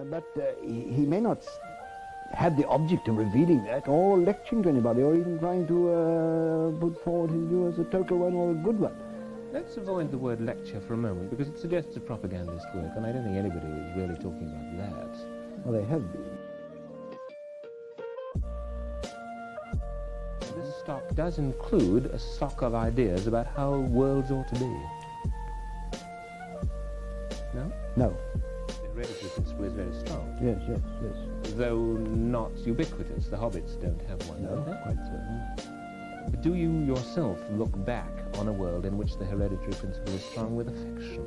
But he may not have the object of revealing that, or lecturing to anybody, or even trying to put forward his view as a total one or a good one. Let's avoid the word lecture for a moment, because it suggests a propagandist work, and I don't think anybody is really talking about that. Well, they have been. This stock does include a stock of ideas about how worlds ought to be. No? No. The hereditary principle is very strong. Yes, yes, yes. Though not ubiquitous. The hobbits don't have one, No, don't they? quite so. But do you yourself look back on a world in which the hereditary principle is strong with affection?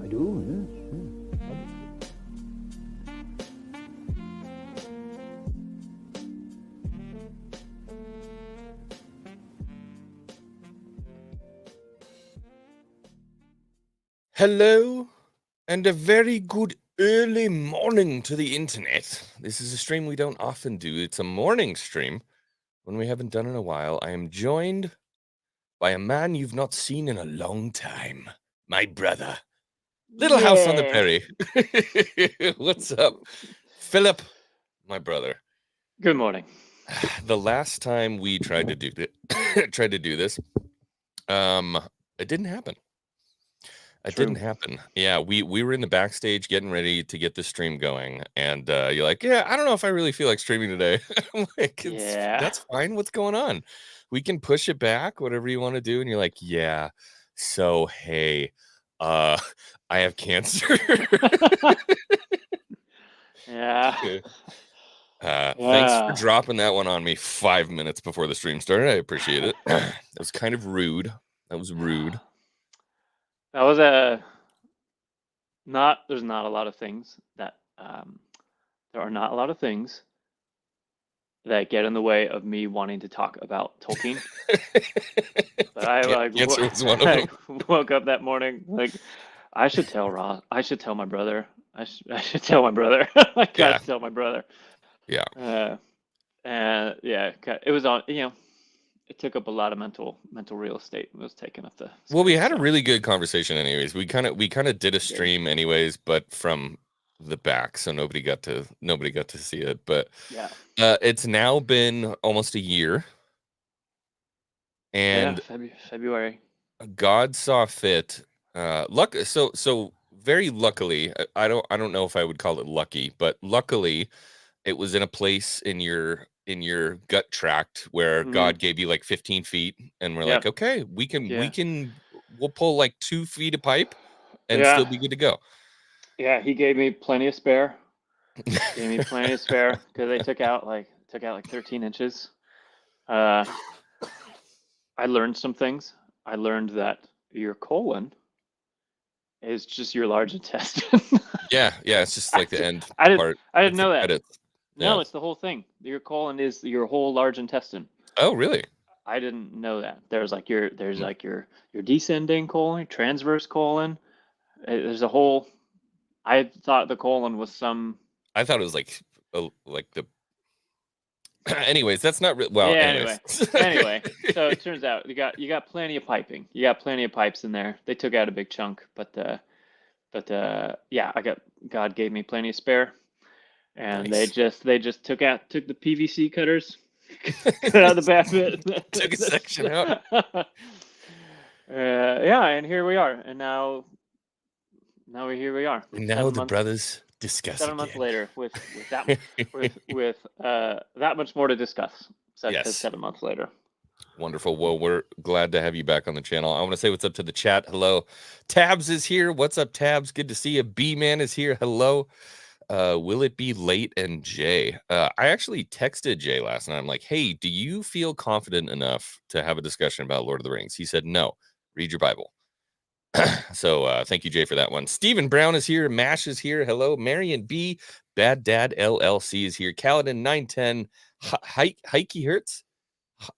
I do, yes, yes. Hello, and a very good early morning to the internet. This is a stream we don't often do. It's a morning stream, one we haven't done in a while. I am joined by a man you've not seen in a long time, my brother. Little House on the Prairie. What's up? Philip, my brother. Good morning. The last time we tried to do this, it didn't happen. It True. didn't happen. Yeah, we were in the backstage getting ready to get the stream going, and you're like, "Yeah, I don't know if I really feel like streaming today." I'm like, "That's fine. What's going on? We can push it back, whatever you want to do." And you're like, "Yeah." So hey, I have cancer. Yeah. Thanks for dropping that one on me 5 minutes before the stream started. I appreciate it. That was kind of rude. That was rude. That was there's not a lot of things that there are not a lot of things that get in the way of me wanting to talk about Tolkien. But I Cancer was one of them. woke up that morning like I should tell Ross. I should tell my brother. I should tell my brother. I gotta tell my brother. Yeah. And yeah, it was on. It took up a lot of mental real estate. It was taking up the space. Well, we had a really good conversation anyways. We kind of did a stream anyways, but from the back, so nobody got to see it. But yeah, it's now been almost a year, and February. God saw fit. So very luckily, I don't know if I would call it lucky, but luckily, it was in a place in your gut tract where God gave you like 15 feet, and we're like, okay, we'll pull like 2 feet of pipe and still be good to go. Yeah, he gave me plenty of spare. Because they took out like 13 inches. I learned some things. I learned that your colon is just your large intestine. yeah, it's just like the end part. I didn't know that. Credits. No, it's the whole thing. Your colon is your whole large intestine. Oh, really? I didn't know that. There's like your descending colon, transverse colon. There's a whole. I thought the colon was some. I thought it was like the. Anyways, that's not well. Yeah. Anyway, so it turns out you got plenty of piping. You got plenty of pipes in there. They took out a big chunk, but yeah, God gave me plenty of spare. And nice. they just took the PVC cutters, cut out the back bit, took a section out. Yeah, and here we are, and now here we are. And now the brothers discuss 7 months later with that much more to discuss. 7 months later. Wonderful. Well, we're glad to have you back on the channel. I want to say what's up to the chat. Hello, Tabs is here. What's up, Tabs? Good to see you. B-Man is here. Hello. Will it be late? And Jay, I actually texted Jay last night. I'm like, hey, do you feel confident enough to have a discussion about Lord of the Rings? He said, no, read your Bible. So thank you, Jay, for that one. Stephen Brown is here. Mash is here. Hello. Marion B. Bad Dad LLC is here. Kaladin 910. Heike Hertz.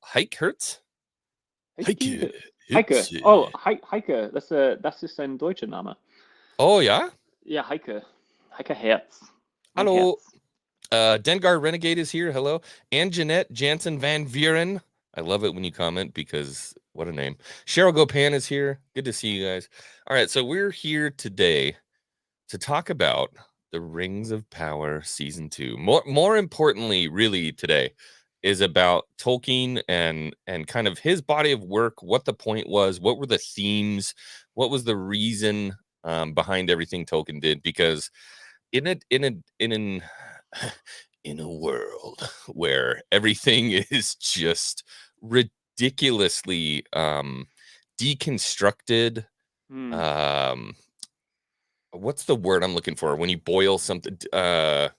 Heike Hertz. Heike. Oh, Heike. Das ist ein deutscher Name. Oh, yeah? Yeah, Heike. Heike Hertz. Hello. Dengar Renegade is here. Hello. And Jeanette Jansen Van Vieren. I love it when you comment because what a name. Cheryl Gopan is here. Good to see you guys. All right. So we're here today to talk about The Rings of Power Season 2. More importantly, really today, is about Tolkien and kind of his body of work, what the point was, what were the themes, what was the reason behind everything Tolkien did. Because in a world where everything is just ridiculously deconstructed, Mm. what's the word I'm looking for when you boil something? Yeah.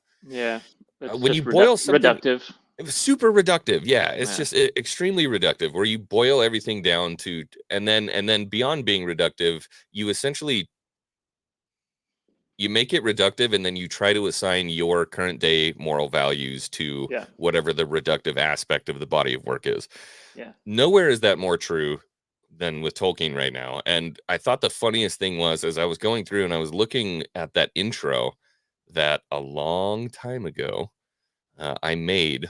It's When you just boil something, reductive. it was super reductive. Yeah, it's Yeah. just extremely reductive, where you boil everything down to, and then beyond being reductive, you essentially you make it reductive, and then you try to assign your current day moral values to Yeah. whatever the reductive aspect of the body of work is. Yeah. Nowhere is that more true than with Tolkien right now. And I thought the funniest thing was, as I was going through and I was looking at that intro that a long time ago I made,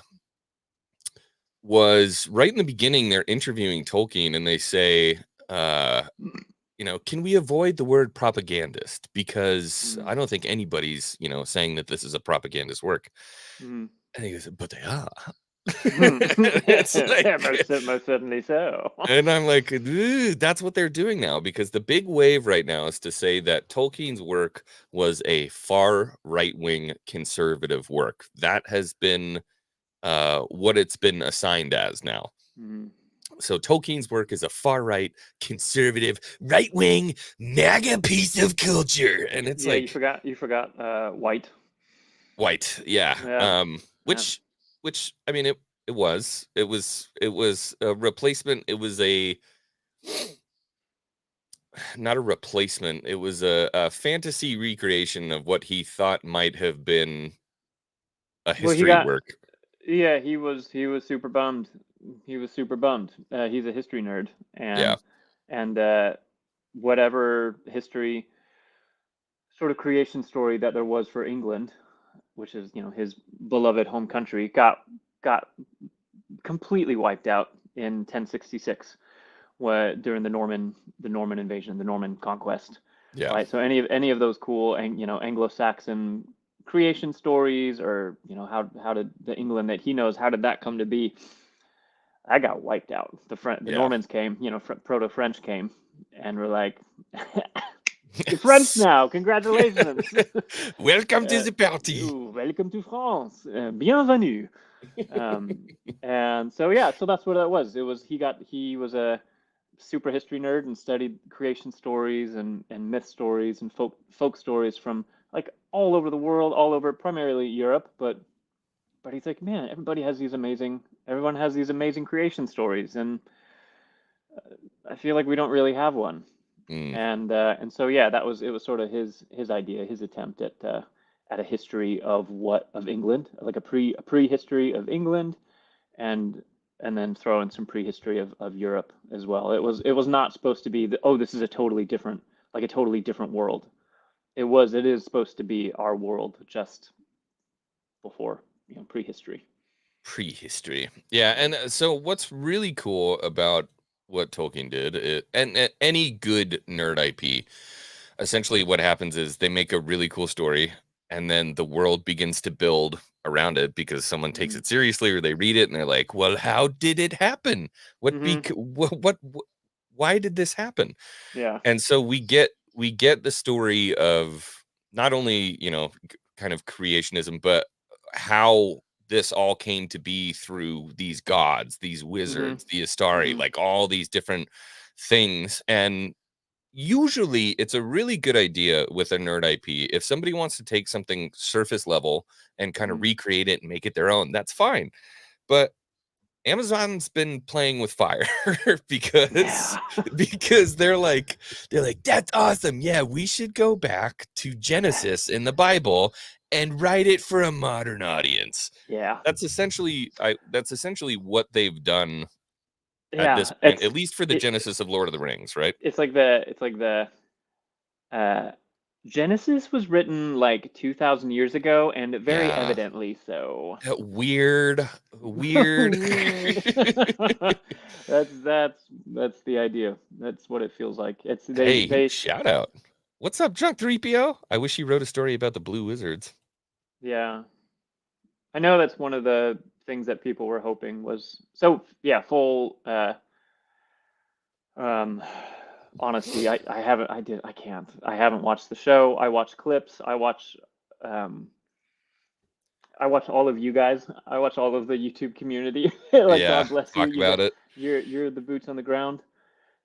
was right in the beginning. They're interviewing Tolkien and they say, can we avoid the word propagandist? Because I don't think anybody's, saying that this is a propagandist work. Mm. And he goes, but they are. It's like, most certainly so. and I'm like, that's what they're doing now, because the big wave right now is to say that Tolkien's work was a far right-wing conservative work. That has been what it's been assigned as now. Mm. So Tolkien's work is a far right, conservative, right wing, MAGA piece of culture, and it's like you forgot white. white, yeah. Yeah. Which I mean, it was a replacement. It was not a replacement. It was a fantasy recreation of what he thought might have been a Well, history work. yeah, he was super bummed. He was super bummed. He's a history nerd, Yeah. and whatever history sort of creation story that there was for England, which is his beloved home country, got completely wiped out in 1066, during the Norman invasion, the Norman conquest. Yeah. Right. So any of those cool Anglo-Saxon creation stories, or how did the England that he knows, how did that come to be? I got wiped out. The Normans came, Proto-French came, and were like, "You're French now. Congratulations. Welcome to the party. Welcome to France. Bienvenue." And so that's what that was. It was he was a super history nerd and studied creation stories and myth stories and folk stories from like all over the world, all over primarily Europe, but he's like, man, everyone has these amazing creation stories, and I feel like we don't really have one. And so it was sort of his idea, his attempt at a history of England, like a prehistory of England, and then throw in some prehistory of Europe as well. It was not supposed to be this is a totally different world. It is supposed to be our world just before prehistory. Prehistory. Yeah, and so what's really cool about what Tolkien did, and any good nerd IP, essentially what happens is they make a really cool story, and then the world begins to build around it because someone takes it seriously, or they read it and they're like, well, how did it happen? What why did this happen? Yeah. And so we get the story of not only kind of creationism, but how this all came to be through these gods, these wizards, the Astari, like all these different things. And usually it's a really good idea with a nerd IP. If somebody wants to take something surface level and kind of recreate it and make it their own, that's fine. But Amazon's been playing with fire because they're like, that's awesome. Yeah, we should go back to Genesis in the Bible and write it for a modern audience. Yeah. That's essentially what they've done at this point, at least for the Genesis of Lord of the Rings, right? It's like the Genesis was written like 2,000 years ago, and very evidently so. Weird. That's the idea. That's what it feels like. Hey, shout out. What's up, Drunk 3PO? I wish you wrote a story about the Blue Wizards. Yeah. I know that's one of the things that people were hoping was full honesty. I haven't watched the show. I watch clips. I watch all of you guys. I watch all of the YouTube community. Like, Yeah, God bless you. talk about it. You're the boots on the ground.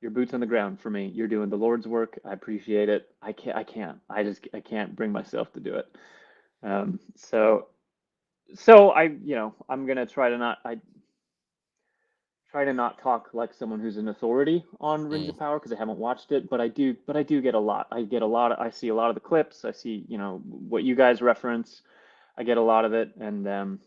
You're boots on the ground for me. You're doing the Lord's work. I appreciate it. I can't bring myself to do it. So I'm gonna try to not talk like someone who's an authority on Rings of Power because I haven't watched it, but I do get a lot. I see a lot of the clips. I see, what you guys reference. I get a lot of it, and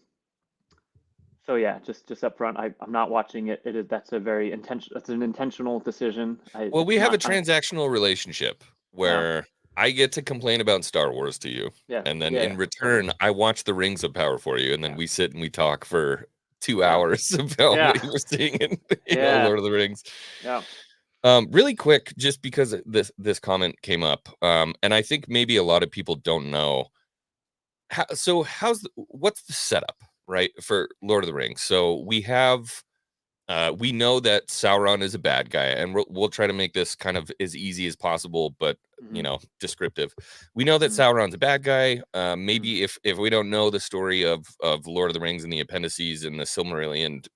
so yeah, just up front, I'm not watching it. That's an intentional decision. Well, we have a transactional relationship where I get to complain about Star Wars to you, and then in return, I watch the Rings of Power for you, and then we sit and we talk for 2 hours about what you were seeing in Lord of the Rings. Yeah. Really quick, just because this comment came up, and I think maybe a lot of people don't know. What's the setup, right, for Lord of the Rings? So we have, we know that Sauron is a bad guy, and we'll try to make this kind of as easy as possible, but descriptive. We know that Sauron's a bad guy. Maybe if we don't know the story of Lord of the Rings and the appendices and the Silmarillion,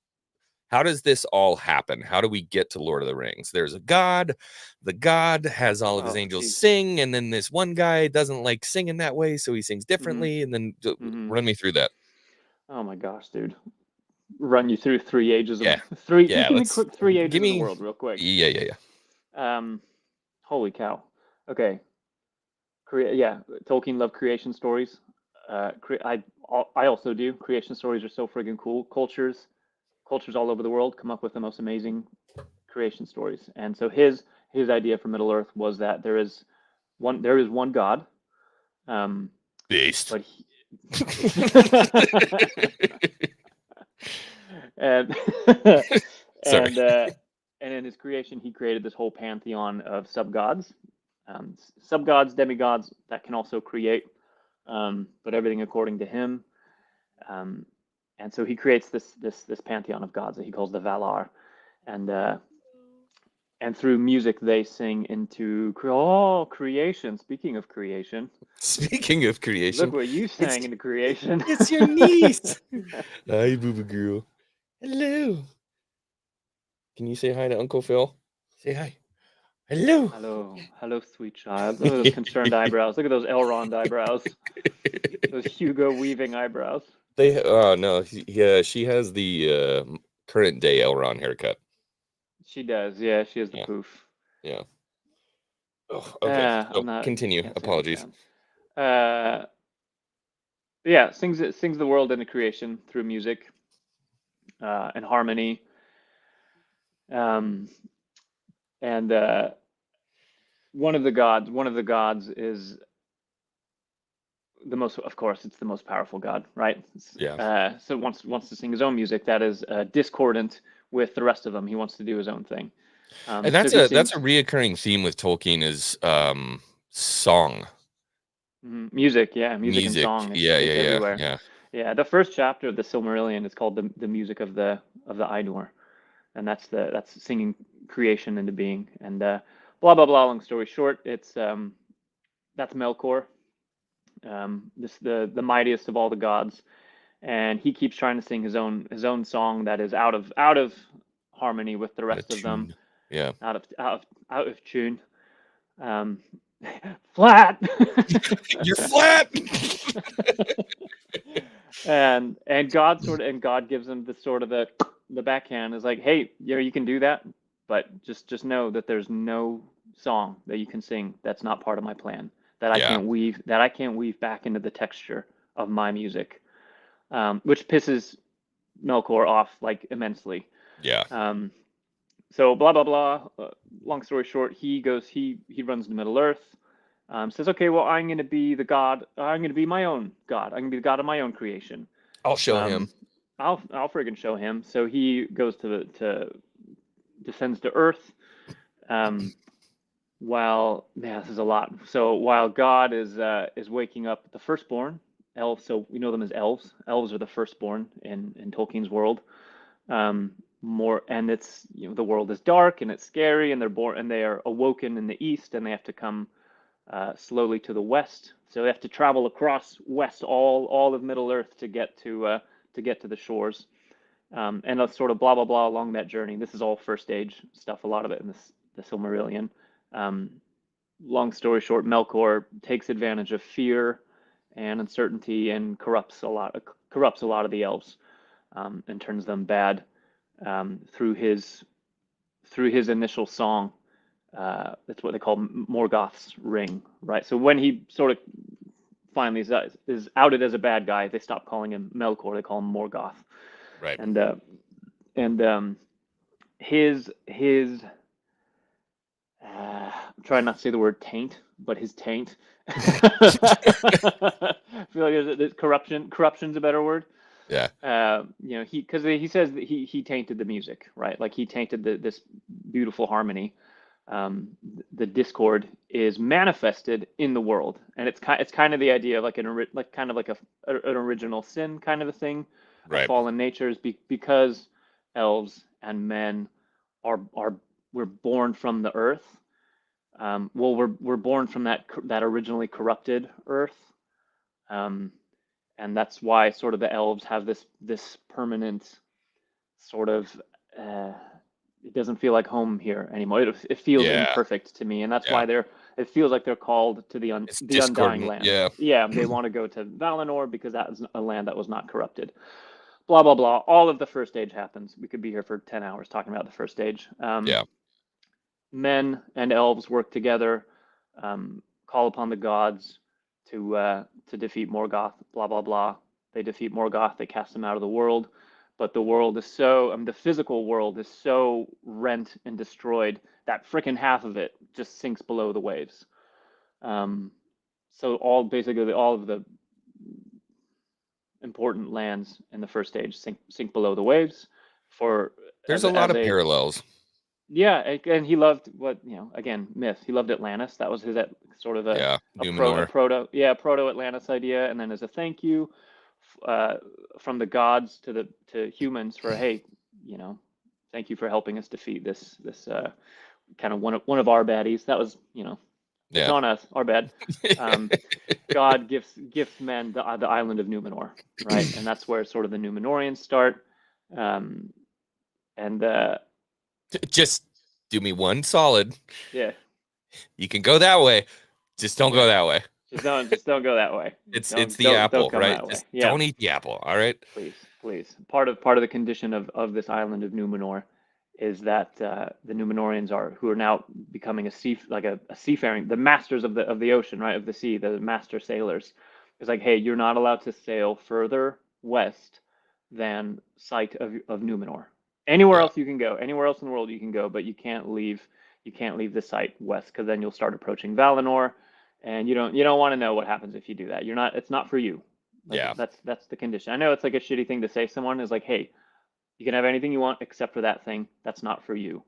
how does this all happen? How do we get to Lord of the Rings? There's a god. The god has all of his angels sing, and then this one guy doesn't like singing that way, so he sings differently. And then run me through that. Oh my gosh, dude! Run you through 3 ages of three. Yeah, give me quick 3 ages of the world real quick. Yeah. Holy cow. Okay. Tolkien loved creation stories. I also do. Creation stories are so friggin' cool. Cultures all over the world come up with the most amazing creation stories. And so his idea for Middle Earth was that there is one God. Beast. But and in his creation, he created this whole pantheon of sub-gods, demigods that can also create, but everything according to him. And so he creates this pantheon of gods that he calls the Valar, and through music they sing into creation. Speaking of creation, look what you sang into creation. It's your niece. Hi, booba girl. Hello. Can you say hi to Uncle Phil? Say hi. Hello, sweet child. Look at those concerned eyebrows. Look at those Elrond eyebrows. Those Hugo Weaving eyebrows. No, she has the current day Elrond haircut. She does, yeah. She has the poof. Yeah. Oh, okay. Continue. Apologies. Sings the world into creation through music and harmony. And one of the gods is the most, of course, it's the most powerful god, right? So wants to sing his own music that is discordant with the rest of them. He wants to do his own thing. And that's a reoccurring theme with Tolkien is song. Music and song. Everywhere. Yeah. The first chapter of the Silmarillion is called the music of the Ainur, and that's singing creation into being. And blah blah blah. Long story short, it's that's Melkor, the mightiest of all the gods, and he keeps trying to sing his own song that is out of harmony with the rest of them. Yeah. Out of tune. Flat. You're flat. and God gives him the sort of the backhand is like, hey, you can do that, but just know that there's no song that you can sing that's not part of my plan, that I can't weave back into the texture of my music, which pisses Melkor off like immensely. Yeah. So blah blah blah. Long story short, he runs to Middle Earth. Says, okay, well, I'm going to be the god. I'm going to be my own god. I'm going to be the god of my own creation. I'll show him. I'll friggin' show him. So he goes descends to Earth, this is a lot. So while God is waking up the firstborn elves, so we know them as elves. Elves are the firstborn in Tolkien's world. And it's, the world is dark and it's scary, and they're born and they are awoken in the east, and they have to come slowly to the west. So they have to travel across west, all of Middle Earth to get to the shores. And a sort of blah blah blah along that journey. This is all first age stuff. A lot of it in the Silmarillion. Long story short, Melkor takes advantage of fear and uncertainty and corrupts a lot of the elves, and turns them bad, through his initial song. That's what they call Morgoth's ring, right? So when he sort of finally is outed as a bad guy, they stop calling him Melkor, they call him Morgoth. Right. And his I'm trying not to say the word taint, but his taint. I feel like there's corruption's a better word. Yeah. Because he says that he tainted the music, right? Like he tainted this beautiful harmony. The discord is manifested in the world, and it's kind of the idea of like an original sin kind of a thing. Right. Fallen natures, because elves and men we're born from the earth. We're born from that originally corrupted earth, and that's why sort of the elves have this permanent sort of, it doesn't feel like home here anymore. It feels imperfect to me, and that's why it feels like they're called to the Undying Land. Yeah, they want to go to Valinor because that is a land that was not corrupted. Blah blah blah. All of the first age happens. We could be here for 10 hours talking about the first age. Men and elves work together, call upon the gods to defeat Morgoth. Blah blah blah. They defeat Morgoth. They cast him out of the world. But the world is the physical world is so rent and destroyed that frickin' half of it just sinks below the waves. So basically all of the important lands in the first age sink below the waves. There's a lot of parallels. Yeah, and he loved again, myth. He loved Atlantis. That was his sort of a proto Atlantis idea. And then as a thank you from the gods to humans for, hey, thank you for helping us defeat this kind of one of our baddies. That was it's on us, our bad. God gifts men the island of Númenor, right? And that's where sort of the Númenorians start. Just do me one solid. Yeah. You can go that way. Just don't go that way. Just don't go that way. It's the apple, right? Yeah. Don't eat the apple, all right? Please. Part of the condition of this island of Númenor is that the Númenorians who are now becoming a seafaring, the masters of the ocean, right, of the sea, the master sailors. It's like, hey, you're not allowed to sail further west than sight of Númenor. Anywhere else you can go, anywhere else in the world you can go, but you can't leave the site west, because then you'll start approaching Valinor, and you don't want to know what happens if you do that. It's not for you. That's the condition. I know it's like a shitty thing to say. Someone is like, hey, you can have anything you want except for that thing. That's not for you.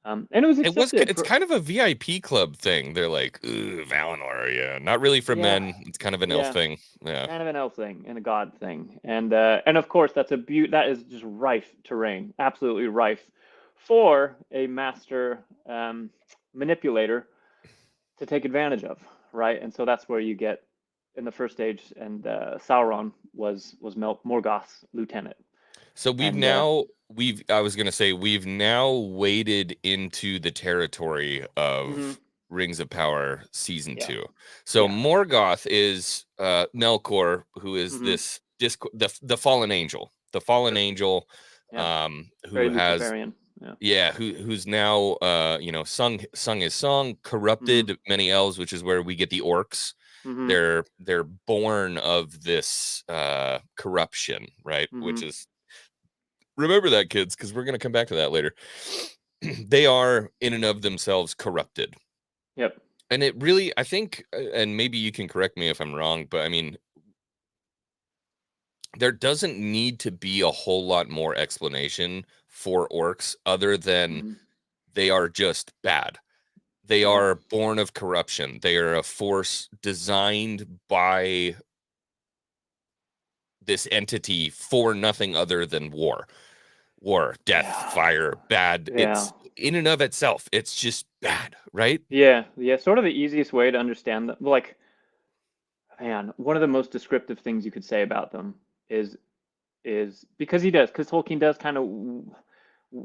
And it was accepted. It's kind of a VIP club thing. They're like, ooh, Valinor, not really for men. It's kind of an elf thing. Yeah, kind of an elf thing and a god thing. And of course that is just rife terrain, absolutely rife for a master manipulator to take advantage of, right? And so that's where you get in the first age, and Sauron was Morgoth's lieutenant. So we've now waded into the territory of Rings of Power Season 2. So Morgoth is Melkor, who is the fallen angel. The fallen angel who has who's now sung his song, corrupted many elves, which is where we get the orcs. They're born of this corruption, right? Which is, remember that, kids, because we're going to come back to that later. They are in and of themselves corrupted. Yep. And it really, I think, and maybe you can correct me if I'm wrong, but I mean, there doesn't need to be a whole lot more explanation for orcs other than they are just bad. They Yeah. are born of corruption. They are a force designed by this entity for nothing other than war. War, death, Yeah. fire, bad. Yeah. It's in and of itself, it's just bad, right? Yeah, sort of the easiest way to understand them. Like, man, one of the most descriptive things you could say about them is because Tolkien does kind of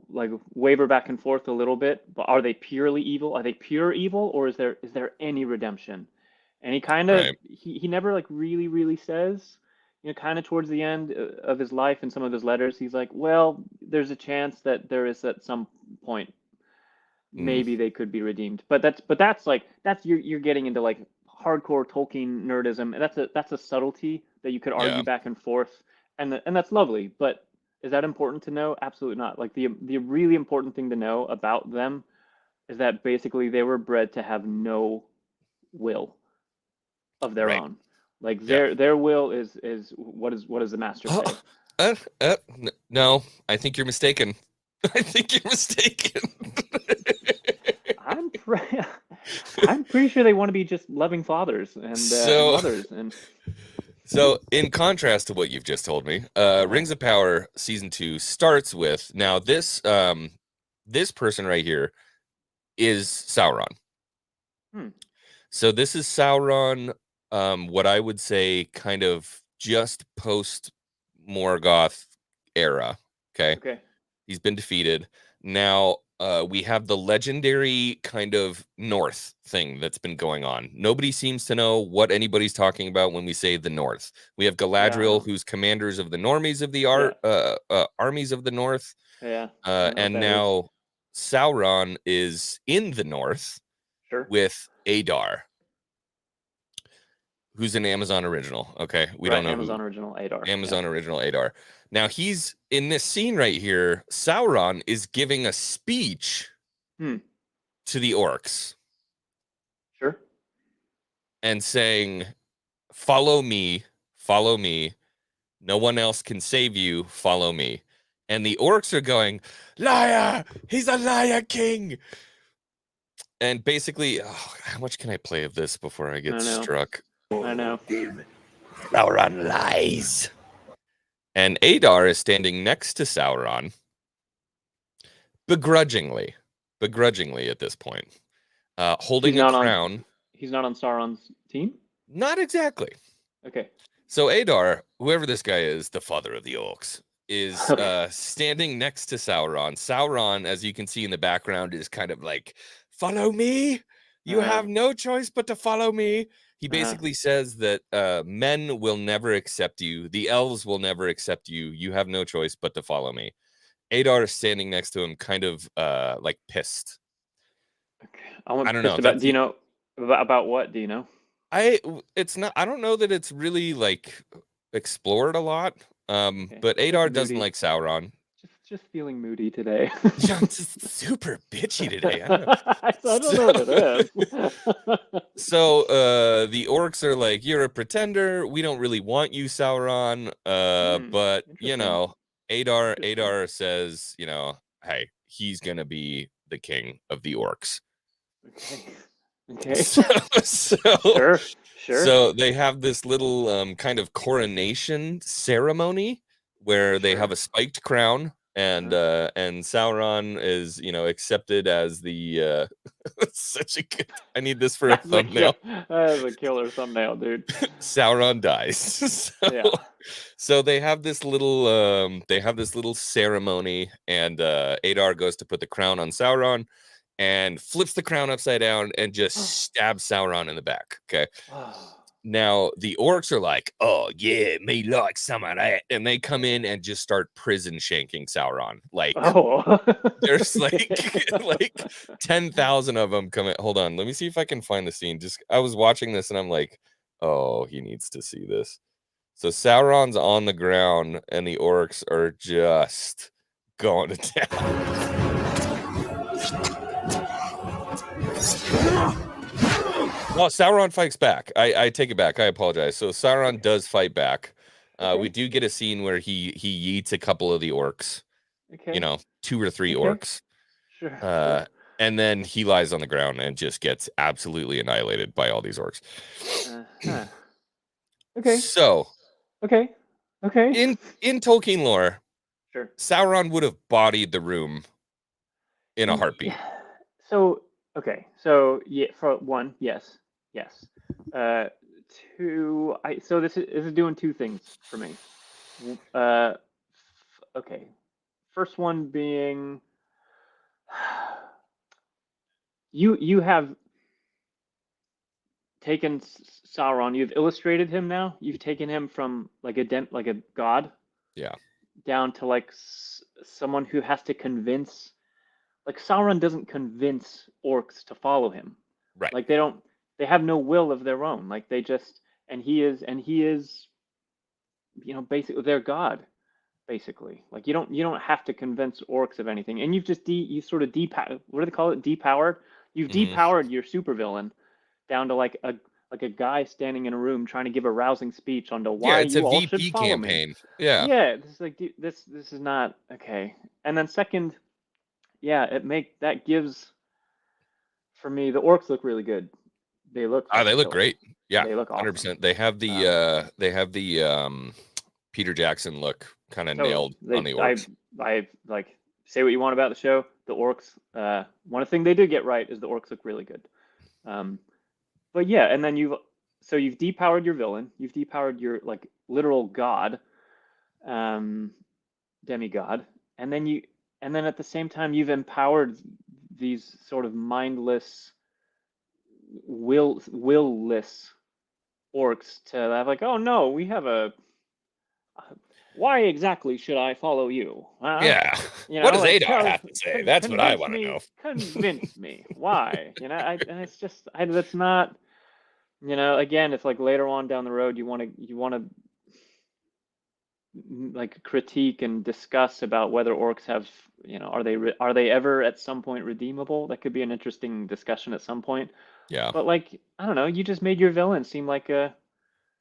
like waver back and forth a little bit, but are they purely evil? Are they pure evil, or is there any redemption? And he kind of Right. he never like really says, kind of towards the end of his life in some of his letters, he's like, well, there's a chance that there is at some point maybe they could be redeemed. But that's you're getting into like hardcore Tolkien nerdism, and that's a subtlety that you could argue Yeah. back and forth, and that's lovely. But is that important to know? Absolutely not. Like the really important thing to know about them is that basically they were bred to have no will of their Right. own. Like Yeah. their will is what does the master say? No, I think you're mistaken. I think you're mistaken. I'm pretty sure they want to be just loving fathers and mothers and. So, in contrast to what you've just told me, Rings of Power season 2 starts with now this person right here is Sauron. So this is Sauron, what I would say kind of just post Morgoth era. Okay. He's been defeated. Now we have the legendary kind of North thing that's been going on. Nobody seems to know what anybody's talking about when we say the North. We have Galadriel, who's commanders of the normies of the armies of the North. Yeah. And now Sauron is in the North with Adar, who's an Amazon original. Okay, we don't know Amazon original Adar. Original Adar. Now he's in this scene right here. Sauron is giving a speech to the orcs. Sure. And saying, "Follow me, follow me. No one else can save you. Follow me." And the orcs are going, "Liar! He's a liar king!" And basically, how much can I play of this before I get struck? I know. Sauron lies. And Adar is standing next to Sauron, begrudgingly at this point, holding a crown. He's not on Sauron's team? Not exactly. Okay. So Adar, whoever this guy is, the father of the Orcs, is standing next to Sauron. Sauron, as you can see in the background, is kind of like, "Follow me. You have no choice but to follow me." He basically says that men will never accept you. The elves will never accept you. You have no choice but to follow me. Adar is standing next to him, kind of like pissed. Okay. I don't know. Do you know about what? Do you know? I don't know that it's really like explored a lot. But Adar doesn't like Sauron. Just feeling moody today. I'm just super bitchy today. I don't know what it is. So the orcs are like, "You're a pretender. We don't really want you, Sauron." But Adar says, "Hey, he's gonna be the king of the orcs." Okay. So Sure. So they have this little kind of coronation ceremony where they have a spiked crown, and Sauron is, accepted as the such a good. I need this for a thumbnail. That is a killer thumbnail, dude. Sauron dies. So they have this little ceremony, and Adar goes to put the crown on Sauron and flips the crown upside down and just stabs Sauron in the back. Okay. Now the orcs are like, "Oh yeah, me like some of that," and they come in and just start prison shanking Sauron. Like, there's like 10,000 of them coming. Hold on, let me see if I can find the scene. I was watching this and I'm like, oh, he needs to see this. So Sauron's on the ground and the orcs are just going to town. Well, Sauron fights back. I take it back. I apologize. So Sauron does fight back. We do get a scene where he yeets a couple of the orcs. 2 or 3 orcs. Sure. And then he lies on the ground and just gets absolutely annihilated by all these orcs. Okay. So, Okay. in Tolkien lore, Sure. Sauron would have bodied the room in a heartbeat. So yeah, for one, yes. Two, so this is doing two things for me. Okay. First one being, you have taken Sauron, you've illustrated him now. You've taken him from like a god, Yeah. down to like someone who has to convince. Like Sauron doesn't convince orcs to follow him. Right. Like they have no will of their own. Like they just, and he is, basically their god. Basically, like you don't have to convince orcs of anything, and you've just you sort of what do they call it? Depowered. You've depowered your supervillain down to like a guy standing in a room trying to give a rousing speech on why it's you a all VP should follow campaign. me. Yeah. Yeah, this is like this is not okay. And then second, yeah, that gives, for me, the orcs look really good. They look They look killer. great. Yeah, They look awesome. 100%. They have the Peter Jackson look kind of nailed on the orcs. I like, say what you want about the show. The orcs, one thing they did get right is the orcs look really good. But yeah, and then you've depowered your villain. You've depowered your like literal god, demigod, and then at the same time you've empowered these sort of mindless, willless orcs to have like, oh no, we have why exactly should I follow you? Yeah. You know, What does like, Adar have to say? That's what I want to know. Convince me. Why? And it's just, that's not, again, it's like later on down the road, you want to like critique and discuss about whether orcs have, are they ever at some point redeemable? That could be an interesting discussion at some point. Yeah. But like, I don't know, you just made your villain seem like a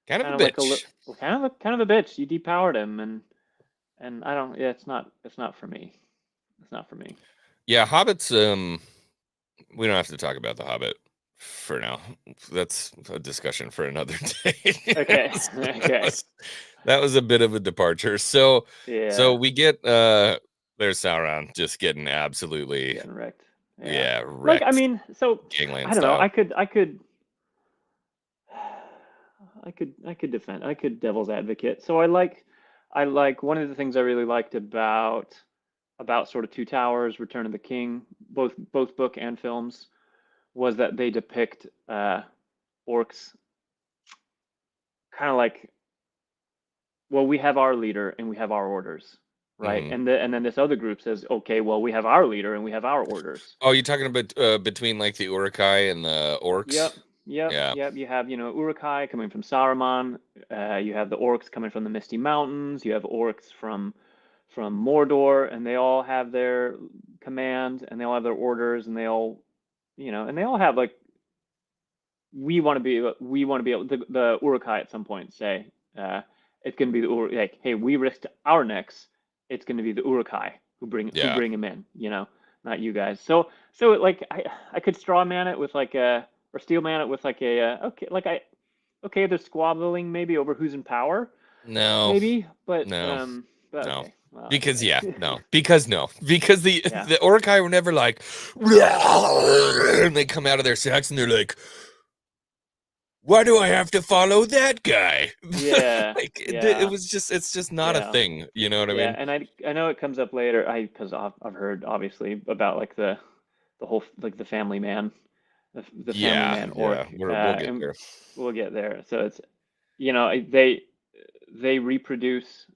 kind of a bitch. Kind of a bitch. You depowered him, and I don't. Yeah, it's not for me. It's not for me. Yeah, hobbits. We don't have to talk about the Hobbit for now. That's a discussion for another day. Okay. That was a bit of a departure. So Yeah. So we get there's Sauron just getting absolutely wrecked. Yeah, wrecked. Like, I mean, so Gangland I don't know. style. I could defend. I could devil's advocate. So I like one of the things I really liked about sort of Two Towers, Return of the King, both book and films, was that they depict orcs kind of like, well, we have our leader and we have our orders, right? Mhm. And then this other group says, okay, well, we have our leader and we have our orders. Oh, you're talking about between like the Uruk-hai and the orcs? Yep. Yeah. You have, Uruk-hai coming from Saruman. You have the orcs coming from the Misty Mountains. You have orcs from Mordor, and they all have their command, and they all have their orders, and they all, and they all have like, we want to be able. The Uruk-hai at some point say, it's going to be the like, hey, we risked our necks. It's going to be the Uruk-hai who bring him in, not you guys. So like I could straw man it with like or steel man it with like okay, they're squabbling maybe over who's in power. No. Maybe, but no. but no. okay. Well, because okay. because the Uruk-hai were never like and they come out of their sacks and they're like, why do I have to follow that guy? Yeah. It's just not a thing. You know what I mean? And I know it comes up later. Because I've heard obviously about like the whole like the family man, the family man orc. We'll get there. We'll get there. So it's, they reproduce.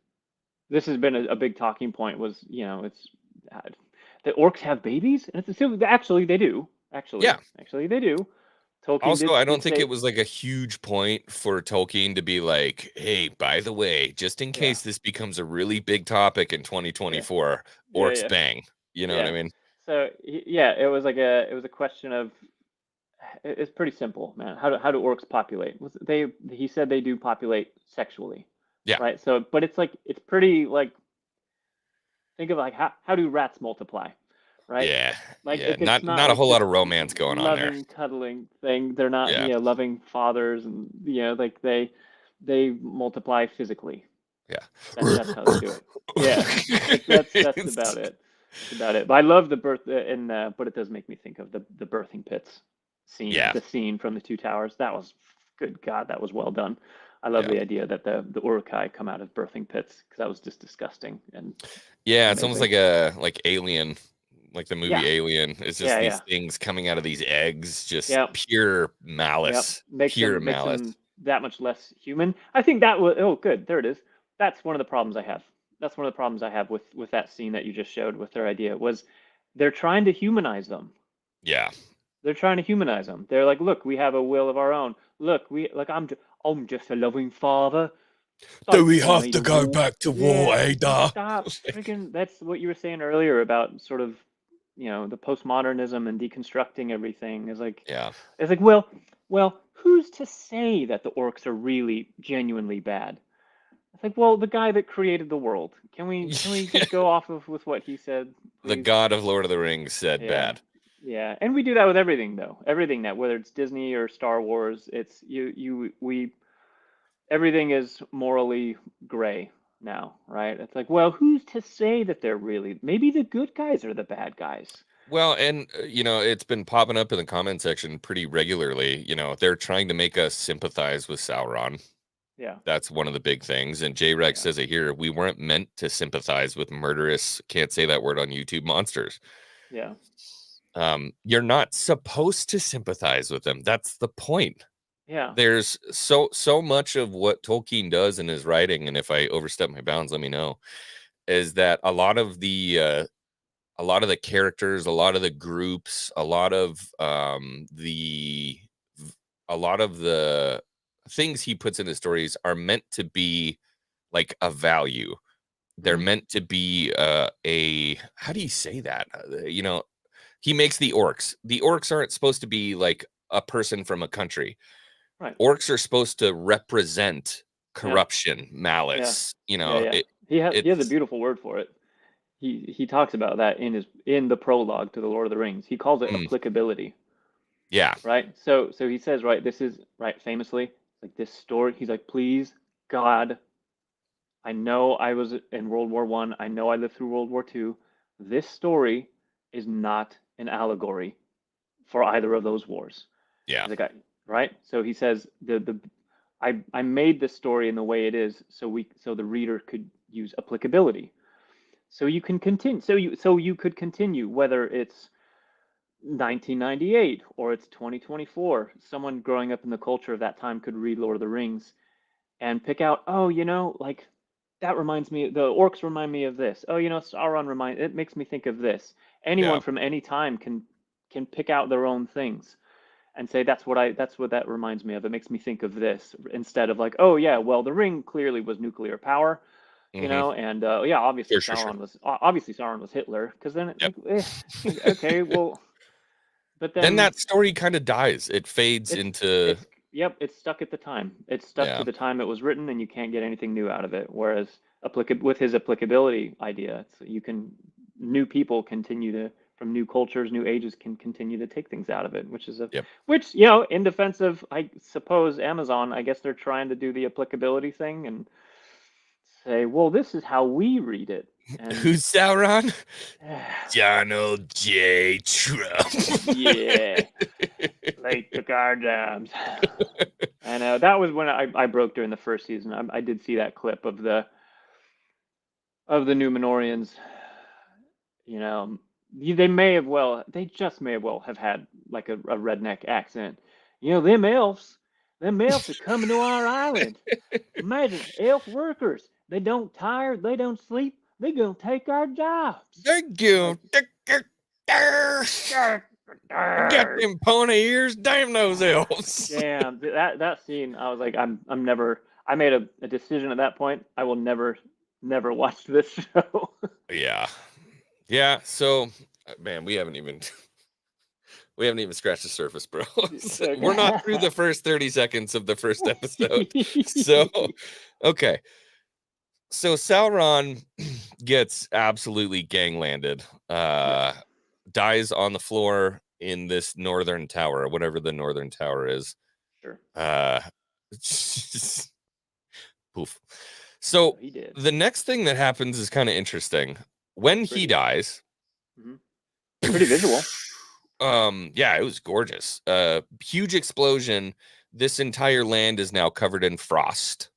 This has been a big talking point. Was it's the orcs have babies, and it's actually they do. Actually they do. Tolkien also, I don't think it was like a huge point for Tolkien to be like, hey, by the way, just in case this becomes a really big topic in 2024, orcs bang. You know what I mean? So it was a question of, it's pretty simple, man. How do orcs populate? He said they do populate sexually. Yeah. Right. So, but it's like, it's pretty like, think of like how do rats multiply? right? Yeah. Like Yeah. it's Not a like whole lot this of romance going on there. loving, cuddling thing. They're not, Yeah. loving fathers, and like they multiply physically. Yeah. That's how they do it. Yeah, that's about it. That's about it. But I love the birth, but it does make me think of the birthing pits scene, Yeah. the scene from the Two Towers. That was, good God, that was well done. I love Yeah. the idea that the Uruk-hai come out of birthing pits, because that was just disgusting and Yeah, it's almost amazing. like Alien, like the movie Yeah, Alien. It's just yeah, these yeah, things coming out of these eggs, just yeah, pure yeah. malice, Makes pure them malice. that much less human. I think that was, oh, good, there it is. That's one of the problems I have. That's one of the problems I have with that scene that you just showed with their idea was they're trying to humanize them. Yeah. They're trying to humanize them. They're like, look, we have a will of our own. Look, I'm just a loving father. Do Stop we telling have me to to go walk. back to war, Yeah, Ada? stop. Freaking, that's what you were saying earlier about sort of, the postmodernism and deconstructing everything. Yeah. It's like, well, who's to say that the orcs are really genuinely bad? It's like, well, the guy that created the world. Can we just go off of with what he said, The please? God of Lord of the Rings said Yeah. bad. Yeah, and we do that with everything, though. Everything, that whether it's Disney or Star Wars, it's we everything is morally gray now, right? It's like, well, who's to say that they're really, maybe the good guys are the bad guys. Well, and it's been popping up in the comment section pretty regularly. They're trying to make us sympathize with Sauron. Yeah, That's one of the big things. And J-Rex yeah, says it here. We weren't meant to sympathize with murderous, can't say that word on YouTube, monsters. yeah, You're not supposed to sympathize with them. That's the point. yeah. There's so much of what Tolkien does in his writing, and if I overstep my bounds, let me know, is that a lot of the characters, a lot of the groups, a lot of the things he puts in his stories are meant to be like a value. They're Mhm. meant to be a how do you say that? He makes the orcs. The orcs aren't supposed to be like a person from a country. Right. Orcs are supposed to represent Yeah, corruption, yeah, malice. yeah, yeah. He has a It's beautiful word for it. He talks about that in the prologue to the Lord of the Rings. He calls it mm, applicability. yeah, Right? So he says, right, this is, right, famously, like, this story, he's like, please, God, I know I was in World War One. I know I lived through World War Two. This story is not an allegory for either of those wars. yeah, He's like, right? So he says I made this story in the way it is so the reader could use applicability. So you can continue. So you could continue whether it's 1998 or it's 2024. Someone growing up in the culture of that time could read Lord of the Rings and pick out, oh, like, that reminds me, the orcs remind me of this. Oh, Sauron it makes me think of this. yeah. Anyone from any time can pick out their own things and say that's what that reminds me of. It makes me think of this, instead of like, oh yeah, well, the ring clearly was nuclear power, Hmm. and yeah, obviously Sure. Sauron was Hitler, because then Yep. okay, well, but Then then that story kind of dies. It fades it's into yep, it's stuck at the time. It's stuck to yeah, the time it was written, and you can't get anything new out of it. Whereas with his applicability idea, new people continue to, from new cultures, new ages, can continue to take things out of it, yep. which, in defense of, I suppose, Amazon, I guess they're trying to do the applicability thing and say, well, this is how we read it, and Who's Sauron? Donald J. Trump. yeah, they took our jobs. I know that was when I broke during the first season. I did see that clip of the Númenorians. They just may have well have had like a redneck accent. Them elves are coming to our island. Imagine elf workers. They don't tire. They don't sleep. They're gonna take our jobs. Thank you. Like, Got them pony ears. Damn those elves. damn, that scene. I was like, I'm never. I made a decision at that point. I will never watch this show. Yeah. Yeah. So, man, we haven't even scratched the surface, bro. We're not through the first 30 seconds of the first episode. So, okay. So Sauron gets absolutely ganglanded. dies on the floor in this northern tower, whatever the northern tower is. Sure. Poof. So he did. the next thing that happens is kind of interesting. When he dies, pretty visual. Yeah, it was gorgeous. Huge explosion. This entire land is now covered in frost.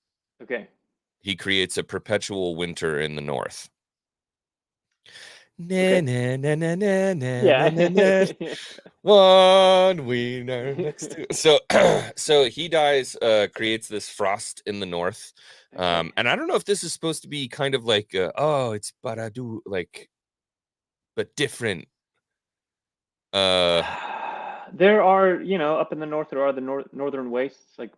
Okay. He creates a perpetual winter in the north. Okay. Na, na, na, na, na, Yeah. na, na, na. One wiener next to. So he dies, creates this frost in the north. Okay. And I don't know if this is supposed to be kind of like, it's Baradu, like, but different. There are, up in the north, there are the northern wastes, like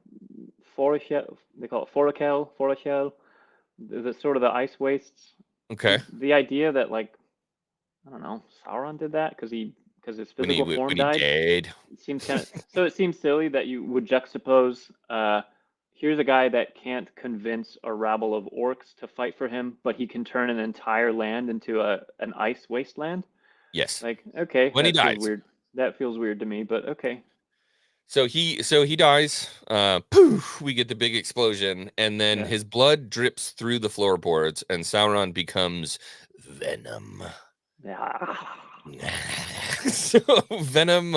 Forachel, they call it Forachel, the sort of the ice wastes. Okay. The idea that, like, I don't know, Sauron did that because his physical form died. It seems kind of so. It seems silly that you would juxtapose. Here's a guy that can't convince a rabble of orcs to fight for him, but he can turn an entire land into an ice wasteland. Yes. Like, okay, when he dies, weird. That feels weird to me, but okay. So he dies. Poof! We get the big explosion, and then his blood drips through the floorboards, and Sauron becomes Venom. Yeah. So Venom.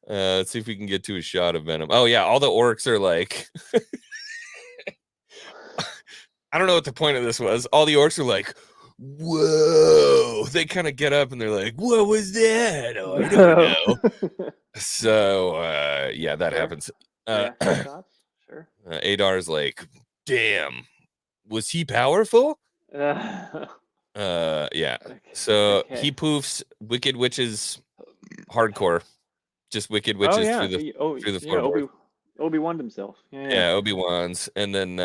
Let's see if we can get to a shot of Venom. Oh yeah, all the orcs are like. I don't know what the point of this was. All the orcs are like, whoa! They kind of get up and they're like, what was that? Oh, I don't know. So yeah, that happens. Sure. Adar's like, damn, was he powerful? Yeah. So he poofs Wicked Witches hardcore. Just Wicked Witches through the floorboard. Obi-Wan himself. Yeah, Obi-Wan's. And then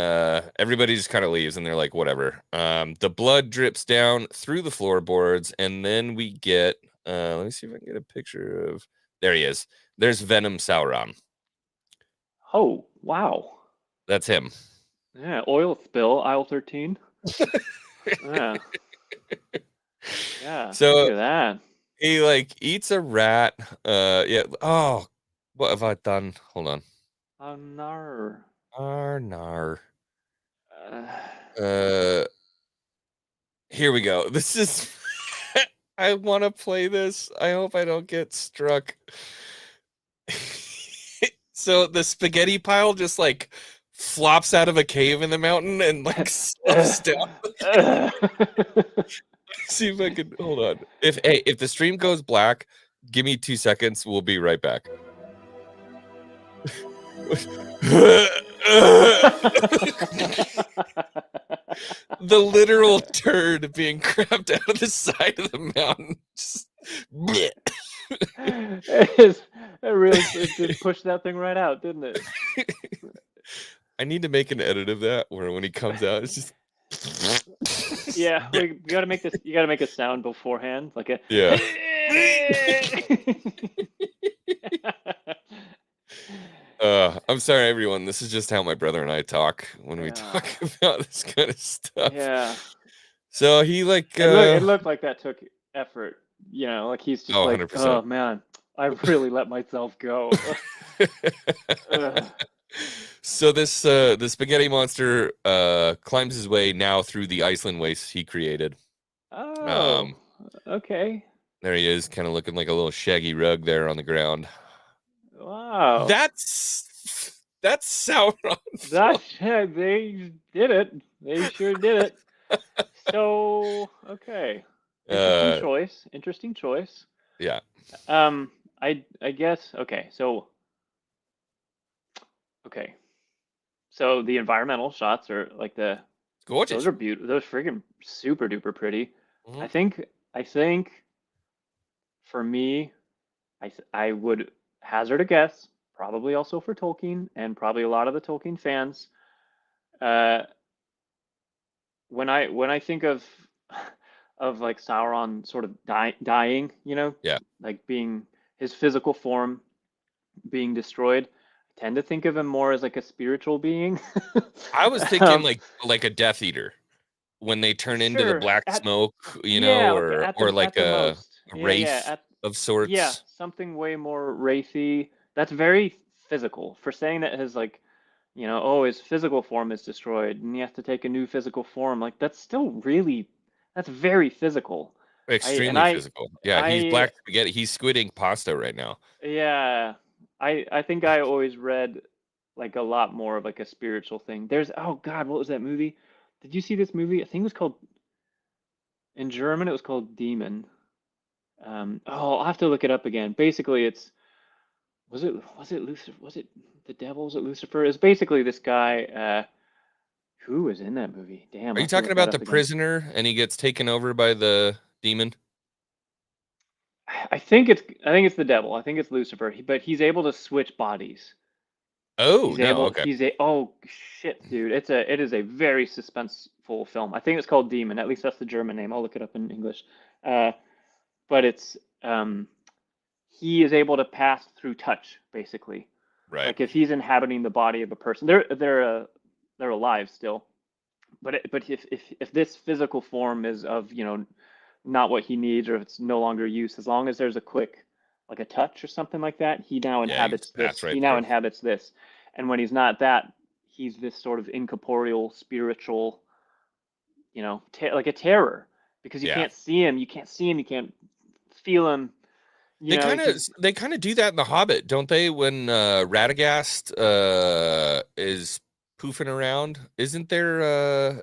everybody just kind of leaves and they're like, whatever. The blood drips down through the floorboards, and then we get let me see if I can get a picture of, there he is. There's Venom Sauron. Oh, wow. That's him. Yeah, oil spill, aisle 13. Yeah. Yeah. So look at that. He like eats a rat. Yeah. Oh, what have I done? Hold on. Nar. Here we go. This is. I want to play this. I hope I don't get struck. So the spaghetti pile just like flops out of a cave in the mountain and like sloughs down. See if I can hold on. If the stream goes black, give me 2 seconds. We'll be right back. The literal turd being crapped out of the side of the mountain. It just pushed that thing right out, didn't it? I need to make an edit of that where when he comes out, it's just. Yeah, you gotta make this. You gotta make a sound beforehand, like a. Yeah. I'm sorry, everyone. This is just how my brother and I talk when we talk about this kind of stuff. Yeah. So he like. It looked like that took effort. You know, like he's just like, 100%. oh man, I really let myself go. So this the spaghetti monster climbs his way now through the Iceland wastes he created. Oh, okay. There he is, kind of looking like a little shaggy rug there on the ground. Wow. That's Sauron. They did it. They sure did it. So okay. Interesting choice. Yeah. I guess okay. So the environmental shots are like gorgeous. Those are beautiful. Those freaking super duper pretty. Mm-hmm. I think for me, I would hazard a guess, probably also for Tolkien and probably a lot of the Tolkien fans. When I think of like Sauron sort of dying, like being his physical form being destroyed, I tend to think of him more as like a spiritual being. I was thinking like a Death Eater when they turn into the black smoke, or like a. wraith of sorts. Yeah, something way more wraithy. That's very physical. For saying that his like, oh, his physical form is destroyed and he has to take a new physical form. Like that's still really, that's very physical. Extremely physical. Yeah, he's black spaghetti. He's squidding pasta right now. Yeah, I think I always read like a lot more of like a spiritual thing. Oh God, what was that movie? Did you see this movie? I think it was called, in German, it was called Demon. I'll have to look it up again. Basically, was it Lucifer? Was it the devil? Was it Lucifer? It's basically this guy. Who was in that movie? Damn. Are you talking about the prisoner and he gets taken over by the demon? I think it's the devil. I think it's Lucifer. But he's able to switch bodies. Oh, okay. Oh shit, dude! It is a very suspenseful film. I think it's called Demon. At least that's the German name. I'll look it up in English. But it's he is able to pass through touch, basically. Right. Like if he's inhabiting the body of a person, they're alive still. But if this physical form is of not what he needs, or if it's no longer use, as long as there's a quick, like a touch or something like that, he now inhabits this. He now inhabits this, and when he's not that, he's this sort of incorporeal, spiritual, like a terror, because you can't see him, you can't feel him. They kind of do that in The Hobbit, don't they? When Radagast is poofing around, isn't there a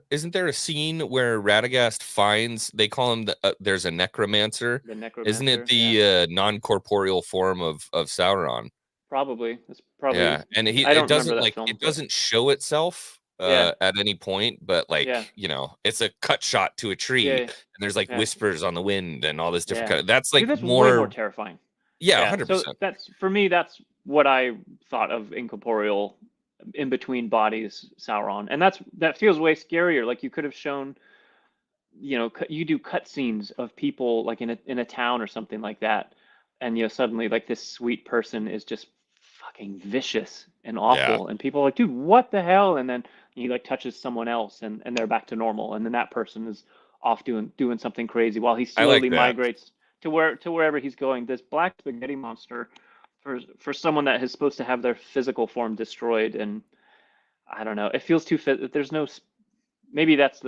scene where Radagast finds, they call him there's a necromancer. Isn't it the non-corporeal form of Sauron? Probably. It's probably. Yeah, and it doesn't show itself at any point, but it's a cut shot to a tree, and there's like whispers on the wind and all this different kind of, that's like that's more, way more terrifying. Yeah, 100%. So that's, for me, that's what I thought of incorporeal, in between bodies Sauron, and that feels way scarier. Like you could have shown, you do cut scenes of people like in a town or something like that, and suddenly like this sweet person is just fucking vicious and awful, and people are like, dude, what the hell? And then he like touches someone else, and they're back to normal, and then that person is off doing something crazy while he slowly migrates to wherever he's going. This black spaghetti monster, for someone that is supposed to have their physical form destroyed, and I don't know, it feels too there's no, maybe that's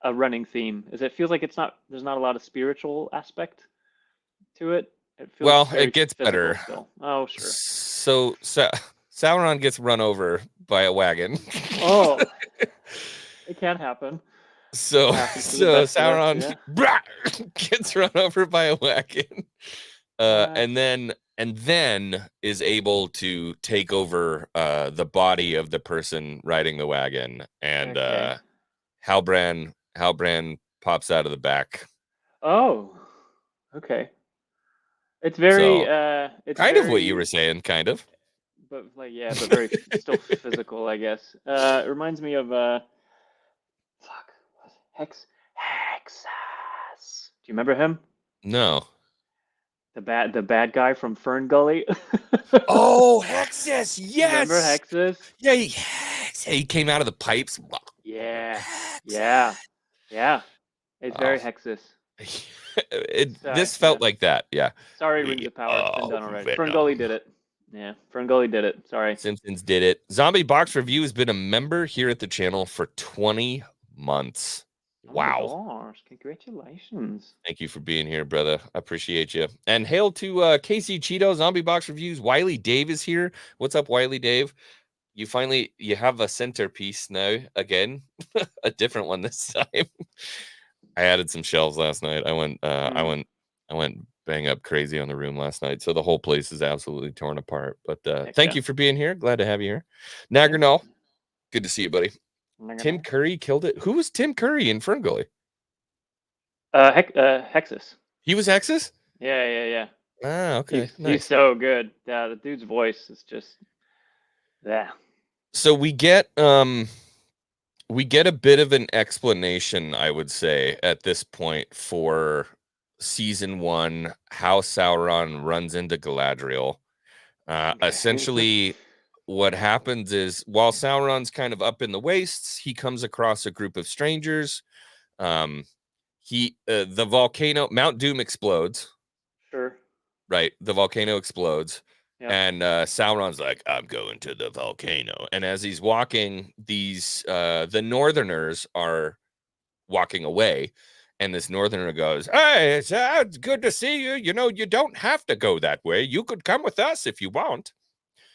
a running theme, is it feels like there's not a lot of spiritual aspect to it. It feels it gets better still. Oh sure. So Sauron gets run over by a wagon. Oh, it can happen. So Sauron gets run over by a wagon, and then is able to take over the body of the person riding the wagon, and Halbrand pops out of the back. Oh, okay. It's very it's kind of what you were saying, kind of. But but very still physical, I guess. It reminds me of Hexus. Do you remember him? No. The bad guy from Fern Gully. Oh, Hexus! Yes. Remember Hexus? Yeah, he came out of the pipes. Yeah. It's very Hexus. This felt like that. Yeah. Sorry, Rings of Power. It's been done already. Fern Gully did it. Yeah, Fern Gully did it. Sorry. Simpsons did it. Zombie Box Review has been a member here at the channel for 20 months. Wow. Oh gosh, congratulations. Thank you for being here, brother. I appreciate you. And hail to Casey Cheeto, Zombie Box Reviews. Wiley Dave is here. What's up, Wiley Dave? You have a centerpiece now again. A different one this time. I added some shelves last night. I went bang up crazy on the room last night. So the whole place is absolutely torn apart. But thank you for being here. Glad to have you here. Nagranol, good to see you, buddy. Tim Curry killed it. Who was Tim Curry in Fern Gully? Hexus. He was Hexus? Yeah. Ah, okay. He's so good. Yeah, the dude's voice is just So we get a bit of an explanation, I would say, at this point for season 1, how Sauron runs into Galadriel. Essentially, what happens is, while Sauron's kind of up in the wastes, he comes across a group of strangers. The volcano, Mount Doom explodes, Sure. right? The volcano explodes. Yeah. And Sauron's like, I'm going to the volcano. And as he's walking, the Northerners are walking away. And this Northerner goes, hey, it's good to see you. You know, you don't have to go that way. You could come with us if you want.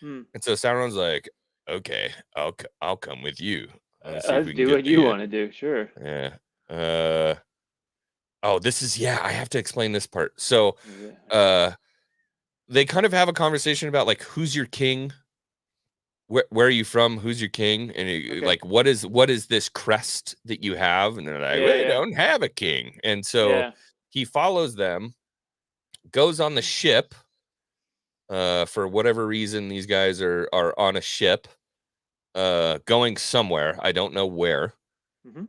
Hmm. And so Sauron's like, okay, I'll come with you. Let's see if we can Do get what you the, want to do. Sure. Yeah. Oh, this is, I have to explain this part. So they kind of have a conversation about like, who's your king? Where are you from? Who's your king? And Okay. like, what is this crest that you have? And they're like, we don't have a king. And so he follows them, goes on the ship. For whatever reason, these guys are on a ship, going somewhere. I don't know where. Mm-hmm.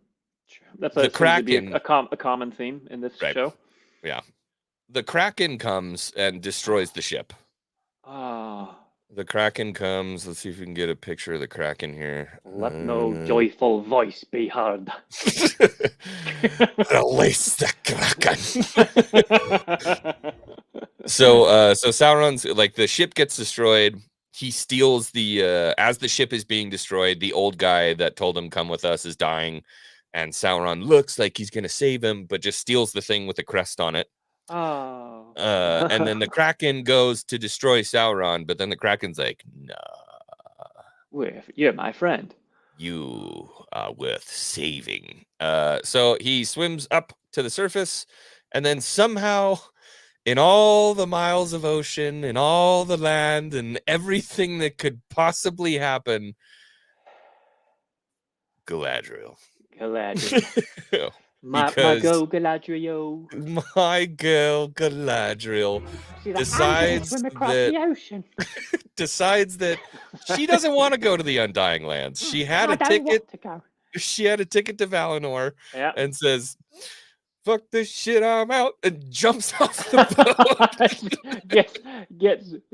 Sure. That's The seems to be Kraken, a common theme in this show. Yeah, the Kraken comes and destroys the ship. Ah. The Kraken comes. Let's see if we can get a picture of the Kraken here. Let no joyful voice be heard. Release the Kraken. So Sauron's like, the ship gets destroyed. He steals as the ship is being destroyed, the old guy that told him come with us is dying, and Sauron looks like he's gonna save him, but just steals the thing with the crest on it. Oh. And then the Kraken goes to destroy Sauron, but then the Kraken's like, nah. You're my friend. You are worth saving. So he swims up to the surface, and then somehow, in all the miles of ocean, and all the land, and everything that could possibly happen, Galadriel. My girl Galadriel. My girl Galadriel decides that she doesn't want to go to the Undying Lands. She had a ticket. She had a ticket to Valinor, and says, fuck this shit, I'm out, and jumps off the boat. gets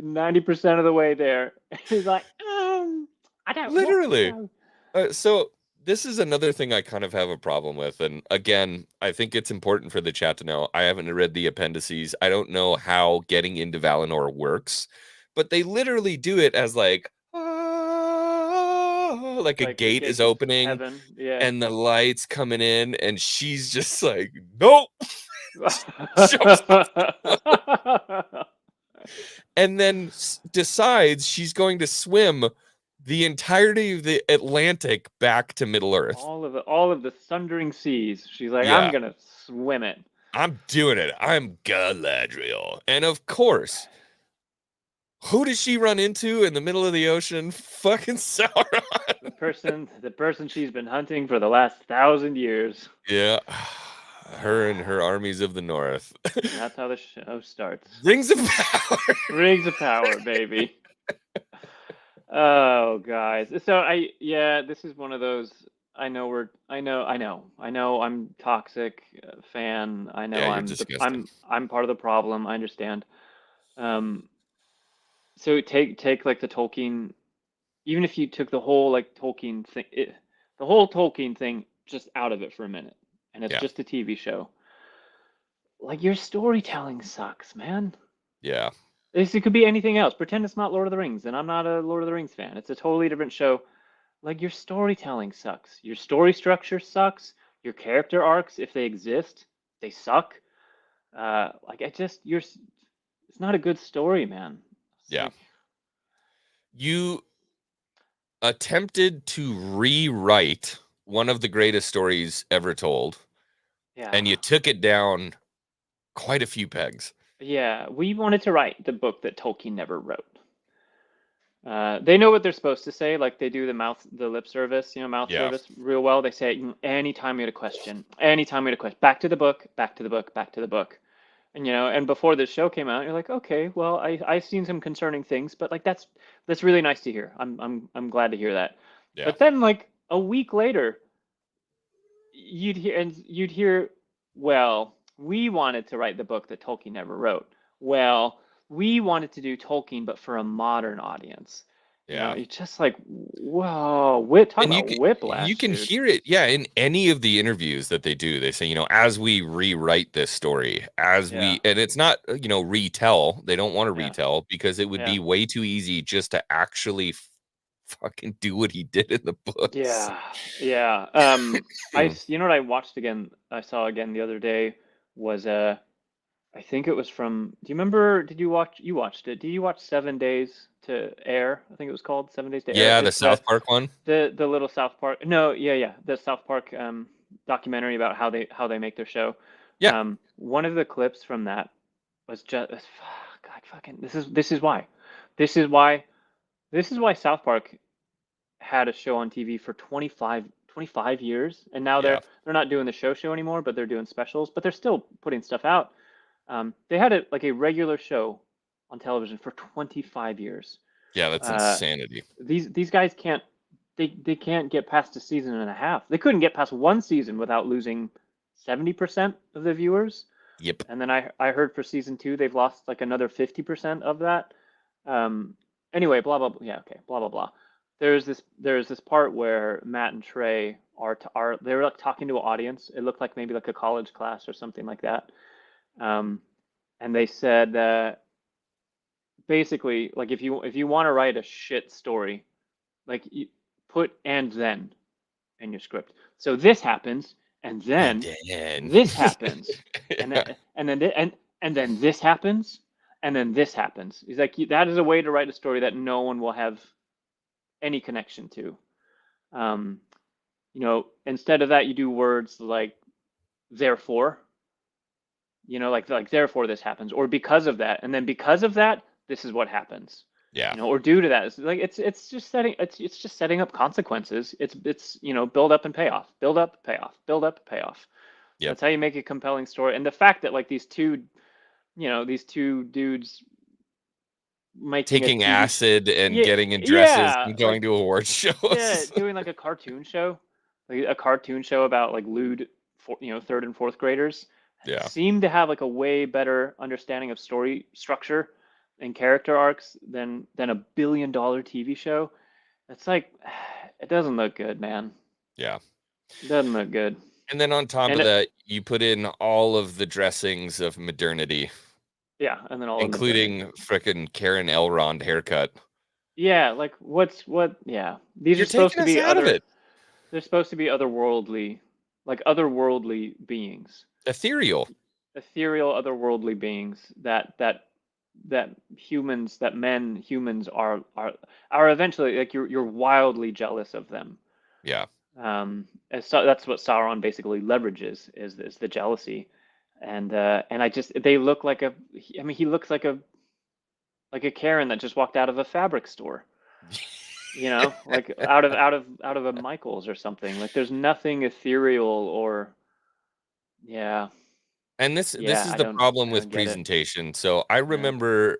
90% of the way there. He's like, I don't literally. want to go. So this is another thing I kind of have a problem with. And again, I think it's important for the chat to know. I haven't read the appendices. I don't know how getting into Valinor works, but they literally do it as like a gate is opening, and the lights coming in, and she's just like, nope. And then decides she's going to swim the entirety of the Atlantic back to Middle Earth. All of the thundering seas. She's like, I'm gonna swim it. I'm doing it. I'm Galadriel. And of course, who does she run into in the middle of the ocean? Fucking Sauron. The person she's been hunting for the last 1,000 years. Yeah. Her and her armies of the north. That's how the show starts. Rings of power. Rings of power, baby. Oh, guys. So this is one of those. I know I'm toxic fan. I know I'm part of the problem. I understand. So take like the Tolkien, even if you took the whole like Tolkien thing, the whole Tolkien thing just out of it for a minute, and it's just a TV show. Like, your storytelling sucks, man. Yeah. It could be anything else. Pretend it's not Lord of the Rings, and I'm not a Lord of the Rings fan. It's a totally different show. Like, your storytelling sucks. Your story structure sucks. Your character arcs, if they exist, they suck. It's not a good story, man. You attempted to rewrite one of the greatest stories ever told. Yeah. And you took it down quite a few pegs. Yeah, we wanted to write the book that Tolkien never wrote. They know what they're supposed to say, like they do the lip service, service real well. They say, anytime we had a question, back to the book, back to the book, back to the book. And and before this show came out, you're like, okay, well, I've seen some concerning things, but like that's really nice to hear. I'm glad to hear that. Yeah. But then like a week later, you'd hear, well, we wanted to write the book that Tolkien never wrote. Well, we wanted to do Tolkien, but for a modern audience. You know, Yeah. it's just like, whoa, talk And about whiplash, you can dude. hear it, yeah, in any of the interviews that they do. They say, as we rewrite this story, Yeah, and it's not, retell. They don't want to yeah, retell because it would yeah, be way too easy just to actually fucking do what he did in the books. yeah, yeah. You know what I watched again? I saw again the other day was I think it was from. Do you remember? Did you watch? You watched it. Did you watch 7 Days to Air? I think it was called 7 Days to Air. Yeah, the It's South Park one. the little South Park. No, yeah, the South Park documentary about how they make their show. Yeah, One of the clips from that was just God fucking. This is why. This is why. This is why South Park had a show on TV for 25 years, and now yeah, they're not doing the show anymore, but they're doing specials, but they're still putting stuff out. They had a regular show on television for 25 years. yeah. That's Uh, insanity. these guys can't they can't get past a season and a half. They couldn't get past one season without losing 70% of the viewers. Yep. And then I heard for season 2 they've lost like another 50% of that. Anyway, blah blah blah. Yeah, okay, blah blah blah. There's this part where Matt and Trey are they were like talking to an audience. It looked like maybe like a college class or something like that. And they said basically like if you want to write a shit story, like you put "and then" in your script. So this happens, and then then this happens, and yeah, then this happens, and then this happens. He's like, that is a way to write a story that no one will have any connection to. Instead of that, you do words like therefore, like therefore this happens, or because of that, and then because of that, this is what happens. yeah, Or due to that, it's just setting up consequences. It's build up and pay off, build up, pay off, build up, pay off. yep. That's how you make a compelling story. And the fact that like these two dudes making a Taking TV acid and yeah, getting in dresses yeah, and going to award shows. doing like a cartoon show, about like lewd, third and fourth graders, Yeah. seem to have like a way better understanding of story structure and character arcs than a billion-dollar TV show. It's like it doesn't look good, man. Yeah. It doesn't look good. And then on top And of that, you put in all of the dressings of modernity, yeah, and then all of them. including frickin' Karen Elrond haircut. Yeah, like yeah. These You're are supposed taking to us be out of it. they're supposed to be otherworldly beings. Ethereal. Ethereal otherworldly beings that humans are eventually like you're wildly jealous of them. Yeah. That's what Sauron basically leverages is the jealousy, and they look like he looks like a Karen that just walked out of a fabric store, like out of a Michaels or something. Like there's nothing ethereal or yeah. And this Yeah, is the problem I with don't get it. presentation. So I Yeah. remember,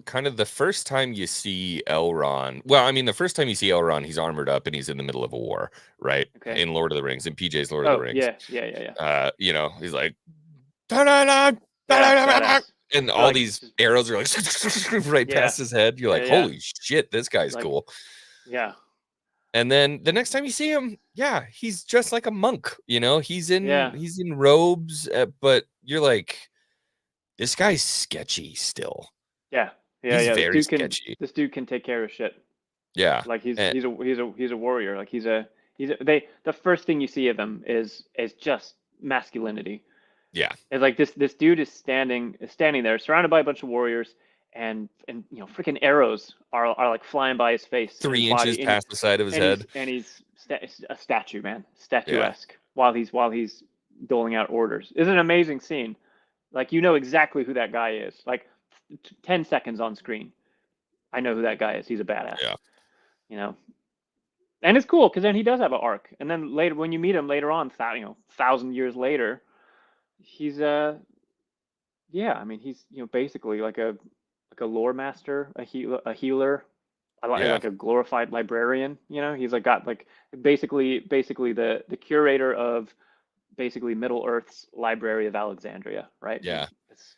kind of the first time you see Elrond. Well, I mean, the first time you see Elrond, he's armored up and he's in the middle of a war, right? Okay. In Lord of the Rings, in PJ's Lord of the Oh, Rings. yeah. He's like, "Da-da-da, Yeah, da-da-da-da," badass. and Or all like these just arrows are like right yeah, past his head. You're like, yeah. holy shit, this guy's Like cool. yeah, And then the next time you see him, yeah, he's just like a monk. He's yeah, in robes, but you're like, this guy's sketchy still. yeah, He's yeah. very sketchy. This dude can take care of shit. Yeah. Like he's And he's a warrior. Like the first thing you see of him is just masculinity. yeah. It's like this dude is standing there surrounded by a bunch of warriors, and freaking arrows are like flying by his face and his 3 body, inches past the side of his head. he's a statue, man, Yeah. statuesque, while he's doling out orders. It's an amazing scene. Like exactly who that guy is. Like 10 seconds on screen, I know who that guy is. He's a badass. Yeah. And it's cool because then he does have an arc, and then later when you meet him later on, 1,000 years later, he's yeah, I mean he's basically like a lore master, a healer, Yeah. like a glorified librarian. He's like got like basically the curator of basically Middle Earth's Library of Alexandria, right? Yeah.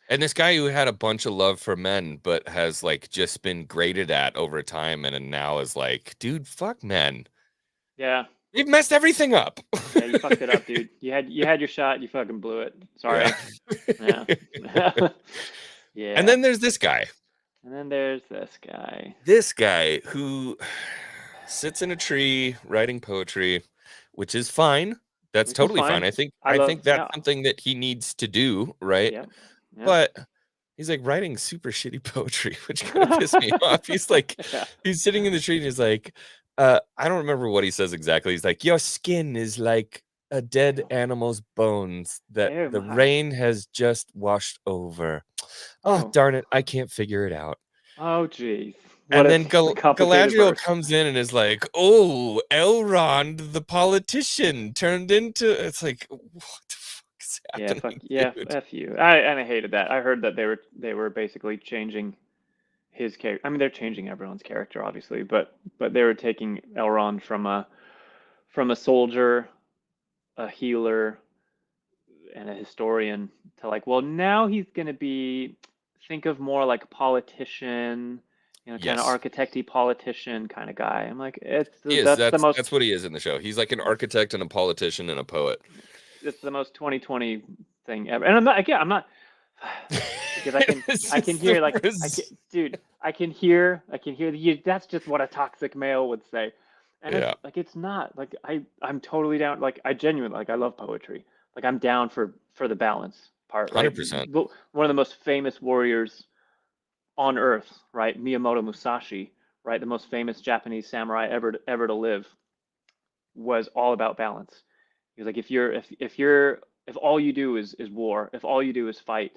And this guy who had a bunch of love for men, but has like just been graded at over time, and now is like, dude, fuck men. Yeah. You've messed everything up. Yeah, you fucked it up, dude. You had your shot, you fucking blew it. Sorry. Yeah. Yeah. And then there's this guy. And then there's this guy. This guy who sits in a tree writing poetry, which is fine. That's totally fine. I think that's something that he needs to do, right? Yeah. But he's like writing super shitty poetry, which kind of pissed me off. He's like, he's sitting in the tree and he's like, I don't remember what he says exactly. He's like, your skin is like a dead animal's bones that the rain has just washed over. Oh, darn it. I can't figure it out. Oh, geez. And then Galadriel comes in and is like, oh, Elrond, the politician, turned into... It's like, what the fuck is happening? Yeah, F you. I hated that. I heard that they were basically changing his character. I mean, they're changing everyone's character, obviously, but they were taking Elrond from a soldier, a healer, and a historian to like, well, now he's going to be, think of more like a politician, kind of architect-y politician kind of guy. I'm like, that's what he is in the show. He's like an architect and a politician and a poet. It's the most 2020 thing ever. And I'm not because I can hear like, I can hear that's just what a toxic male would say. And it's not like I'm totally down. Like I genuinely, like I love poetry. Like I'm down for the balance part. 100%. One of the most famous warriors on Earth, right? Miyamoto Musashi, right? The most famous Japanese samurai ever to live, was all about balance. He was like, if all you do is war, if all you do is fight,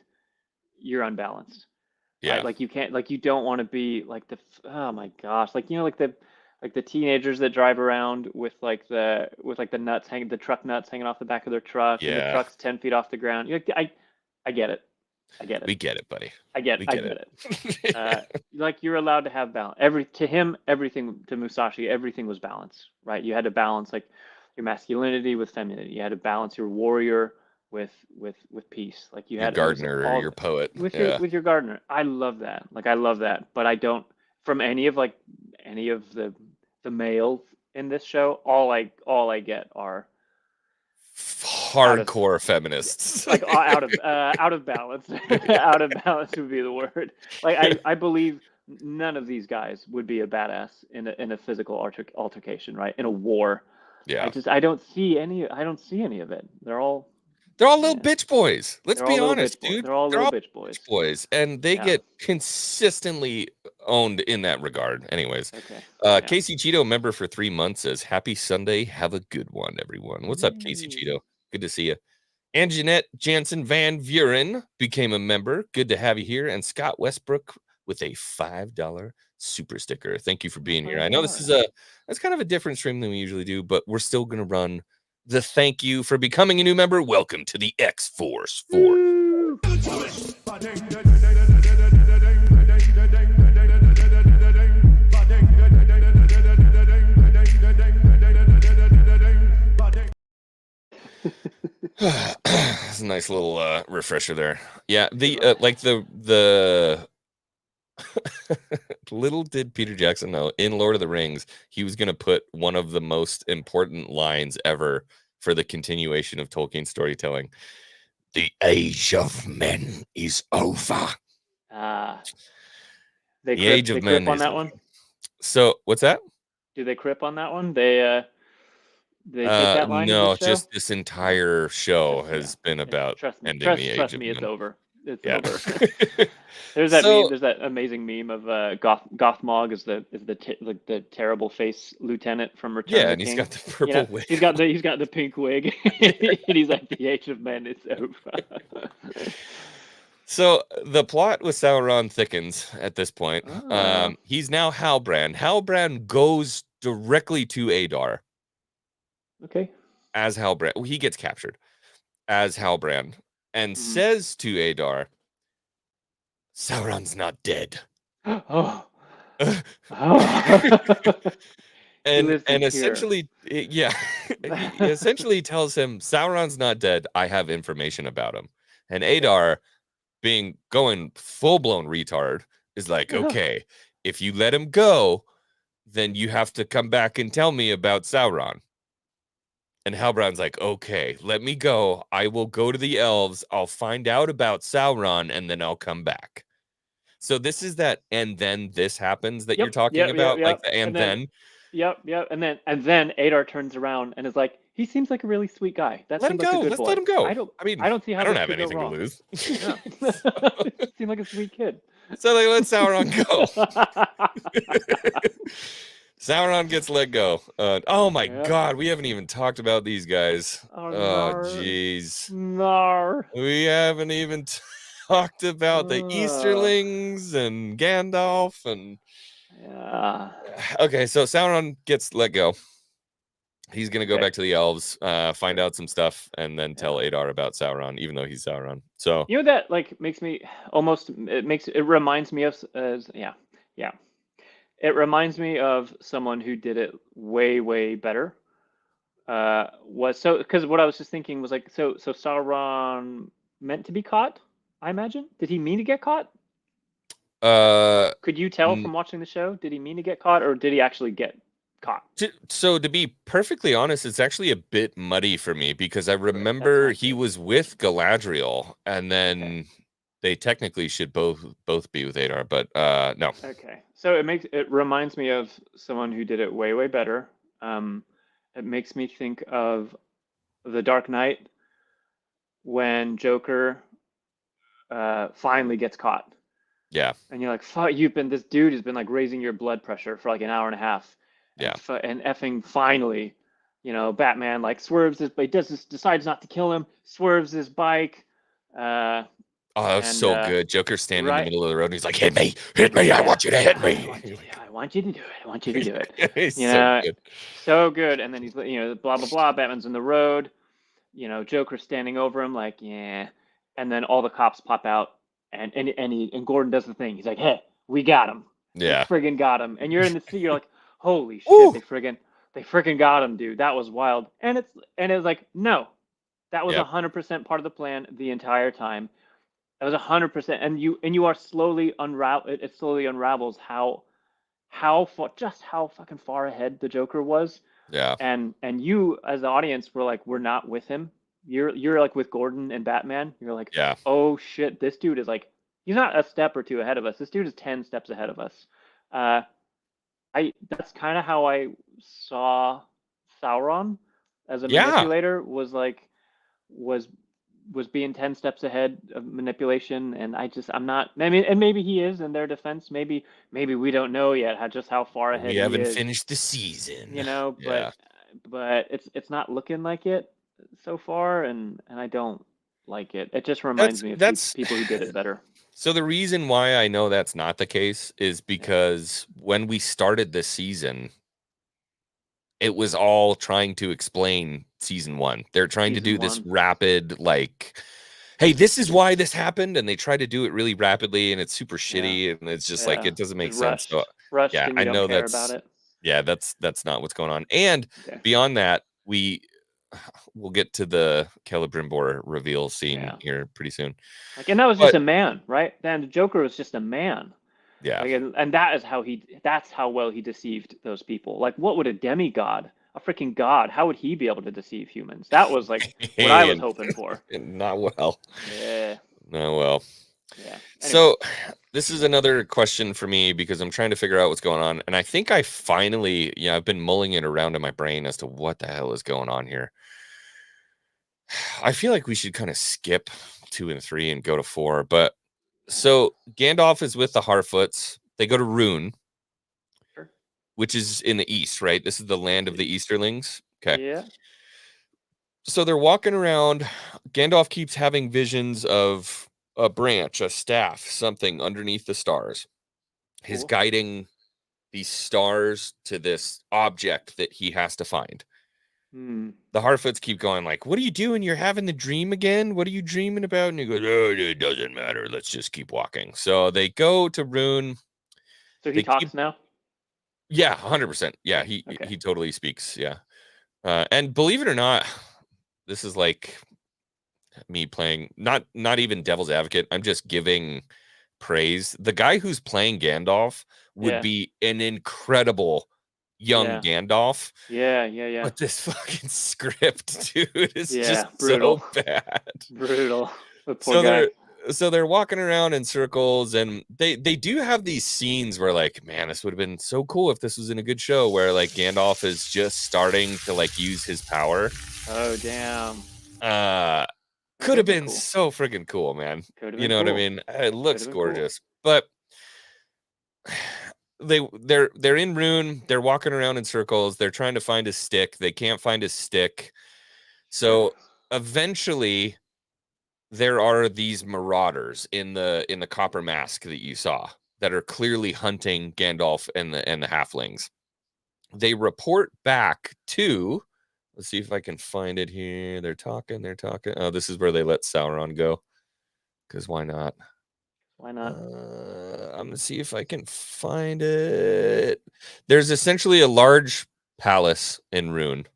you're unbalanced. Yeah. Right? Like you can't, like you don't want to be like oh my gosh, like like the teenagers that drive around with the nuts hanging, the truck nuts hanging off the back of their truck, and the truck's 10 feet off the ground. I get it. We get it, buddy. I get it. Like you're allowed to have balance. To Musashi, everything was balance, right? You had to balance like your masculinity with femininity. You had to balance your warrior with peace. Like you had your gardener or your poet with your gardener. I love that. Like I love that, but I don't from any of the males in this show. All I get are hardcore feminists. Like out of balance. Out of balance would be the word. Like I believe none of these guys would be a badass in a physical altercation, right? In a war. Yeah. I don't see any of it. They're all little bitch boys. Let's be honest, dude. They're all little bitch boys. And they get consistently owned in that regard. Anyways, Casey Cheeto, member for 3 months, says, happy Sunday. Have a good one, everyone. What's up, Casey Cheeto? Good to see you. And Jeanette Jansen Van Vuren became a member. Good to have you here. And Scott Westbrook with a $5 super sticker. Thank you for being here. I know this is that's kind of a different stream than we usually do, but we're still going to run the thank you for becoming a new member. Welcome to the X-Force 4. It's a nice little refresher there. Yeah, the little did Peter Jackson know, in Lord of the Rings, he was going to put one of the most important lines ever for the continuation of Tolkien storytelling. The age of men is over. The age of men on that one. So what's that? Do they crip on that one? They get that line. No, just this entire show has been about ending the age of men. Trust me, it's over. It's over. There's that meme. There's that amazing meme of Gothmog is the terrible face lieutenant from Return of the and King. He's got the purple wig. He's got the pink wig, and he's like, the age of men is over. So the plot with Sauron thickens at this point. He's now Halbrand. Halbrand goes directly to Adar. Okay. As Halbrand. Well, he gets captured as Halbrand and says to Adar, Sauron's not dead. Oh. and essentially, he essentially tells him, Sauron's not dead. I have information about him. And Adar going full-blown retard, is like, okay, if you let him go, then you have to come back and tell me about Sauron. And Halbrand's like, okay, let me go. I will go to the elves. I'll find out about Sauron, and then I'll come back. So this is that, and then this happens that you're talking about, like the and then. Yep. And then Adar turns around and is like, he seems like a really sweet guy. That Let him seems like go. a good Let's boy. let him go. I don't see how I don't this have could go anything to wrong. lose. Yeah. Seemed like a sweet kid. So they let Sauron go. Sauron gets let go. Oh my God, we haven't even talked about these guys. Oh jeez. We haven't even talked about the Easterlings and Gandalf and. Yeah. Okay, so Sauron gets let go. He's gonna go back to the elves, find out some stuff, and then tell Adar about Sauron, even though he's Sauron. So you know that like makes me almost. It reminds me of It reminds me of someone who did it way better. Because what I was just thinking was like, so Sauron meant to be caught, I imagine. Did he mean to get caught? Could you tell from watching the show? Did he mean to get caught, or did he actually get caught? So to be perfectly honest, it's actually a bit muddy for me, because I remember he was with Galadriel, and then they technically should both be with Adar, but no. Okay, so it reminds me of someone who did it way better. It makes me think of The Dark Knight when Joker finally gets caught. Yeah. And you're like, fuck, this dude has been like raising your blood pressure for like an hour and a half. Yeah. And effing finally, Batman like swerves his, but decides not to kill him, swerves his bike. Oh, that was so good. Joker standing in the middle of the road and he's like, hit me, I want you to hit me. I want you to do it. I want you to do it. He's so good. So good. And then he's, blah, blah, blah. Batman's in the road, Joker's standing over him like, yeah. And then all the cops pop out and Gordon does the thing. He's like, hey, we got him. Yeah. We friggin' got him. And you're in the seat, you're like, holy shit, they friggin' got him, dude. That was wild. And it was like, no, that was 100% part of the plan the entire time. That was 100%. And you are slowly it slowly unravels how fucking far ahead the Joker was. Yeah. And you as the audience were like, we're not with him. You're like with Gordon and Batman. You're like, oh shit, this dude is like, he's not a step or two ahead of us. This dude is 10 steps ahead of us. That's kind of how I saw Sauron as a manipulator, was being 10 steps ahead of manipulation. And I'm not, and maybe he is in their defense. Maybe we don't know yet how far ahead he is. We haven't finished the season. But it's not looking like it so far, and I don't like it. It just reminds me of people who did it better. So the reason why I know that's not the case is because when we started this season, it was all trying to explain season 1. They're trying to do this rapid, like, hey, this is why this happened, and they try to do it really rapidly, and it's super shitty, and it's just like, it doesn't make sense. So rushed, yeah, and I know that's about it. Yeah, that's not what's going on. And beyond that, we'll get to the Celebrimbor reveal scene here pretty soon. And that was just a man, right? Then the Joker was just a man. Yeah. And that's how well he deceived those people. Like, what would a demigod, a freaking god, how would he be able to deceive humans? That was like what I was hoping for. Not well. Yeah. Not well. Yeah. Anyway. So this is another question for me, because I'm trying to figure out what's going on. And I think I finally, I've been mulling it around in my brain as to what the hell is going on here. I feel like we should kind of skip 2 and 3 and go to 4. But so Gandalf is with the Harfoots. They go to Rune, which is in the east, right? This is the land of the Easterlings. Okay. Yeah. So they're walking around. Gandalf keeps having visions of a branch, a staff, something underneath the stars. He's guiding these stars to this object that he has to find. The Harfoots keep going like, what are you doing? You're having the dream again? What are you dreaming about? And he goes, oh, it doesn't matter. Let's just keep walking. So they go to Rune. So he talks now? Yeah, 100%. Yeah, he totally speaks. Yeah. And believe it or not, this is like, me playing, not even devil's advocate. I'm just giving praise. The guy who's playing Gandalf would Yeah. be an incredible young Yeah. Gandalf. Yeah. But this fucking script, dude, is Yeah, just brutal. so bad. Brutal. The poor guy. So they're walking around in circles, and they do have these scenes where, like, man, this would have been so cool if this was in a good show, where like Gandalf is just starting to like use his power. Oh damn. Could have been cool. so freaking cool, man. Could've You been know what I cool. mean? It looks Could've been cool. gorgeous, but they're in Rune. They're walking around in circles. They're trying to find his stick. They can't find his stick. So eventually, there are these marauders in the copper mask that you saw that are clearly hunting Gandalf and the halflings. They report back to, let's see if I can find it here. They're talking. Oh, this is where they let Sauron go. Because why not? Why not? I'm gonna see if I can find it. There's essentially a large palace in Rune,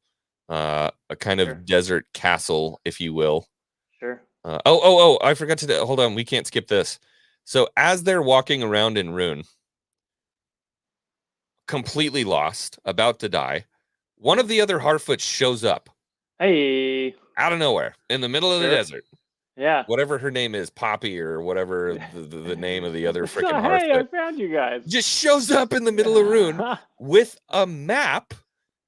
a kind Sure. of desert castle, if you will. Sure. I forgot to hold on. We can't skip this. So as they're walking around in Rune, completely lost, about to die, one of the other Harfoots shows up Hey. out of nowhere in the middle of the Sure. desert. Yeah. Whatever her name is, Poppy or whatever the name of the other freaking Hey, I Harfoot, found you guys. just shows up in the middle of Rune with a map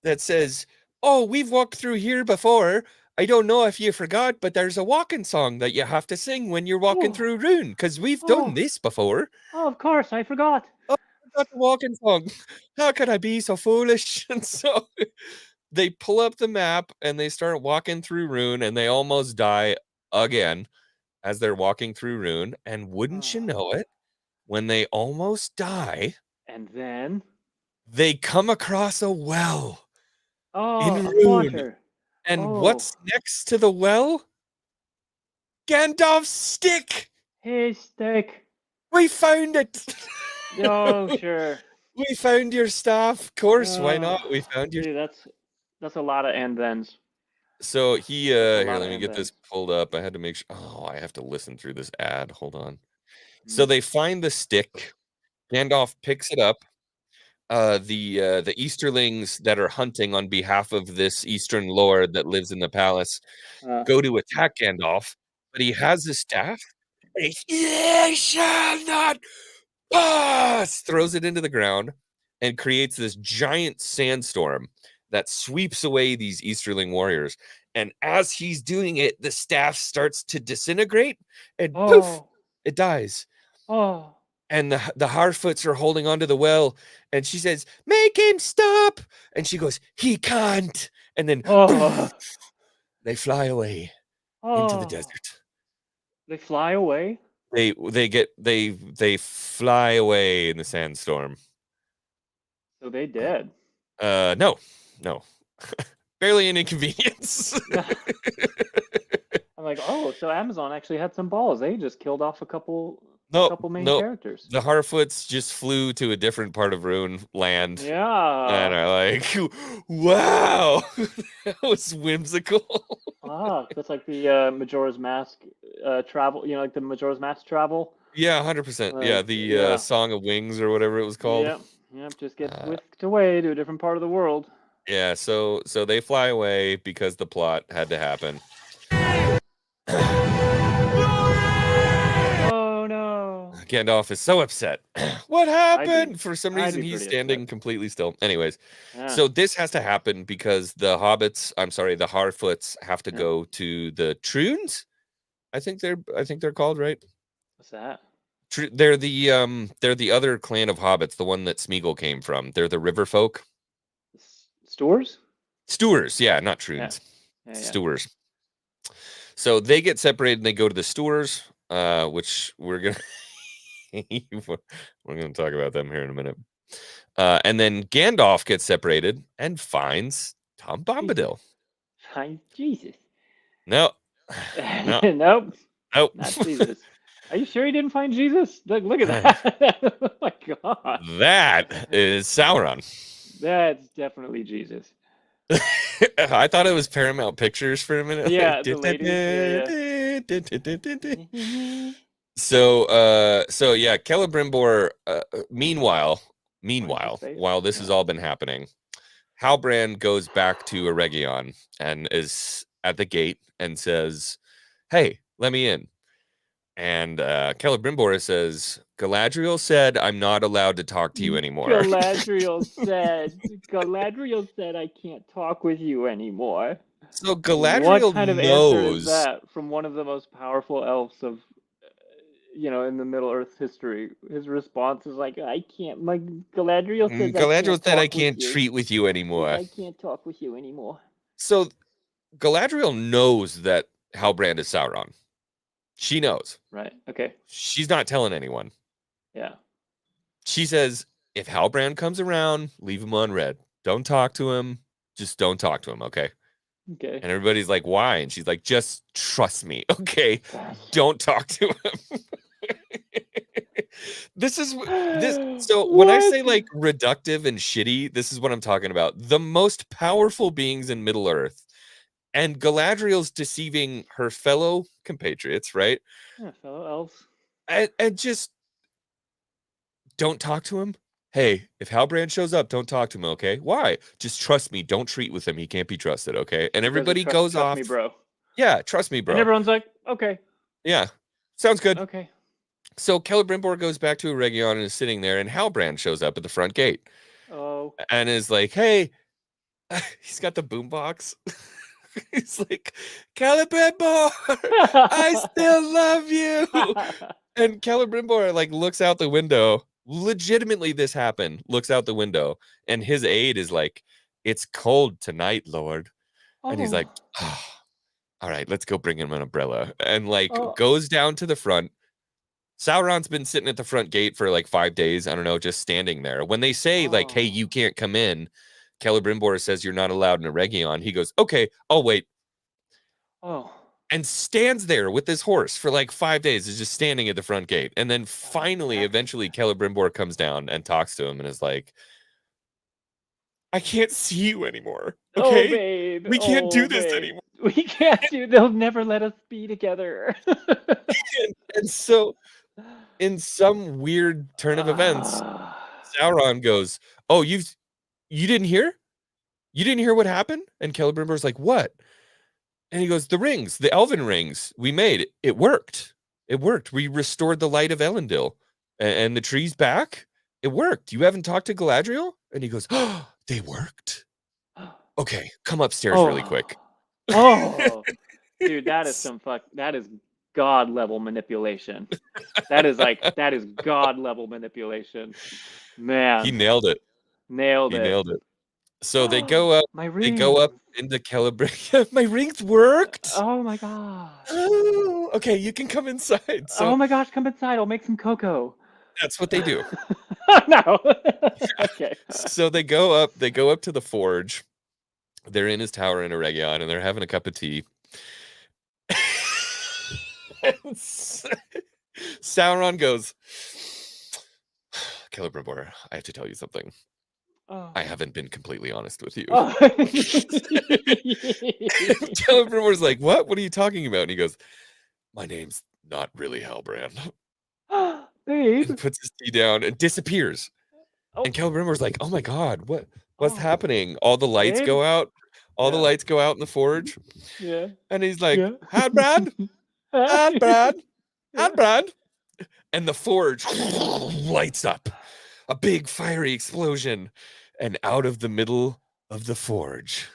that says, "Oh, we've walked through here before. I don't know if you forgot, but there's a walking song that you have to sing when you're walking Oh. through Rune, because we've Oh. done this before." Oh, of course, I forgot. Got the walking song. How could I be so foolish? And so they pull up the map and they start walking through Rune, and they almost die again as they're walking through Rune. And wouldn't you know it, when they almost die, And then they come across a well in of Rune. water. And what's next to the well? Gandalf's stick. His stick. We found it. Oh, sure. We found your staff. Of course, why not? We found your. Dude, that's a lot of and thens. So he That's a here, lot let of me get this and-thens. pulled up. I had to make sure. Oh, I have to listen through this ad. Hold on. So they find the stick. Gandalf picks it up. The Easterlings that are hunting on behalf of this Eastern lord that lives in the palace go to attack Gandalf, but he has his staff. And he, "Ye shall not pass!" Throws it into the ground and creates this giant sandstorm that sweeps away these Easterling warriors. And as he's doing it, the staff starts to disintegrate, and poof, it dies. Oh. And the Harfoots are holding onto the well, and she says, "Make him stop!" And she goes, "He can't!" And then poof, they fly away into the desert. They fly away? They fly away in the sandstorm. So they dead. No. Barely an inconvenience. I'm like, oh, so Amazon actually had some balls. They just killed off a couple main Nope. characters. The Harfoots just flew to a different part of Rune land. Yeah. And are like, wow, that was whimsical. That's like the Majora's Mask travel, like the Majora's Mask travel. Yeah, 100%. Yeah, the Song of Wings or whatever it was called. Yep, just get whisked away to a different part of the world. Yeah, so they fly away because the plot had to happen. Oh no. Gandalf is so upset. What happened? For some I'd reason, be he's pretty standing upset. completely still. Anyways, Yeah. so this has to happen because the Harfoots have to go to the Troons. I think they're called, right? What's that? They're the other clan of hobbits, the one that Smeagol came from. They're the river folk. Stewars, yeah, not Troons. Yeah. Stewars. So they get separated and they go to the Stewars, which we're gonna talk about them here in a minute. And then Gandalf gets separated and finds Tom Bombadil. Jesus. No. Nope. Nope. Not Jesus. Are you sure he didn't find Jesus? Look at that. Oh my god. That is Sauron. That's definitely Jesus. I thought it was Paramount Pictures for a minute. Yeah, the lady. Yeah. So yeah, Celebrimbor. Meanwhile, face? while this has all been happening, Halbrand goes back to Eregion and is at the gate and says, "Hey, let me in." And Celebrimbor says, "Galadriel said I'm not allowed to talk to you anymore." Galadriel said I can't talk with you anymore. So Galadriel What kind of answer is knows. that from one of the most powerful elves of, in the Middle Earth history? His response is like, "I can't." My Galadriel says Galadriel said I talk with can't you. treat with you anymore. I can't talk with you anymore. So Galadriel knows that Halbrand is Sauron. She knows. Right. Okay. She's not telling anyone. Yeah. She says, if Halbrand comes around, leave him on red. Don't talk to him. Just don't talk to him, okay? Okay. And everybody's like, why? And she's like, just trust me, okay? Don't talk to him. So when I say like reductive and shitty, this is what I'm talking about. The most powerful beings in Middle Earth. And Galadriel's deceiving her fellow compatriots, right? Yeah, fellow elves. And just don't talk to him. Hey, if Halbrand shows up, don't talk to him, okay? Why? Just trust me. Don't treat with him. He can't be trusted, okay? And everybody goes off. Trust me, bro. Yeah, trust me, bro. And everyone's like, okay. Yeah, sounds good. Okay. So Celebrimbor goes back to Eregion and is sitting there, and Halbrand shows up at the front gate. Oh. And is like, hey, he's got the boombox. He's like, Celebrimbor, I still love you. And Celebrimbor like looks out the window. Legitimately, this happened. Looks out the window, and his aide is like, "It's cold tonight, Lord." And he's like, oh, "All right, let's go bring him an umbrella." And like goes down to the front. Sauron's been sitting at the front gate for like 5 days. I don't know, just standing there. When they say like, "Hey, you can't come in," Celebrimbor says you're not allowed in Eregion. He goes, "Okay, I'll wait." Oh. And stands there with his horse for like 5 days, is just standing at the front gate. And then finally, eventually, Celebrimbor comes down and talks to him and is like, I can't see you anymore. Okay? Oh, babe. We can't do this anymore. We can't do. They'll never let us be together. and so, in some weird turn of events, Sauron goes, "Oh, you didn't hear? You didn't hear what happened?" And Celebrimbor's like, "What?" And he goes, "The rings, the elven rings we made, it worked. It worked. We restored the light of Elendil. And the tree's back. It worked. You haven't talked to Galadriel?" And he goes, "Oh, they worked. Okay, come upstairs really quick." Oh, dude, that is God level manipulation. That is God level manipulation. Man. He nailed it. Nailed it. So they go up. They go up into Celebrimbor. My rings worked. Oh my god. Oh, okay, you can come inside. So oh my gosh, come inside. I'll make some cocoa. that's what they do. No. Okay. So they go up to the forge. They're in his tower in Eregion, and they're having a cup of tea. Sauron goes, Celebrimbor, I have to tell you something. I haven't been completely honest with you. Celebrimbor's like, what? What are you talking about? And he goes, my name's not really Halbrand. And puts his tea down and disappears. And Celebrimbor's like, oh my god, what's happening? All the lights go out. All the lights go out in the forge. Yeah. And he's like, Halbrand? Halbrand? Halbrand? And the forge lights up. A big fiery explosion. And out of the middle of the forge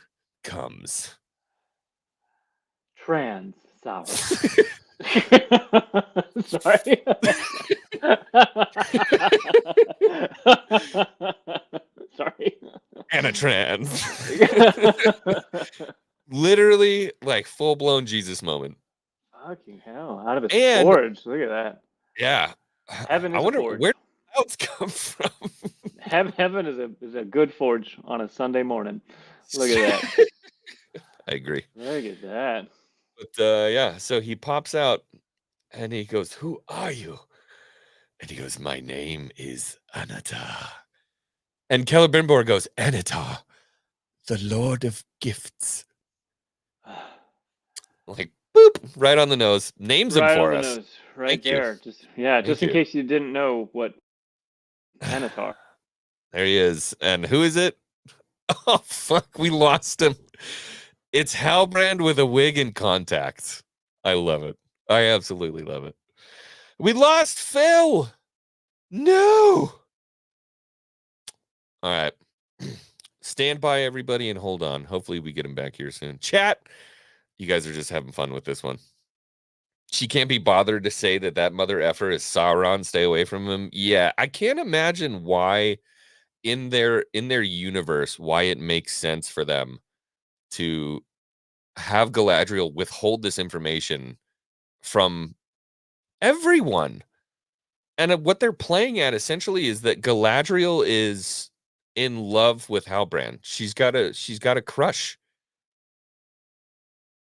comes Trans Sauron. Sorry. Sorry. Anatar. Literally, like full-blown Jesus moment. Fucking hell! Out of a forge. Look at that. Yeah. Heaven is I wonder a forge. where the clouds come from. Heaven is a good forge on a Sunday morning. Look at that. I agree. Look at that. But yeah, so he pops out and he goes, who are you? And he goes, my name is Anatar. And Celebrimbor goes, Anatar, the Lord of Gifts. Like, boop, right on the nose. Names him Right for on the us. nose, right Thank you. there. Just just in you. case you didn't know what Anatar. There he is. And who is it? Oh, fuck, we lost him. It's Halbrand with a wig and contacts. I love it. I absolutely love it. We lost Phil. No. All right. Stand by, everybody, and hold on. Hopefully we get him back here soon. Chat, you guys are just having fun with this one. She can't be bothered to say that mother effer is Sauron. Stay away from him. Yeah, I can't imagine why in their universe why it makes sense for them to have Galadriel withhold this information from everyone. And what they're playing at essentially is that Galadriel is in love with Halbrand. She's got a crush.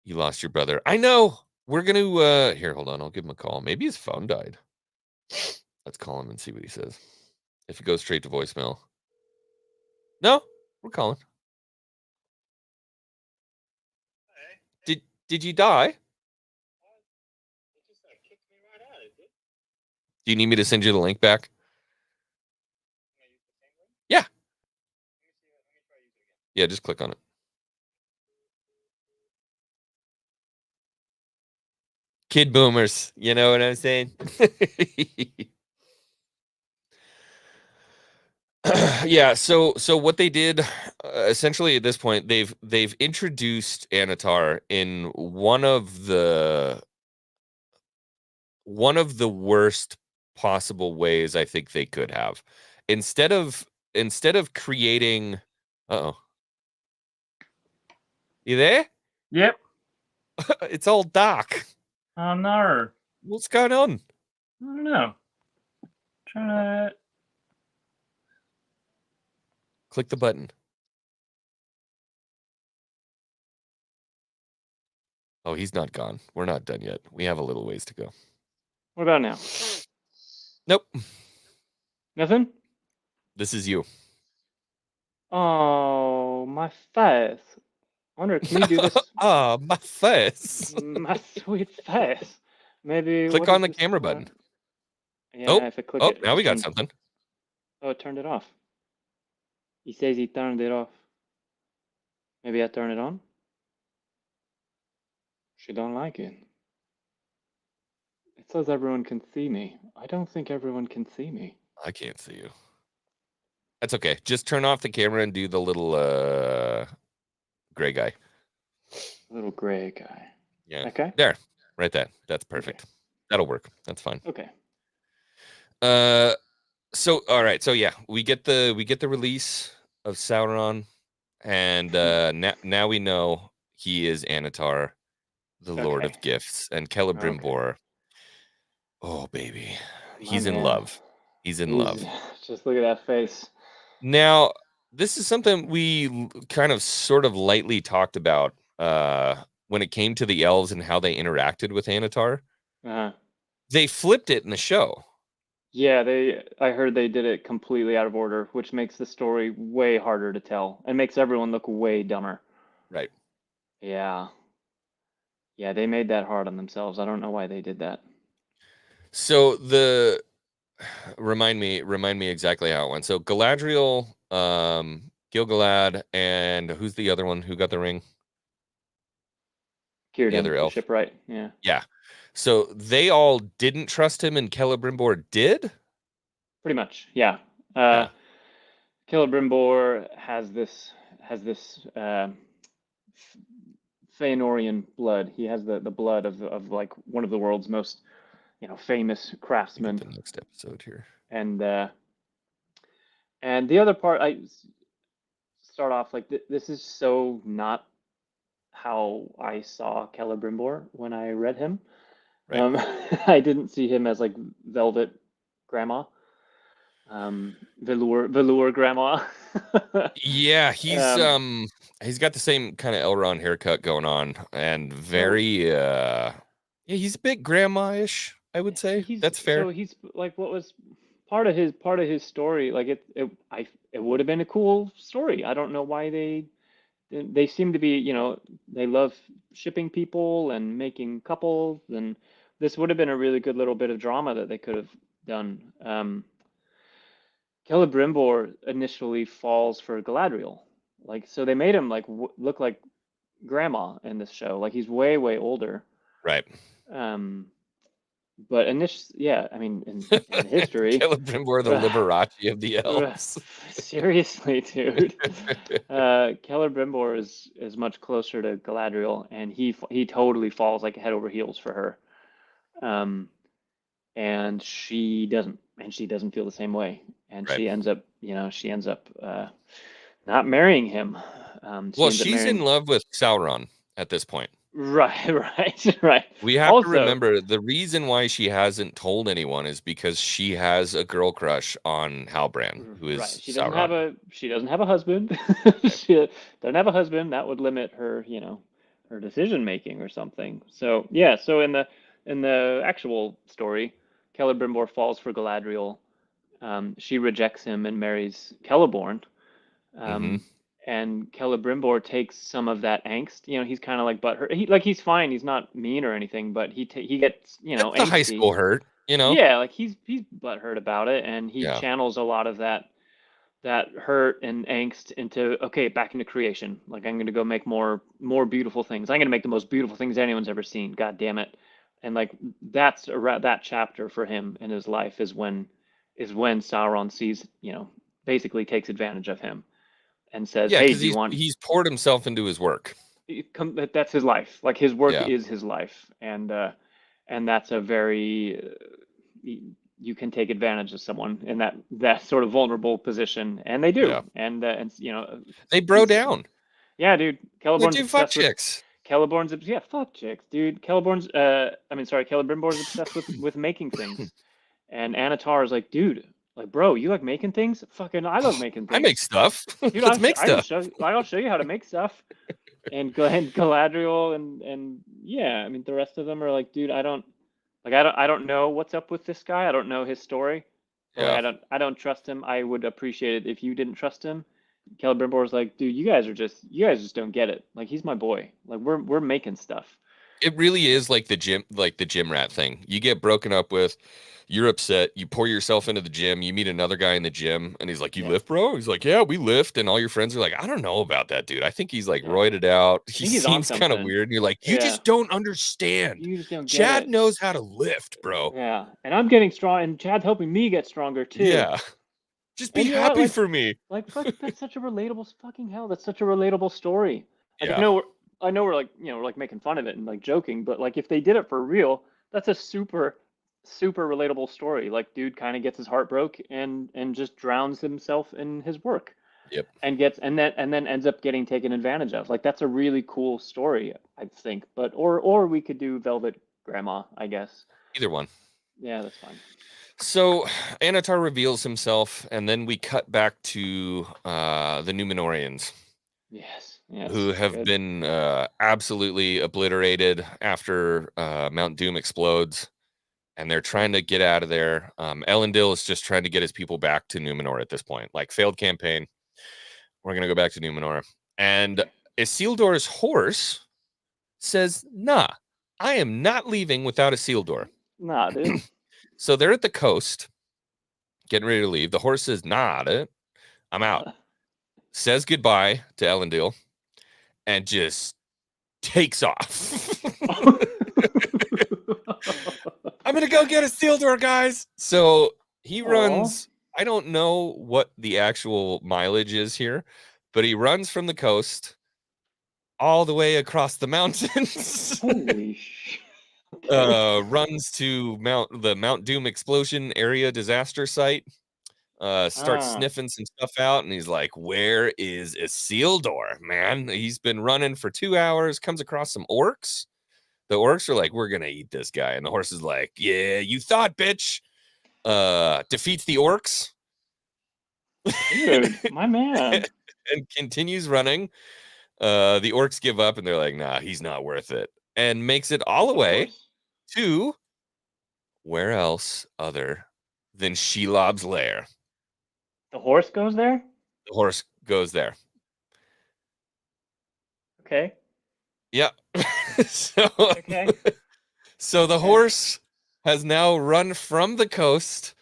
You lost your brother. I know. We're gonna here, hold on, I'll give him a call. Maybe his phone died. Let's call him and see what he says. If it goes straight to voicemail. No, we're calling. Did you die? Do you need me to send you the link back? Yeah. Yeah, just click on it. Kid boomers, you know what I'm saying? Yeah, so what they did essentially at this point, they've introduced Anatar in one of the worst possible ways I think they could have. Instead of creating uh-oh. You there? Yep. It's all dark. Oh no. What's going on? I don't know. Trying to Click the button. Oh, he's not gone. We're not done yet. We have a little ways to go. What about now? Nope. Nothing? This is you. Oh, my face. I wonder, can you do this? Ah, my face. My sweet face. Maybe Click what on is the this camera for? button. Yeah, if I click it. Now we got turned- something. Oh, it turned it off. He says he turned it off. Maybe I turn it on? She don't like it. It says everyone can see me. I don't think everyone can see me. I can't see you. That's okay. Just turn off the camera and do the little gray guy. Little gray guy. Yeah. Okay. There. Right there. That's perfect. Okay. That'll work. That's fine. Okay. So all right. So yeah, we get the release of Sauron, and now we know he is Anatar, the Lord of Gifts, and Celebrimbor. Oh baby, he's in love. He's in love. Just look at that face. Now, this is something we kind of sort of lightly talked about when it came to the elves and how they interacted with Anatar. Uh-huh. They flipped it in the show. Yeah, I heard they did it completely out of order, which makes the story way harder to tell and makes everyone look way dumber. Right. Yeah. Yeah, they made that hard on themselves. I don't know why they did that. So remind me exactly how it went. So Galadriel, Gil-galad, and who's the other one who got the ring? Cyrdan, The other elf. shipwright. Yeah. Yeah. So they all didn't trust him, and Celebrimbor did? Pretty much. Yeah. Celebrimbor has this Feanorian blood. He has the blood of like one of the world's most famous craftsmen. The next episode here. And the other part, I start off like this is so not how I saw Celebrimbor when I read him. Right. I didn't see him as like velvet grandma, velour grandma. Yeah, he's got the same kind of Elrond haircut going on, and very he's a bit grandma-ish, I would say. That's fair. So he's like, what was part of his story? Like it would have been a cool story. I don't know why they they seem to be, they love shipping people and making couples, and this would have been a really good little bit of drama that they could have done. Celebrimbor initially falls for Galadriel, like, so they made him like look like grandma in this show, like he's way way older. Right. But yeah, I mean, in history, Celebrimbor, the Liberace of the elves. Seriously, dude. Celebrimbor is much closer to Galadriel, and he totally falls like head over heels for her. And she doesn't feel the same way, and Right. she ends up not marrying him. Well, she's in love with Sauron at this point. Right. We have to remember the reason why she hasn't told anyone is because she has a girl crush on Halbrand, who is Sauron. She doesn't have a husband. She doesn't have a husband. That would limit her, her decision making or something. So yeah. So in the actual story, Celebrimbor falls for Galadriel. She rejects him and marries Celeborn. And Celebrimbor takes some of that angst. He's kind of like butthurt. He's fine. He's not mean or anything, but he gets, That's angsty. the high school hurt, Yeah, like he's butthurt about it, and he channels a lot of that hurt and angst back into creation. Like, I'm going to go make more beautiful things. I'm going to make the most beautiful things anyone's ever seen. God damn it. And like that's that chapter for him in his life is when Sauron sees, basically takes advantage of him. And says, "Hey, do you want?" He's poured himself into his work. That's his life. Like his work is his life, and that's a very you can take advantage of someone in that sort of vulnerable position, and they do, and they bro down. Yeah, dude. Celeborn's fuck chicks. Celeborn's fuck chicks, dude. Celebrimbor's obsessed with making things, and Anatar is like, dude. Like, bro, you like making things? Fucking, I love making things. I make stuff. Dude, Let's make stuff. I'll show you how to make stuff. And Galadriel and yeah, I mean, the rest of them are like, dude, I don't know what's up with this guy. I don't know his story. Yeah. Like, I don't trust him. I would appreciate it if you didn't trust him. Celebrimbor's like, dude, you guys just don't get it. Like, he's my boy. Like, we're making stuff. It really is like the gym rat thing. You get broken up with, you're upset, you pour yourself into the gym, you meet another guy in the gym, and he's like, you lift, bro? He's like, yeah, we lift. And all your friends are like, I don't know about that dude. I think he's like roided out. He seems kind of weird. And you're like, you just don't understand. You just don't get Chad it. knows how to lift, bro. Yeah. And I'm getting strong, and Chad's helping me get stronger too. Yeah. Just be happy for me. Like, fuck, that's such a relatable fucking hell. That's such a relatable story. Like, yeah. I know we're like, we're like making fun of it and like joking, but like if they did it for real, that's a super, super relatable story. Like, dude kind of gets his heart broke and just drowns himself in his work. Yep. And then ends up getting taken advantage of. Like, that's a really cool story, I think. But or we could do Velvet Grandma, I guess. Either one. Yeah, that's fine. So Anatar reveals himself, and then we cut back to the Númenorians. Yes. Who have been absolutely obliterated after Mount Doom explodes, and they're trying to get out of there. Elendil is just trying to get his people back to Númenor at this point. Like, failed campaign. We're going to go back to Númenor. And Isildur's horse says, nah, I am not leaving without Isildur. Nah, dude. So they're at the coast, getting ready to leave. The horse says, nah, dude, I'm out. Says goodbye to Elendil. And just takes off. I'm going to go get Isildur, guys. So he runs. I don't know what the actual mileage is here, but he runs from the coast all the way across the mountains. Holy shit. Runs to the Mount Doom explosion area disaster site. Starts sniffing some stuff out, and he's like, where is Isildur, man? He's been running for 2 hours, comes across some orcs. The orcs are like, we're gonna eat this guy. And the horse is like, yeah, you thought, bitch. Defeats the orcs. Dude, my man. And continues running. The orcs give up, and they're like, nah, he's not worth it. And makes it all the way to where else other than Shelob's lair. The horse goes there? The horse goes there. Okay. Yeah. so, Okay. so the horse has now run from the coast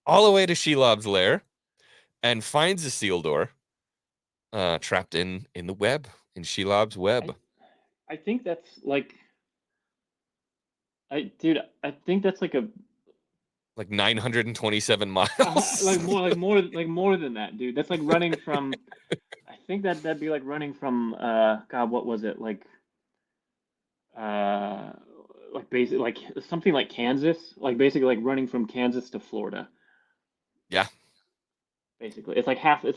all the way to Shelob's lair and finds Isildur trapped in the web, in Shelob's web. I think that's like, I think that's like a Like 927 miles. like more than that, dude. That's like running from. I think that'd be like running from God, what was it like basically like something like Kansas, like basically like running from Kansas to Florida. Yeah. Basically, it's like half of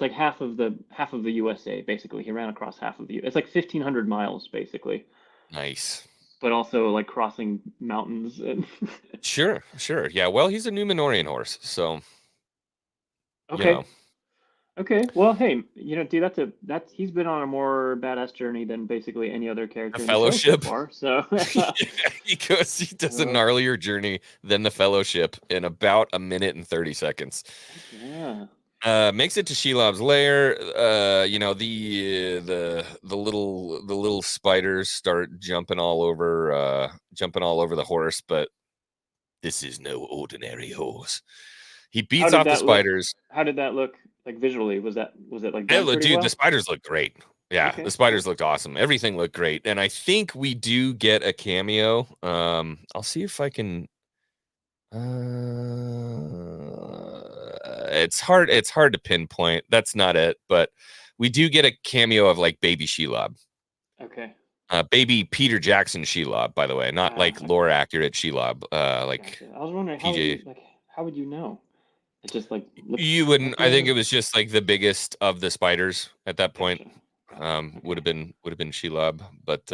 the USA. Basically, he ran across half of the. It's like 1,500 miles basically, Nice. but also like crossing mountains and. Sure. Yeah, well, he's a Númenorian horse, so Okay. you know. Okay. Well, hey, dude, he's been on a more badass journey than basically any other character in the show so Fellowship. far. So he does a gnarlier journey than the Fellowship in about a minute and 30 seconds. yeah. Makes it to Shelob's lair. The little spiders start jumping all over the horse, but this is no ordinary horse. He beats off the spiders. How did that look like visually? Was it like done pretty Dude, well? the spiders look great. Yeah, Okay. the spiders looked awesome. Everything looked great, and I think we do get a cameo. I'll see if I can. It's hard to pinpoint. That's not it, but we do get a cameo of like baby Shelob. Okay. Baby Peter Jackson Shelob, by the way, not like okay. lore accurate Shelob. Like Gotcha. I was wondering how would you know? It just like you wouldn't. I think it was just like the biggest of the spiders at that point. Gotcha. Would have been Shelob, but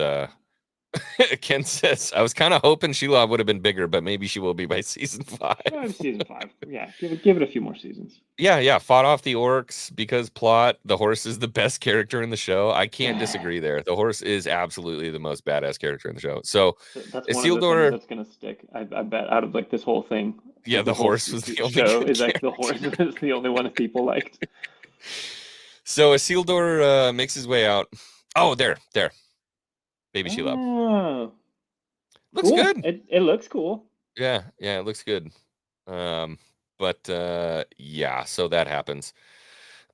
Ken says I was kind of hoping Shelob would have been bigger, but maybe she will be by season 5. Season 5. Yeah, give it a few more seasons. Yeah. Fought off the orcs because plot. The horse is the best character in the show. I can't disagree there. The horse is absolutely the most badass character in the show. So that's one of the things that's gonna stick. I bet out of like this whole thing. Yeah, the horse was the only show is like the horse is the only one that people liked. So Isildur makes his way out. Oh, there. Baby Shelob. Looks cool. good. It looks cool. Yeah, it looks good. Yeah, so that happens.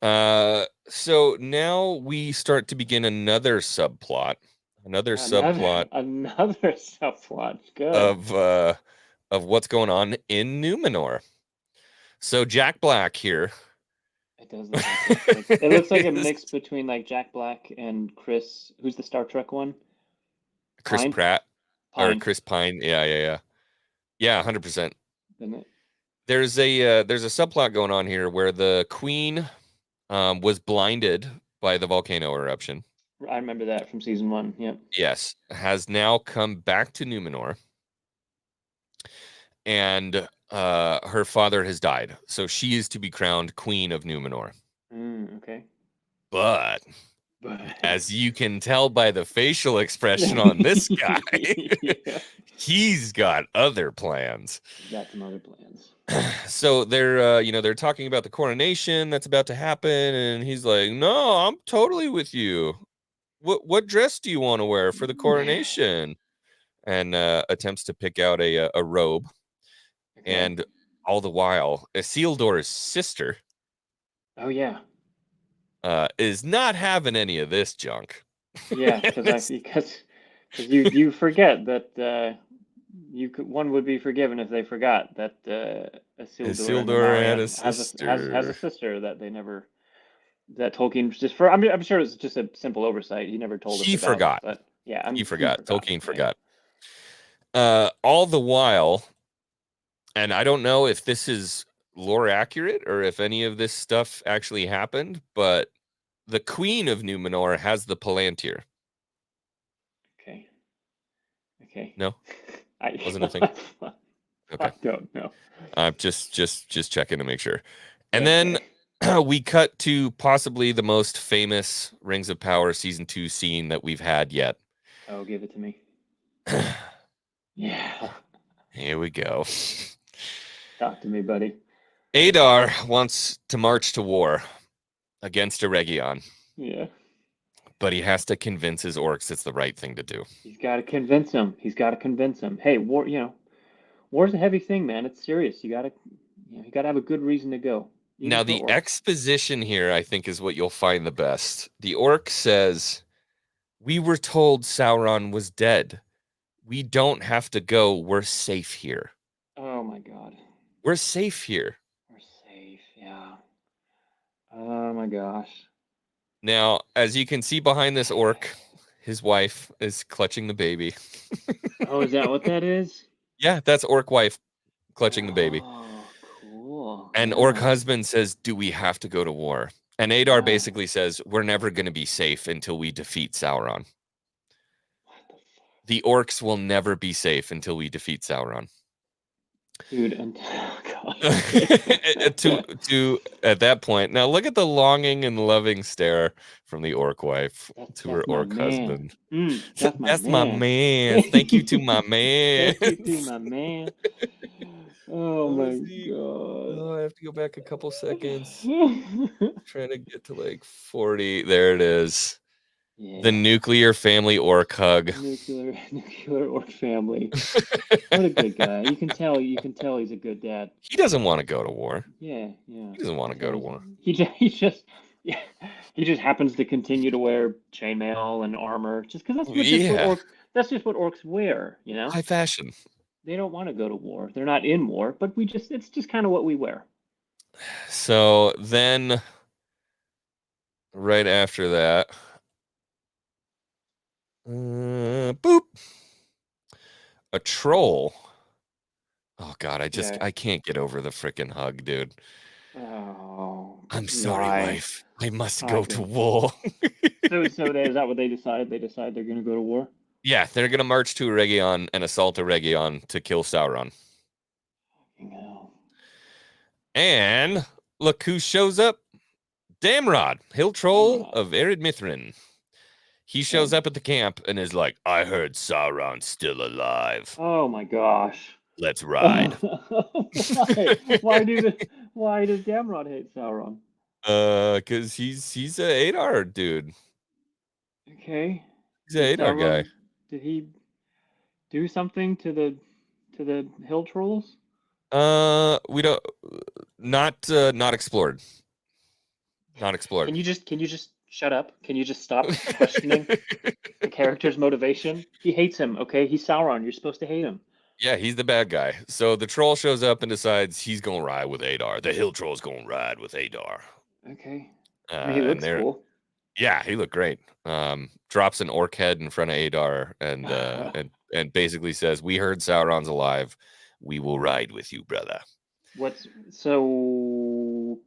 So now we start to begin another subplot. Another subplot. Good. Of what's going on in Númenor. So Jack Black here. It does look like it looks like a mix between like Jack Black and Chris, who's the Star Trek one? Chris Pine? Pratt. Pine. Or Chris Pine. Yeah. Yeah, 100%. Isn't it? There's a subplot going on here where the queen was blinded by the volcano eruption. I remember that from season 1. Yep. Yes, has now come back to Númenor, and her father has died, so she is to be crowned queen of Númenor. Okay. But as you can tell by the facial expression on this guy, he's got other plans. He's got some other plans. So they're talking about the coronation that's about to happen, and he's like, "No, I'm totally with you. What dress do you want to wear for the coronation?" And attempts to pick out a robe, and all the while, Isildur's sister, is not having any of this junk. Yeah, because you forget that one would be forgiven if they forgot that Isildur had a sister. Has a sister that they never. That Tolkien just for I'm sure it's just a simple oversight. He never told us. He forgot. But yeah, he forgot. Tolkien forgot. All the while, and I don't know if this is lore accurate or if any of this stuff actually happened, but the queen of Númenor has the Palantir. Okay. No, wasn't a thing. Okay. I don't know. Just checking to make sure. And then we cut to possibly the most famous Rings of Power season 2 scene that we've had yet. Oh, give it to me. Yeah. Here we go. Talk to me, buddy. Adar wants to march to war against Eregion. Yeah. but he has to convince his orcs it's the right thing to do. He's got to convince him. He's got to convince him. Hey, war. War's a heavy thing, man. It's serious. You gotta have a good reason to go. Now, the exposition here, I think, is what you'll find the best. The orc says, "We were told Sauron was dead. We don't have to go. We're safe here." Oh my God. We're safe here. We're safe. Yeah. Oh my gosh. Now, as you can see behind this orc, his wife is clutching the baby. Oh, is that what that is? Yeah, that's orc wife clutching the baby. Oh, cool. And orc husband says, "Do we have to go to war?" And Adar basically says, "We're never going to be safe until we defeat Sauron. The orcs will never be safe until we defeat Sauron." Dude, oh God. to at that point, now look at the longing and loving stare from the orc wife to her orc husband. That's my man. Thank you to my man. Thank you to my man. Oh my God. Oh, I have to go back a couple seconds. Trying to get to like 40. There it is. Yeah. The nuclear family orc hug. Nuclear orc family. What a good guy. You can tell he's a good dad. He doesn't want to go to war. Yeah. He doesn't want to go to war. He just happens to continue to wear chainmail and armor just because that's just what orcs wear, you know? High fashion. They don't want to go to war. They're not in war, but it's just kind of what we wear. So then right after that, boop. A troll. Oh God, I can't get over the freaking hug, dude. Oh, I'm sorry, wife. I must go to war. So is that what they decided? They decide they're going to go to war? Yeah, they're going to march to Eregion and assault Eregion to kill Sauron. No. And look who shows up. Damrod, hill troll of Ered Mithrin. He shows up at the camp and is like, "I heard Sauron's still alive. Oh my gosh. Let's ride." Why does Damrod hate Sauron? Because he's a Adar dude. Okay. He's an Adar guy. Did he do something to the hill trolls? We don't not explored. Not explored. Can you just shut up? Can you just stop questioning the character's motivation? He hates him, okay? He's Sauron. You're supposed to hate him. Yeah, he's the bad guy. So the troll shows up and decides he's gonna ride with Adar. The hill troll's gonna ride with Adar. Okay. He looks cool. Yeah, he looked great. Drops an orc head in front of Adar and basically says, "We heard Sauron's alive. We will ride with you, brother."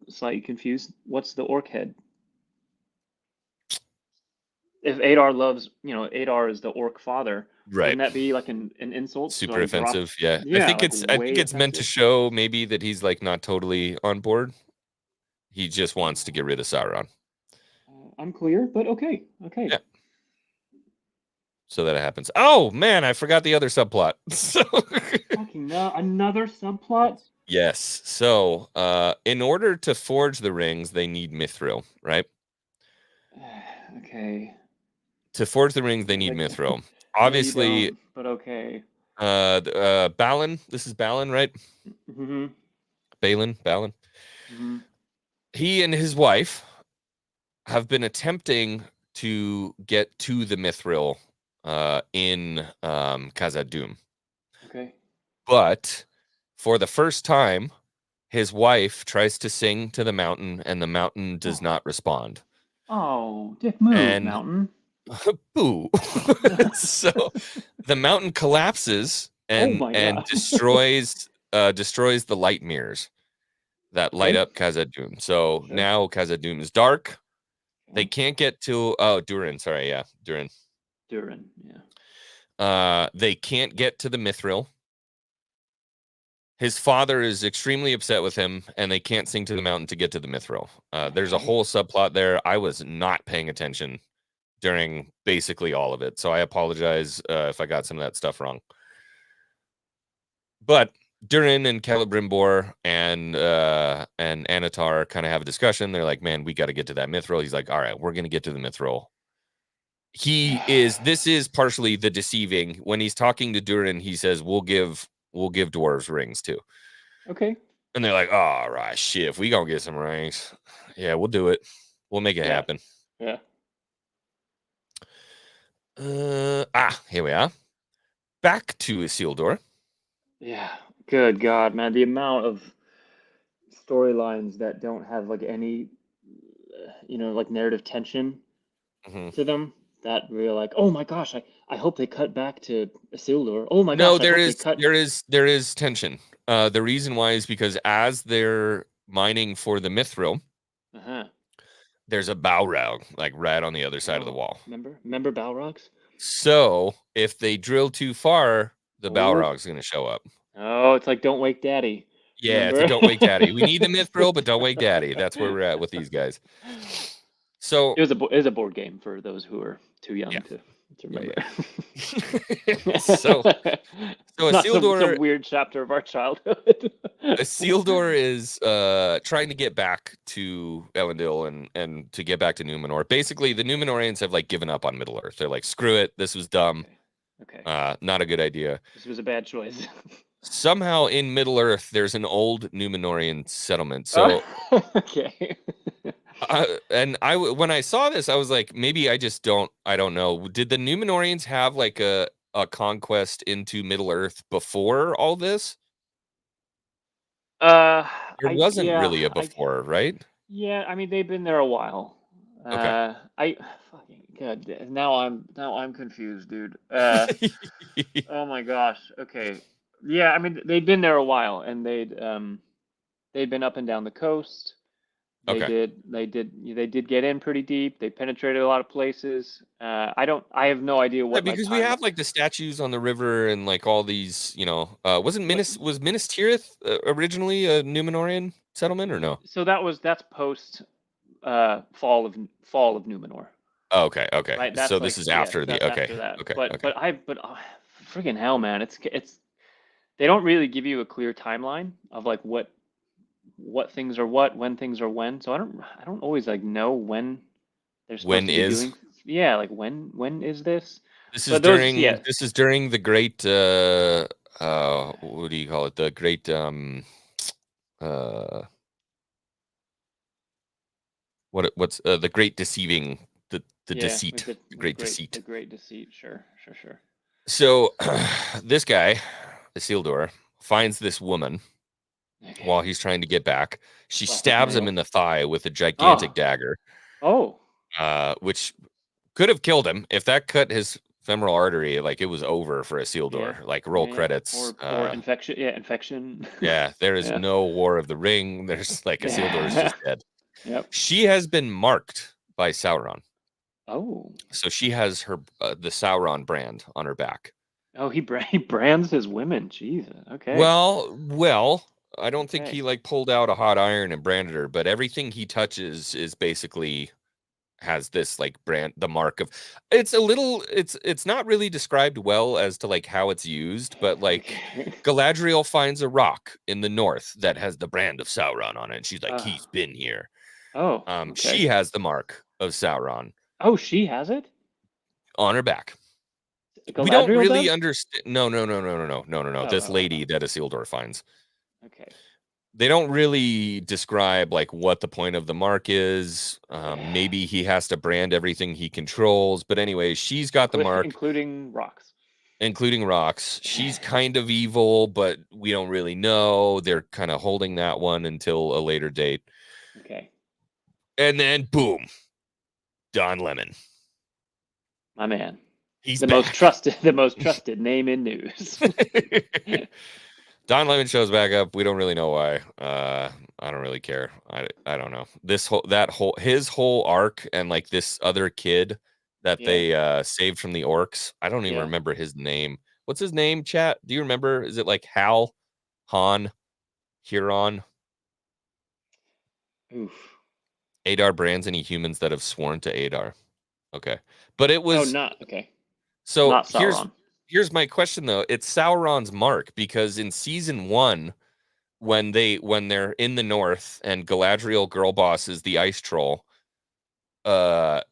Slightly confused. What's the orc head? If Adar Adar is the orc father, right? Wouldn't that be like an insult? Super offensive. Yeah. I think it's meant to show maybe that he's like not totally on board. He just wants to get rid of Sauron. Unclear, but okay. Yeah. So that happens. Oh man, I forgot the other subplot. So another subplot? Yes. So in order to forge the rings, they need mithril, right? Okay. To forge the rings, they need mithril. Obviously, but okay. Balin. This is Balin, right? Mm-hmm. Balin. Mm-hmm. He and his wife have been attempting to get to the mithril in Khazad-dûm. Okay. But for the first time, his wife tries to sing to the mountain, and the mountain does not respond. Oh, dick move, mountain. Boo. So the mountain collapses and destroys the light mirrors that light up Khazad-dûm. So now Khazad-dûm is dark. They can't get to Durin. Sorry, yeah, Durin. Yeah. They can't get to the mithril. His father is extremely upset with him, and they can't sing to the mountain to get to the mithril. There's a whole subplot there. I was not paying attention during basically all of it, so I apologize if I got some of that stuff wrong. But Durin and Celebrimbor and Anatar kind of have a discussion. They're like, "Man, we got to get to that mithril." He's like, "All right, we're gonna get to the mithril. This is partially the deceiving. When he's talking to Durin, he says, we'll give dwarves rings too. Okay. And they're like, all right, shit, if we gonna get some rings, yeah, we'll do it. We'll make it happen. Yeah. Here we are. Back to Isildur. Yeah. Good God, man. The amount of storylines that don't have like any, like narrative tension to them. That we're like, oh my gosh, I hope they cut back to Isildur. Oh my gosh, there is tension. The reason why is because as they're mining for the mithril, there's a Balrog like right on the other side of the wall. Remember Balrogs? So if they drill too far, the Balrog's going to show up. Oh, it's like Don't Wake Daddy. Yeah, it's a Don't Wake Daddy. We need the mithril, but Don't Wake Daddy. That's where we're at with these guys. So it was a board game for those who are too young to remember. Yeah. so Isildur, some weird chapter of our childhood. Isildur is trying to get back to Elendil and to get back to Númenor. Basically, the Númenorians have like given up on Middle Earth. They're like, screw it, this was dumb. Okay. Not a good idea. This was a bad choice. Somehow in Middle Earth, there's an old Númenorian settlement. So okay. and when I saw this, I was like, maybe I don't know. Did the Númenorians have like a conquest into Middle Earth before all this? There wasn't really a before, right? Yeah, I mean they've been there a while. Okay. Fucking good. Now I'm confused, dude. Oh my gosh. Okay. Yeah, I mean they'd been there a while, and they'd been up and down the coast. They did get in pretty deep. They penetrated a lot of places. I have no idea what. Yeah, because we have like the statues on the river and like all these, was Minas Tirith originally a Númenorian settlement or no? So that's post fall of Númenor. Oh, okay. Right? So this is after the okay. After that. Okay. But friggin' hell, man, it's they don't really give you a clear timeline of like what things are when things are when. So I don't always like know when they're supposed to be doing. Yeah, like when is this? This is during the great what do you call it? The great what's the great deceiving the deceit. The great deceit. The great deceit, sure. So this guy, Isildur, finds this woman while he's trying to get back. She stabs him in the thigh with a gigantic dagger. Oh. Which could have killed him. If that cut his femoral artery, like it was over for Isildur. Yeah. Like roll credits. Or infection. Yeah, infection. Yeah, there is no War of the Ring. There's like Isildur is just dead. Yep. She has been marked by Sauron. Oh. So she has her the Sauron brand on her back. Oh, he brands his women. Jesus. Okay. Well, I don't think he like pulled out a hot iron and branded her, but everything he touches is basically has this like brand, the mark of. It's not really described well as to like how it's used, but like Galadriel finds a rock in the north that has the brand of Sauron on it, and she's like, he's been here. Oh. She has the mark of Sauron. Oh, she has it on her back. Galadriel we don't really does? understand. No. This lady that Isildur finds. Okay. They don't really describe like what the point of the mark is. Maybe he has to brand everything he controls. But anyway, she's got the mark. Including rocks. She's kind of evil, but we don't really know. They're kind of holding that one until a later date. Okay. And then boom. Don Lemon. My man. He's the most trusted name in news. Don Lemon shows back up. We don't really know why. I don't really care. I don't know. His whole arc and like this other kid that they saved from the orcs. I don't even remember his name. What's his name, chat? Do you remember? Is it like Hal, Han, Huron? Oof. Adar brands any humans that have sworn to Adar. Okay. But it was okay. So not Sauron. Here's my question though. It's Sauron's mark because in season 1, when they're in the north and Galadriel girl boss is the ice troll,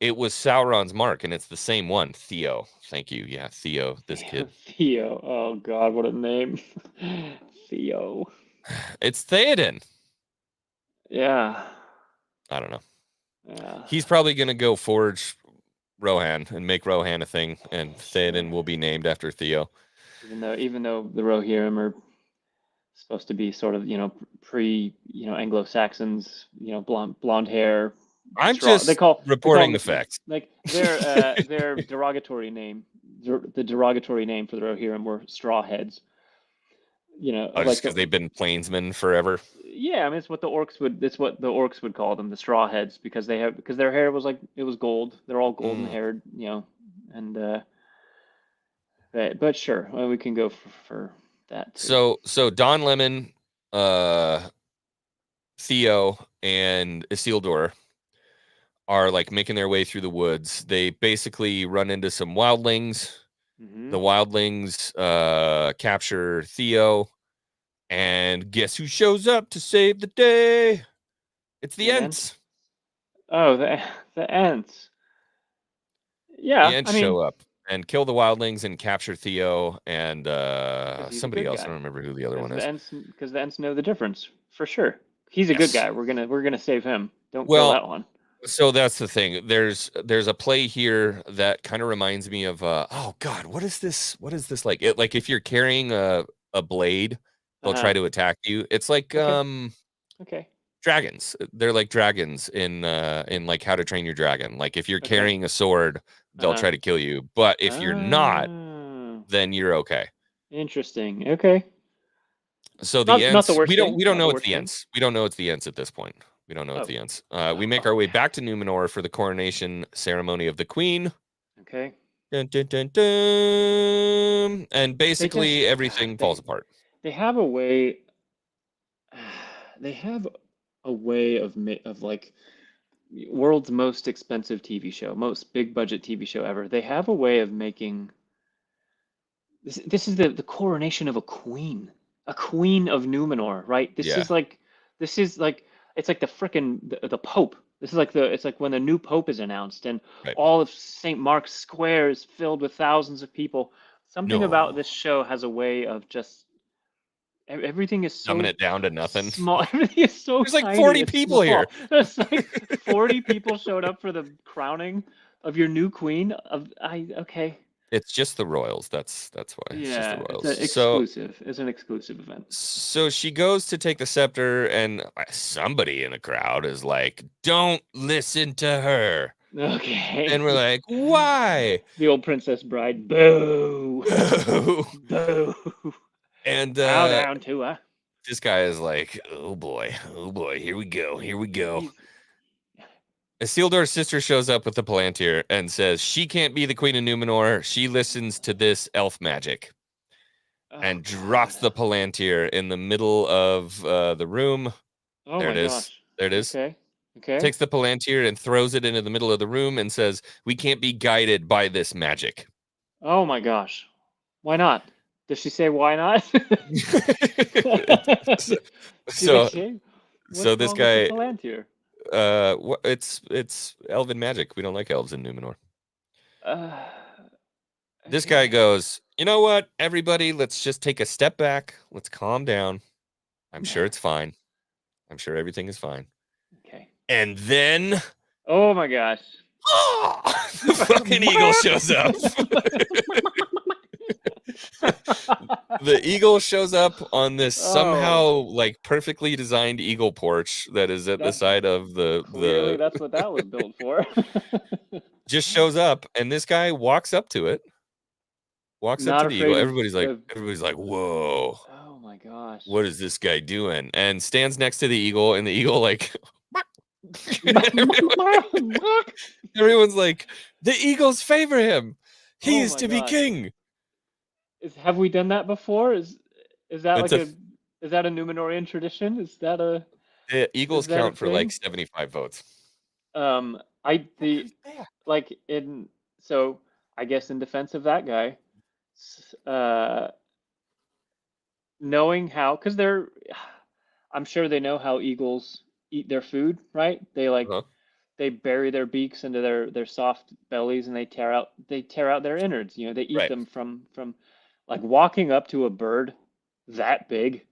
it was Sauron's mark, and it's the same one. Theo. Thank you. Yeah, Theo, this kid. Theo. Oh God, what a name. Theo. It's Theoden. Yeah. I don't know. Yeah. He's probably gonna go forge Rohan and make Rohan a thing, and Theoden Sure. will be named after Theo. Even though the Rohirrim are supposed to be sort of, Anglo-Saxons, blonde hair. I'm Straw. just They call reporting the them, facts. like their derogatory name. The derogatory name for the Rohirrim were straw heads. Oh, Like just because they've been plainsmen forever. yeah, I mean it's what the orcs would call them, the straw heads, because their hair was like it was gold. They're all golden haired, and but sure, well, we can go for that too. So Don Lemon, Theo, and Isildur are like making their way through the woods. They basically run into some wildlings. Mm-hmm. The wildlings capture Theo, and guess who shows up to save the day? It's the Ents. Oh, the Ents. Yeah, The Ents I mean, show up and kill the wildlings and capture Theo and 'cause he's a somebody good else. I guy. don't remember who the other one is. Because the Ents know the difference for sure. He's a good guy. We're gonna save him. Don't kill that one. So that's the thing. There's a play here that kind of reminds me of oh God, what is this? What is this like? Like if you're carrying a blade, they'll try to attack you. It's like Okay. dragons. They're like dragons in like How to Train Your Dragon. Like if you're carrying a sword, they'll try to kill you. But if you're not, then you're okay. Interesting. Okay. So the Not the Ents, worst we don't thing. Not know the it's worst the thing. Ents. We don't know it's the Ents at this point. We don't know it's Oh. the Ents. We make our way back to Númenor for the coronation ceremony of the Queen. Okay. Dun, dun, dun, dun. And basically everything falls apart. They have a way. They have a way of like world's most expensive TV show, most big budget TV show ever. They have a way of making this. This is the coronation of a queen of Númenor, right? Yeah. This is like it's like the frickin' the Pope. This is like it's like when the new Pope is announced and all of St. Mark's Square is filled with thousands of people. Something about this show has a way of just everything is so dumbing it down to nothing. Small. Everything is so There's like tiny 40 and people small. here. There's like 40 people showed up for the crowning of your new queen. Okay. It's just the royals. That's why. It's just the royals. It's an exclusive. It's an exclusive event. So she goes to take the scepter, and somebody in the crowd is like, "Don't listen to her." Okay. And we're like, "Why?" The old Princess Bride. Boo. Boo. And bow down to her. This guy is like, oh boy, here we go. Isildur's sister shows up with the Palantir and says she can't be the queen of Númenor. She listens to this elf magic. And drops the Palantir in the middle of the room. Oh there my it is. gosh. There it is. Okay. Takes the Palantir and throws it into the middle of the room and says, we can't be guided by this magic. Oh my gosh. Why not? Does she say why not? so What's this wrong guy, with the it's elven magic. We don't like elves in Númenor. This Okay. guy goes, you know what, everybody, let's just take a step back. Let's calm down. I'm sure it's fine. I'm sure everything is fine. Okay. And then, oh my gosh, the fucking eagle shows up. The eagle shows up on this somehow like perfectly designed eagle porch that is at the side of clearly that's what that was built for. Just shows up, and this guy walks up to it. Walks up to the eagle. Everybody's like, whoa. Oh my gosh. What is this guy doing? And stands next to the eagle, and the eagle like everyone's like, the eagles favor him. He is to be king. Have we done that before? Is that like is that a Númenorian tradition? Is that the eagles count for like 75 votes. So I guess in defense of that guy, knowing how, because I'm sure they know how eagles eat their food, right? They like they bury their beaks into their soft bellies and they tear out their innards. You know, they eat Right. them from like walking up to a bird that big.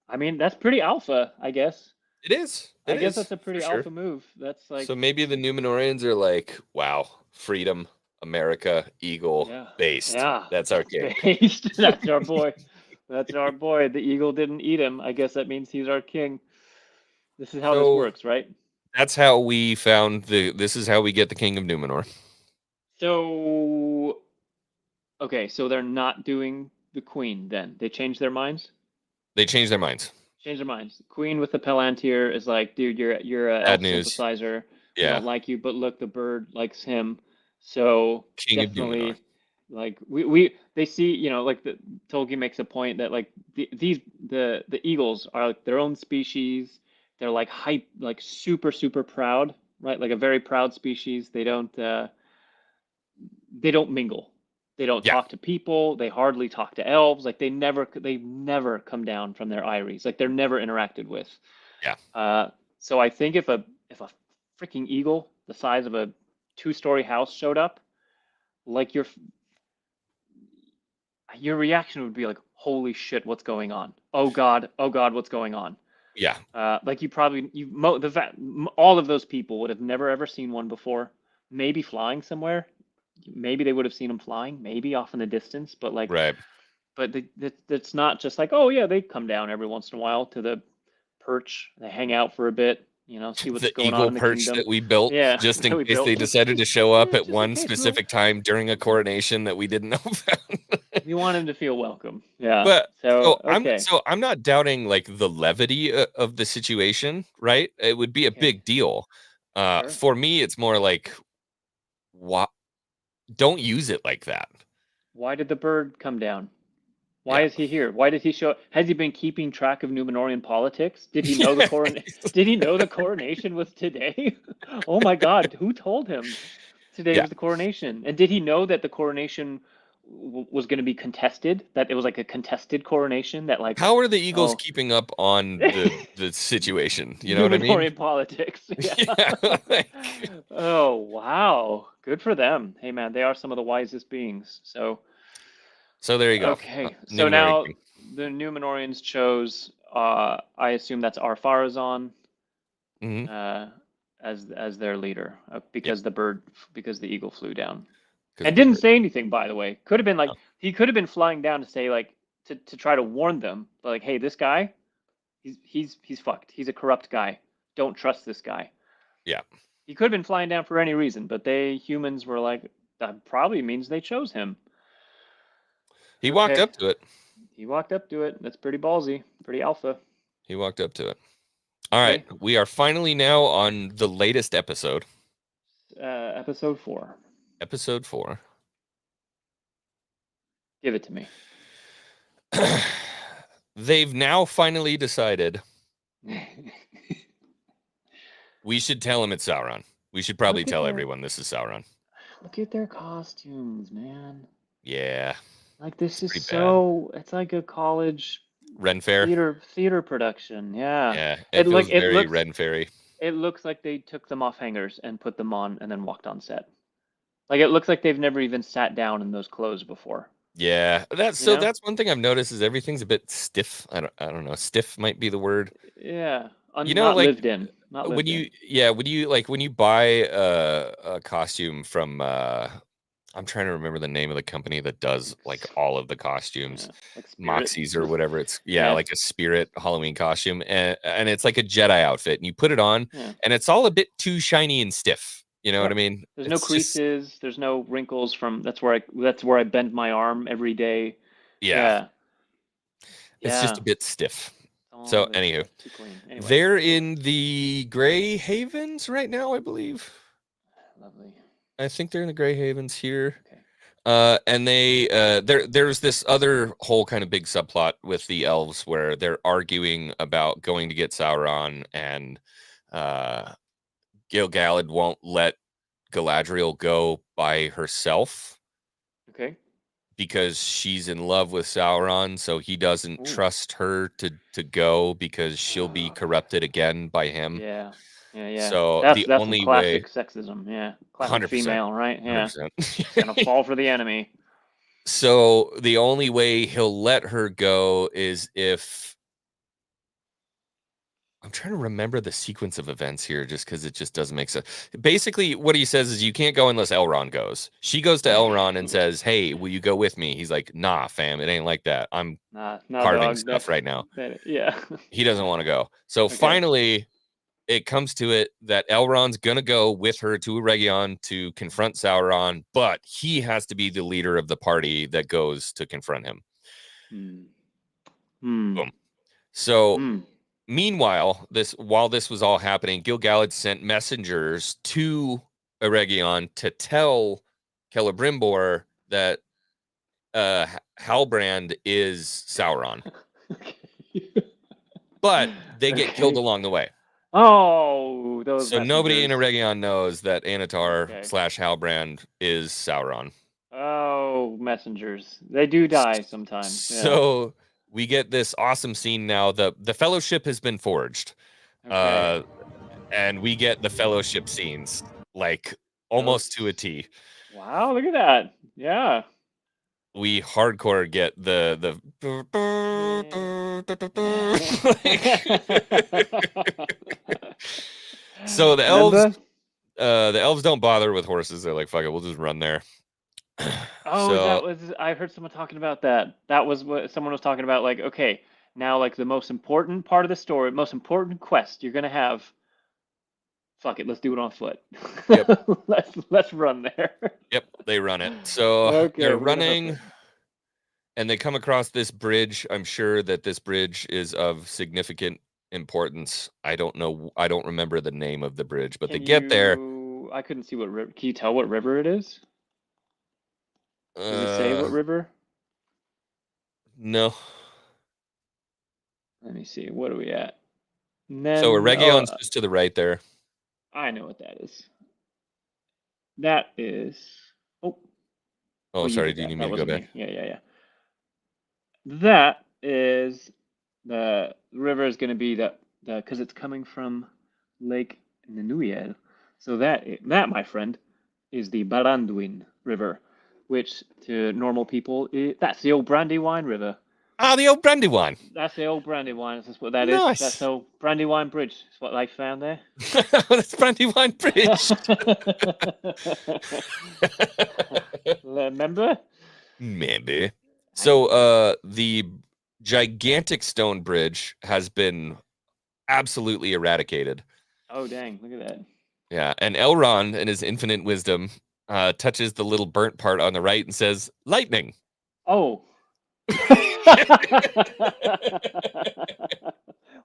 I mean, that's pretty alpha, I guess. It is. I It guess is, that's a for pretty sure. alpha move. That's like, So maybe the Númenorians are like, wow, freedom, America, eagle, yeah, based. yeah, That's our king. based. That's our boy. That's our boy. The eagle didn't eat him. I guess that means he's our king. This is how this So works, right? that's how we found this is how we get the king of Númenor. So, okay, so they're not doing the queen then. They changed their minds? They changed their minds. Changed their minds. Queen with the Palantir is like, dude, you're a Bad elf news. sympathizer. We Yeah. don't like you, but look, the bird likes him. So King of Númenor. definitely, like they see, you know, like the Tolkien makes a point that like the eagles are like their own species. They're like like super proud, right? Like a very proud species. They don't mingle. They don't Yeah. talk to people. They hardly talk to elves. Like they never come down from their eyries. Like they're never interacted with. Yeah. So I think if a freaking eagle the size of a 2-story house showed up, like your reaction would be like, holy shit, what's going on? Oh god, what's going on? Yeah. Like all of those people would have never ever seen one before. Maybe flying somewhere. Maybe they would have seen them flying, maybe off in the distance, but like, Right. but it's not just like, oh yeah, they come down every once in a while to the perch, they hang out for a bit, you know, see what's The going on eagle in the perch kingdom. that we built, Yeah, just that in we case built. they decided to show up Yeah, at just in one case, specific time during a coronation that we didn't know about. we want him to feel welcome. Yeah. But So okay. I'm not doubting like the levity of the situation, right? It would be a Okay. big deal. Sure. For me, it's more like, what? Don't use it like that. Why did the bird come down? Why Yeah. is he here? Why did he show? Has he been keeping track of Númenorian politics? Did he know Yeah. Did he know the coronation was today? Oh my God! Who told him today Yeah. was the coronation? And did he know that the coronation was going to be contested? That it was like a contested coronation? That like, How are the Eagles oh, keeping up on the situation? You know what I mean? Númenorian politics. Yeah. Yeah. Like, Oh wow! Good for them. Hey man, they are some of the wisest beings. So. so there you go. Okay, so Númenor now King. the Númenorians chose. I assume that's Ar-Pharazôn Mhm. as their leader because the eagle flew down 'Cause and of the didn't bird. say anything. By the way, could have been like Oh. he could have been flying down to say like to try to warn them, like, hey, this guy, he's fucked. He's a corrupt guy. Don't trust this guy. Yeah. He could have been flying down for any reason, but humans were like, that probably means they chose him. He walked Okay. up to it. He walked up to it. That's pretty ballsy, pretty alpha. He walked up to it. All Okay. right. We are finally now on the latest episode. Episode 4. Episode 4. Give it to me. They've now finally decided we should tell him it's Sauron. We should probably tell everyone this is Sauron. Look at their costumes, man. Yeah. Like this is pretty so. It's like a college Ren Fair. theater production. Yeah. Yeah. It feels very Ren Fairy. It looks like they took them off hangers and put them on and then walked on set. Like it looks like they've never even sat down in those clothes before. Yeah, that's You know? that's one thing I've noticed is everything's a bit stiff. I don't know. Stiff might be the word. Yeah. You know, not like lived in. Not lived in. when you buy a costume from I'm trying to remember the name of the company that does like all of the costumes, Like Spirit. Moxie's or whatever. It's like a Spirit Halloween costume, and it's like a Jedi outfit, and you put it on, and it's all a bit too shiny and stiff. You know what I mean? There's no creases. There's no wrinkles from. That's where I bend my arm every day. Yeah. It's just a bit stiff. So anywho, anyway. they're in the Grey Havens right now, I believe. Lovely. I think they're in the Grey Havens here. Okay. And there's this other whole kind of big subplot with the elves where they're arguing about going to get Sauron, and Gil-galad won't let Galadriel go by herself. Okay. Because she's in love with Sauron, so he doesn't trust her to go because she'll be corrupted again by him. Yeah. Yeah. So That's the some only classic way, sexism. Yeah, classic 100%, female, right? Yeah, 100%. gonna fall for the enemy. So the only way he'll let her go is if I'm trying to remember the sequence of events here just because it just doesn't make sense. Basically, what he says is you can't go unless Elrond goes. She goes to Elrond and says, "Hey, will you go with me?" He's like, "Nah, fam, it ain't like that. I'm Nah, carving dog. stuff right now." Yeah. He doesn't want to go. So Okay. finally, it comes to it that Elrond's gonna go with her to Eregion to confront Sauron, but he has to be the leader of the party that goes to confront him. Boom. So meanwhile, while this was all happening, Gil-galad sent messengers to Eregion to tell Celebrimbor that Halbrand is Sauron, but they get killed along the way. Oh, those So nobody in messengers. Eregion knows that Anatar Okay. / Halbrand is Sauron. Oh, messengers. They do die sometimes. Yeah. So we get this awesome scene now. The Fellowship has been forged. Okay. And we get the Fellowship scenes, like, almost to a T. Wow, look at that. Yeah. We hardcore get the So the elves don't bother with horses. They're like, fuck it, we'll just run there. Oh, So I heard someone talking about that. That was what someone was talking about. Like, okay, now like the most important part of the story, most important quest you're gonna have. Fuck it, let's do it on foot. Yep. let's run there. Yep, they run it. So Okay, they're we're gonna hoof running, it. and they come across this bridge. I'm sure that this bridge is of significant importance. I don't know. I don't remember the name of the bridge, but they get there. I couldn't see what river. Can you tell what river it is? Does it say what river? No. Let me see. What are we at? So Eregion's just to the right there. I know what that is. That is. Oh, sorry. Do you need me to go back? Yeah. That is the river is going to be the because it's coming from Lake Nenuyel. So that my friend is the Baranduin River, which to normal people that's the old Brandywine River. Ah, the old Brandywine. That's the old Brandywine. That's what that is. Nice. That's the old Brandywine Bridge. That's what they found there. That's Brandywine Bridge. Remember? Maybe. So the gigantic stone bridge has been absolutely eradicated. Oh, dang. Look at that. Yeah. And Elrond, in his infinite wisdom, touches the little burnt part on the right and says, lightning. Oh.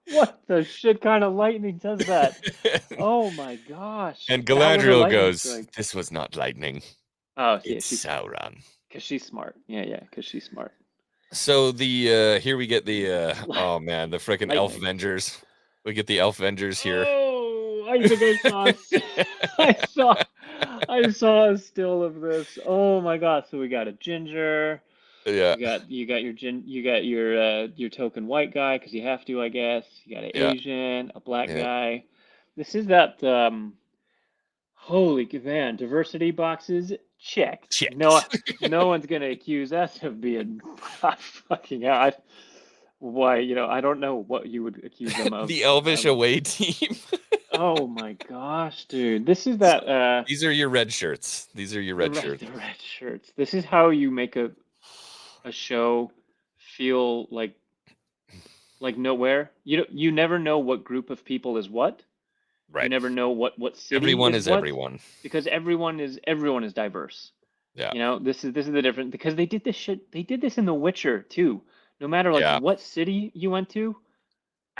What the shit kind of lightning does that? Oh my gosh. And That was a Galadriel lightning goes, strike. this was not lightning. Oh, yeah, It's Sauron. Because she's smart. Yeah, because she's smart. So the here we get the oh man, the freaking Elf Lightning. Avengers. We get the Elf Avengers here. Oh, I think I saw a still of this. Oh my god! So we got a ginger. Yeah. You got your token white guy because you have to, I guess. You got an Asian, a black guy. This is that holy man, diversity boxes checked. No one's gonna accuse us of being fucking out. Why, I don't know what you would accuse them of. The Elvish away team. Oh my gosh, dude. This is that These are your red shirts. These are your red shirts. The red shirts. This is how you make a show feel like nowhere. You never know what group of people is what. Right. You never know what city everyone is what, everyone. Because everyone is diverse. Yeah. This is the difference because they did this shit. They did this in The Witcher too. No matter what city you went to,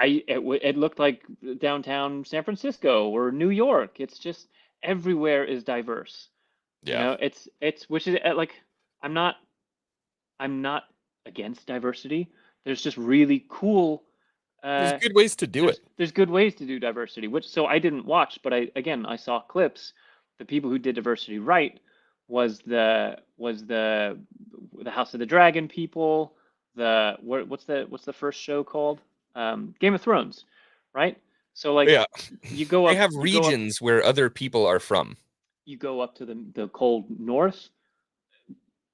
it looked like downtown San Francisco or New York. It's just everywhere is diverse. Yeah. It's which is like I'm not against diversity. There's just really cool. There's good ways to do it. There's good ways to do diversity, so I didn't watch, but I saw clips. The people who did diversity right was the House of the Dragon people. What's the first show called? Game of Thrones, right? So like Yeah. you go They up, have you go up, regions where other people are from. you go up to the cold north.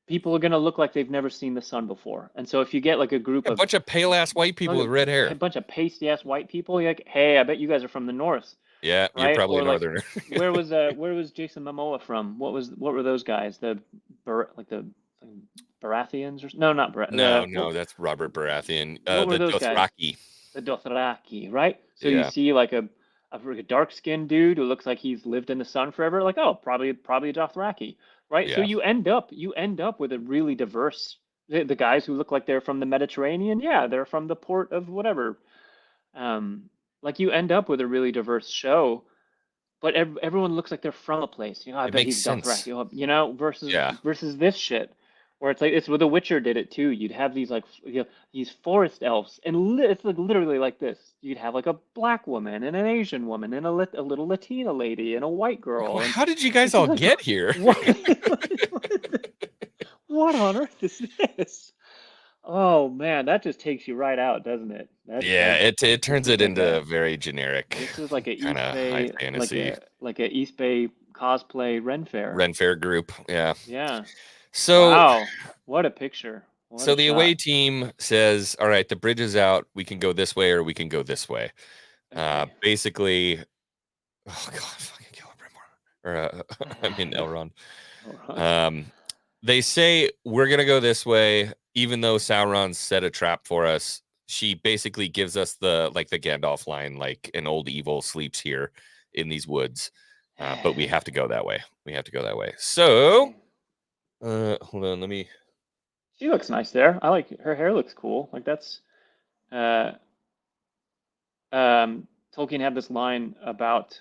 People are gonna look like they've never seen the sun before. And so if you get like a group A of bunch of pale ass white people with red a hair. bunch of pasty ass white people, you're like, hey, I bet you guys are from the north, Yeah, you're right? probably Or a like, northerner. where was Jason Momoa from? What were those guys? The Baratheons or no, not No, that's Robert Baratheon. what were The those guys? Dothraki. The Dothraki, right? So you Yeah. see like a dark skinned dude who looks like he's lived in the sun forever, like, oh, probably a Dothraki, right? So Yeah. you end up with a really diverse, the guys who look like they're from the Mediterranean, yeah, they're from the port of whatever. Like you end up with a really diverse show, but everyone looks like they're from a place. You know, I It bet makes he's sense. Dothraki, you know, Yeah. versus this shit. Where it's like, it's where The Witcher did it too. You'd have these like, these forest elves, and it's like literally like this. You'd have like a black woman and an Asian woman and a little Latina lady and a white girl. Well, And how did you guys it's all like, get here? what on earth is this? Oh man, that just takes you right out, doesn't it? That's Yeah, like, it turns this it is like into a very generic, this is like a kind East of high Bay, fantasy like a East Bay cosplay Ren Fair. Ren Fair group. Yeah. Yeah. So Wow. What a picture. What a the away shot. team says, "All right, the bridge is out. We can go this way or we can go this way." Okay. Basically, oh god, fucking kill Brimor. Or I mean Elrond. They say we're gonna go this way, even though Sauron set a trap for us. She basically gives us the Gandalf line, like an old evil sleeps here in these woods. But we have to go that way. We have to go that way. So, hold on, let me. She looks nice there. I like her hair looks cool. Like that's uh Tolkien had this line about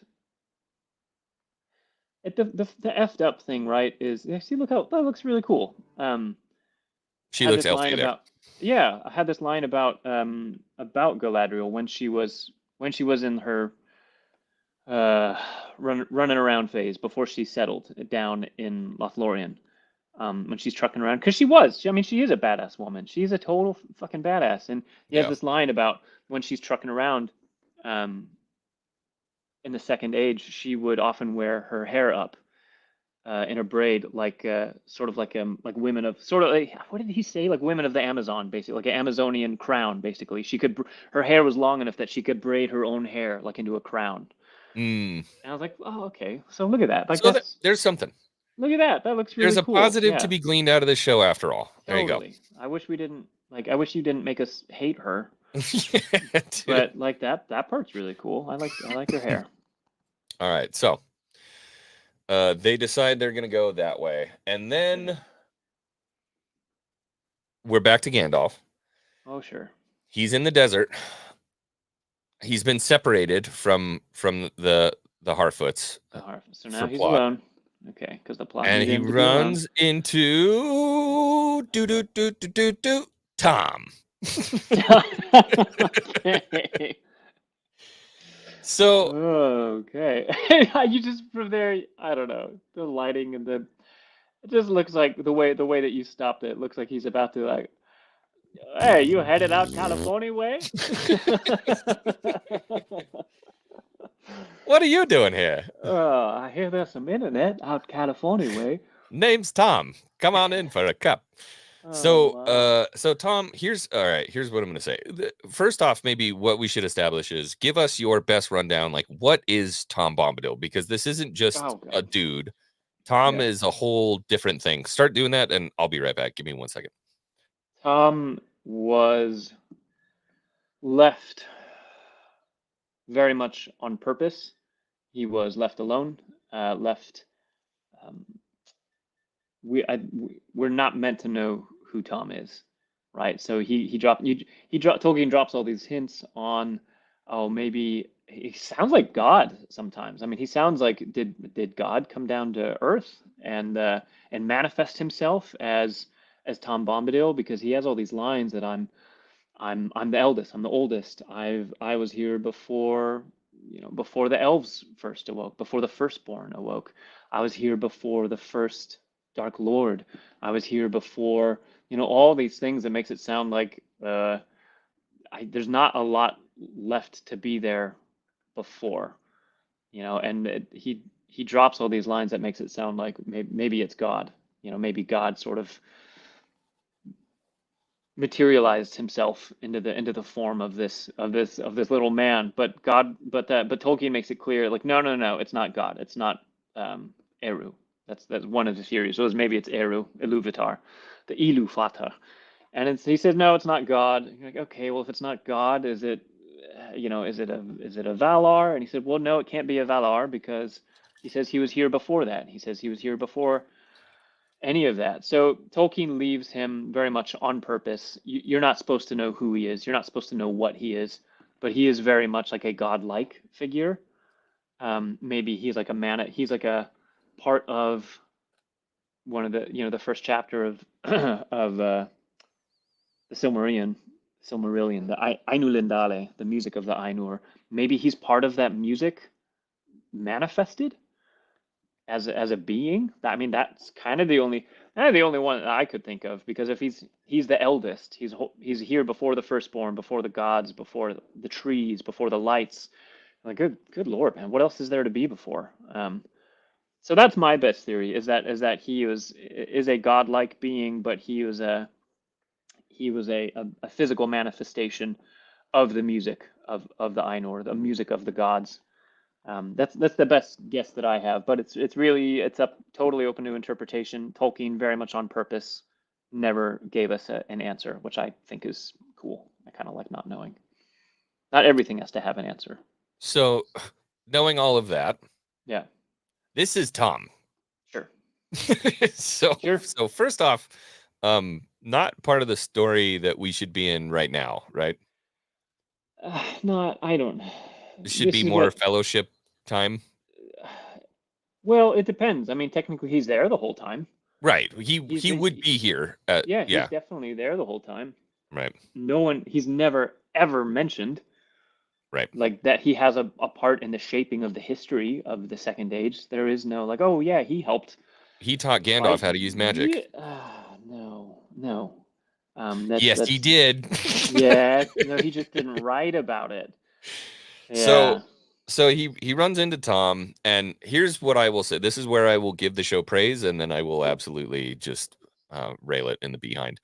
it, the effed up thing, right? Is, yeah, see, look how that looks really cool. She Had looks this line elfy there. about, yeah, I had this line about Galadriel when she was in her running around phase before she settled down in Lothlorien. When she's trucking around, because I mean, she is a badass woman. She's a total fucking badass. And he has Yeah. this line about when she's trucking around, in the Second Age, she would often wear her hair up, in a braid, like sort of like women of, sort of like, what did he say? Like women of the Amazon, basically, like an Amazonian crown. Basically, her hair was long enough that she could braid her own hair like into a crown. Mm. And I was like, oh, okay. So look at that. Like So there's something. look at that. That looks really There's a cool. positive Yeah, to be gleaned out of this show after all. There totally. you I wish we didn't I wish you didn't make us hate her. go. But like that part's really cool. I like her hair. All right, so they decide they're gonna go that way, and then we're back to Gandalf. Oh sure. He's in the desert. He's been separated from the Harfoots. So now he's plot. alone. Okay, because the plot And needed he him to be alone. runs into Tom. Okay. So Okay. You just, from there, I don't know, the lighting and it just looks like the way that you stopped it looks like he's about to, like, hey, you headed out California way? what are you doing here? I hear there's some internet out California way. Name's Tom. Come on in for a cup. Oh, wow. So Tom, here's what I'm gonna say. First off, maybe what we should establish is give us your best rundown. Like, what is Tom Bombadil? Because this isn't just a dude. Tom is a whole different thing. Start doing that, and I'll be right back. Give me 1 second. Tom was left very much on purpose. He was left alone. Left. We're not meant to know who Tom is, right? So Tolkien drops all these hints on, oh, maybe he sounds like God sometimes. I mean, he sounds like, did God come down to Earth and manifest himself as Tom Bombadil? Because he has all these lines that I'm the eldest, I'm the oldest. I was here before, before the elves first awoke, before the firstborn awoke. I was here before the first Dark Lord. I was here before, all these things that makes it sound like there's not a lot left to be there before, and he drops all these lines that makes it sound like maybe it's God, maybe God sort of materialized himself into the form of this little man, but Tolkien makes it clear, like, no, it's not God, it's not Eru. That's one of the theories. So maybe it's Eru, Iluvatar, the Iluvatar. And he says, no, it's not God. You're like, okay, well, if it's not God, is it a Valar? And he said, well, no, it can't be a Valar, because he says he was here before that. He says he was here before any of that. So Tolkien leaves him very much on purpose. You're not supposed to know who he is. You're not supposed to know what he is, but he is very much like a godlike figure. Maybe he's like a man. He's like a part of one of the first chapter of the Silmarillion, the Ainulindale, the music of the Ainur. Maybe he's part of that music manifested as a being. I mean, that's kind of the only one that I could think of, because if he's the eldest, he's here before the firstborn, before the gods, before the trees, before the lights. Like, good Lord, man, what else is there to be before? So that's my best theory, is that he is a godlike being, but he was a physical manifestation of the music of the Ainur, the music of the gods. That's the best guess that I have, but it's up totally open to interpretation. Tolkien, very much on purpose, never gave us an answer, which I think is cool. I kind of like not knowing. Not everything has to have an answer. So, knowing all of that, yeah, this is Tom. Sure. So first off, not part of the story that we should be in right now, right? I don't. It should be more fellowship time. Well, it depends. I mean, technically, he's there the whole time. Right. He would be here. He's definitely there the whole time. Right. He's never ever mentioned. Right. Like that he has a part in the shaping of the history of the Second Age. There is no like, oh yeah, he helped. He taught Gandalf how to use magic. No. Yes, he did. Yeah, no, he just didn't write about it. Yeah. So he runs into Tom, and here's what I will say. This is where I will give the show praise, and then I will absolutely just rail it in the behind.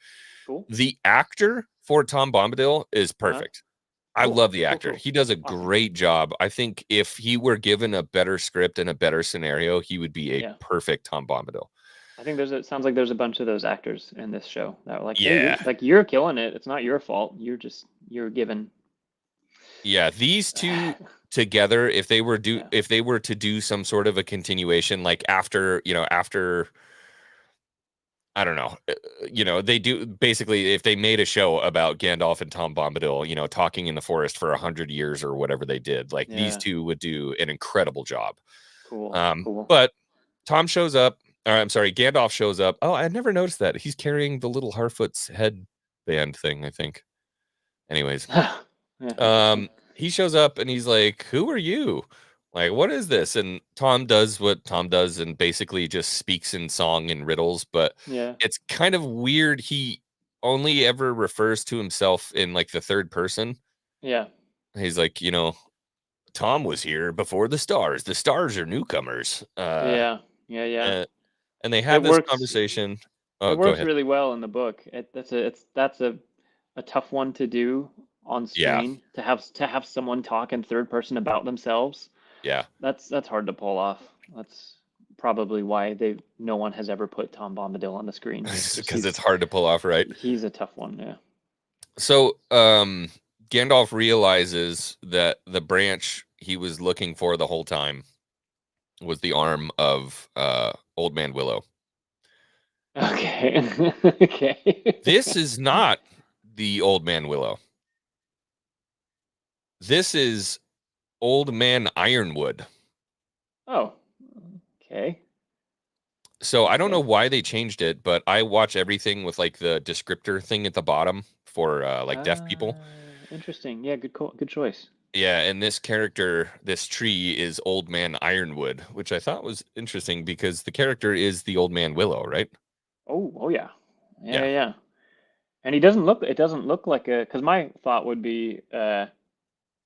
Cool. The actor for Tom Bombadil is perfect. I love the actor. He does a great job. I think if he were given a better script and a better scenario, he would be a perfect Tom Bombadil. I think it sounds like there's a bunch of those actors in this show that are like, hey, you're killing it. It's not your fault. You're given. Yeah, these two together, if they were to do some sort of a continuation, like after I don't know, they do basically, if they made a show about Gandalf and Tom Bombadil, talking in the forest for 100 years or whatever they did, like these two would do an incredible job. Cool. But Tom shows up. Gandalf shows up. Oh, I never noticed that. He's carrying the little Harfoots headband thing, I think. Anyways, he shows up and he's like, "Who are you? Like, what is this?" And Tom does what Tom does and basically just speaks in song and riddles. But it's kind of weird. He only ever refers to himself in like the third person. Yeah. He's like, Tom was here before the stars. The stars are newcomers. Yeah. And they have this conversation. It works really well in the book. That's a tough one to do on screen, to have someone talk in third person about themselves. Yeah, that's hard to pull off. That's probably why no one has ever put Tom Bombadil on the screen, because it's hard to pull off, right? He's a tough one. Yeah. So Gandalf realizes that the branch he was looking for the whole time was the arm of Old Man Willow. Okay. Okay. This is not the Old Man Willow. This is Old Man Ironwood. Oh, okay. So I don't know why they changed it, but I watch everything with like the descriptor thing at the bottom for like deaf people. Interesting. Yeah, good choice. Yeah, and this tree is Old Man Ironwood, which I thought was interesting because the character is the Old Man Willow, right? Oh yeah. Yeah. And it doesn't look like because my thought would be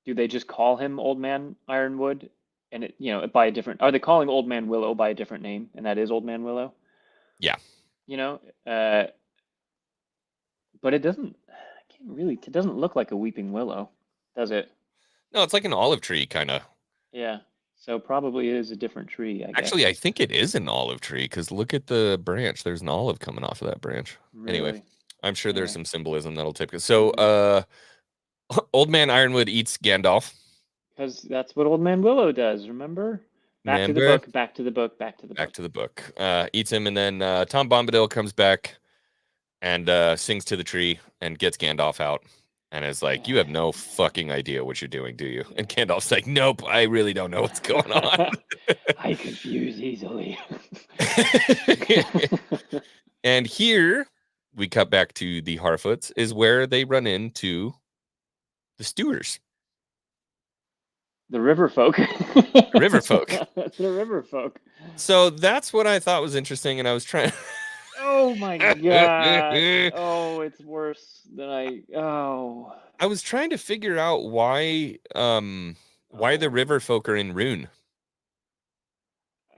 do they just call him Old Man Ironwood? And it, by a different, are they calling Old Man Willow by a different name? And that is Old Man Willow? Yeah. But it doesn't, it doesn't look like a weeping willow, does it? No, it's like an olive tree, kind of. Yeah. So probably it is a different tree, I guess. Actually, I think it is an olive tree because look at the branch. There's an olive coming off of that branch. Really? Anyway, I'm sure there's Yeah. some symbolism that'll take us. So, Old Man Ironwood eats Gandalf. Because that's what Old Man Willow does, remember? Back to the Remember? book, back to the book, back to the book. Back to the book. Eats him, and then Tom Bombadil comes back and sings to the tree and gets Gandalf out and is like, you have no fucking idea what you're doing, do you? And Gandalf's like, nope, I really don't know what's going on. I confuse easily. And here we cut back to the Harfoots, is where they run into the Stewards. The river folk. River folk. The river folk. So that's what I thought was interesting, and I was trying. Oh my god! Oh, it's worse than I was trying to figure out why the river folk are in Rune.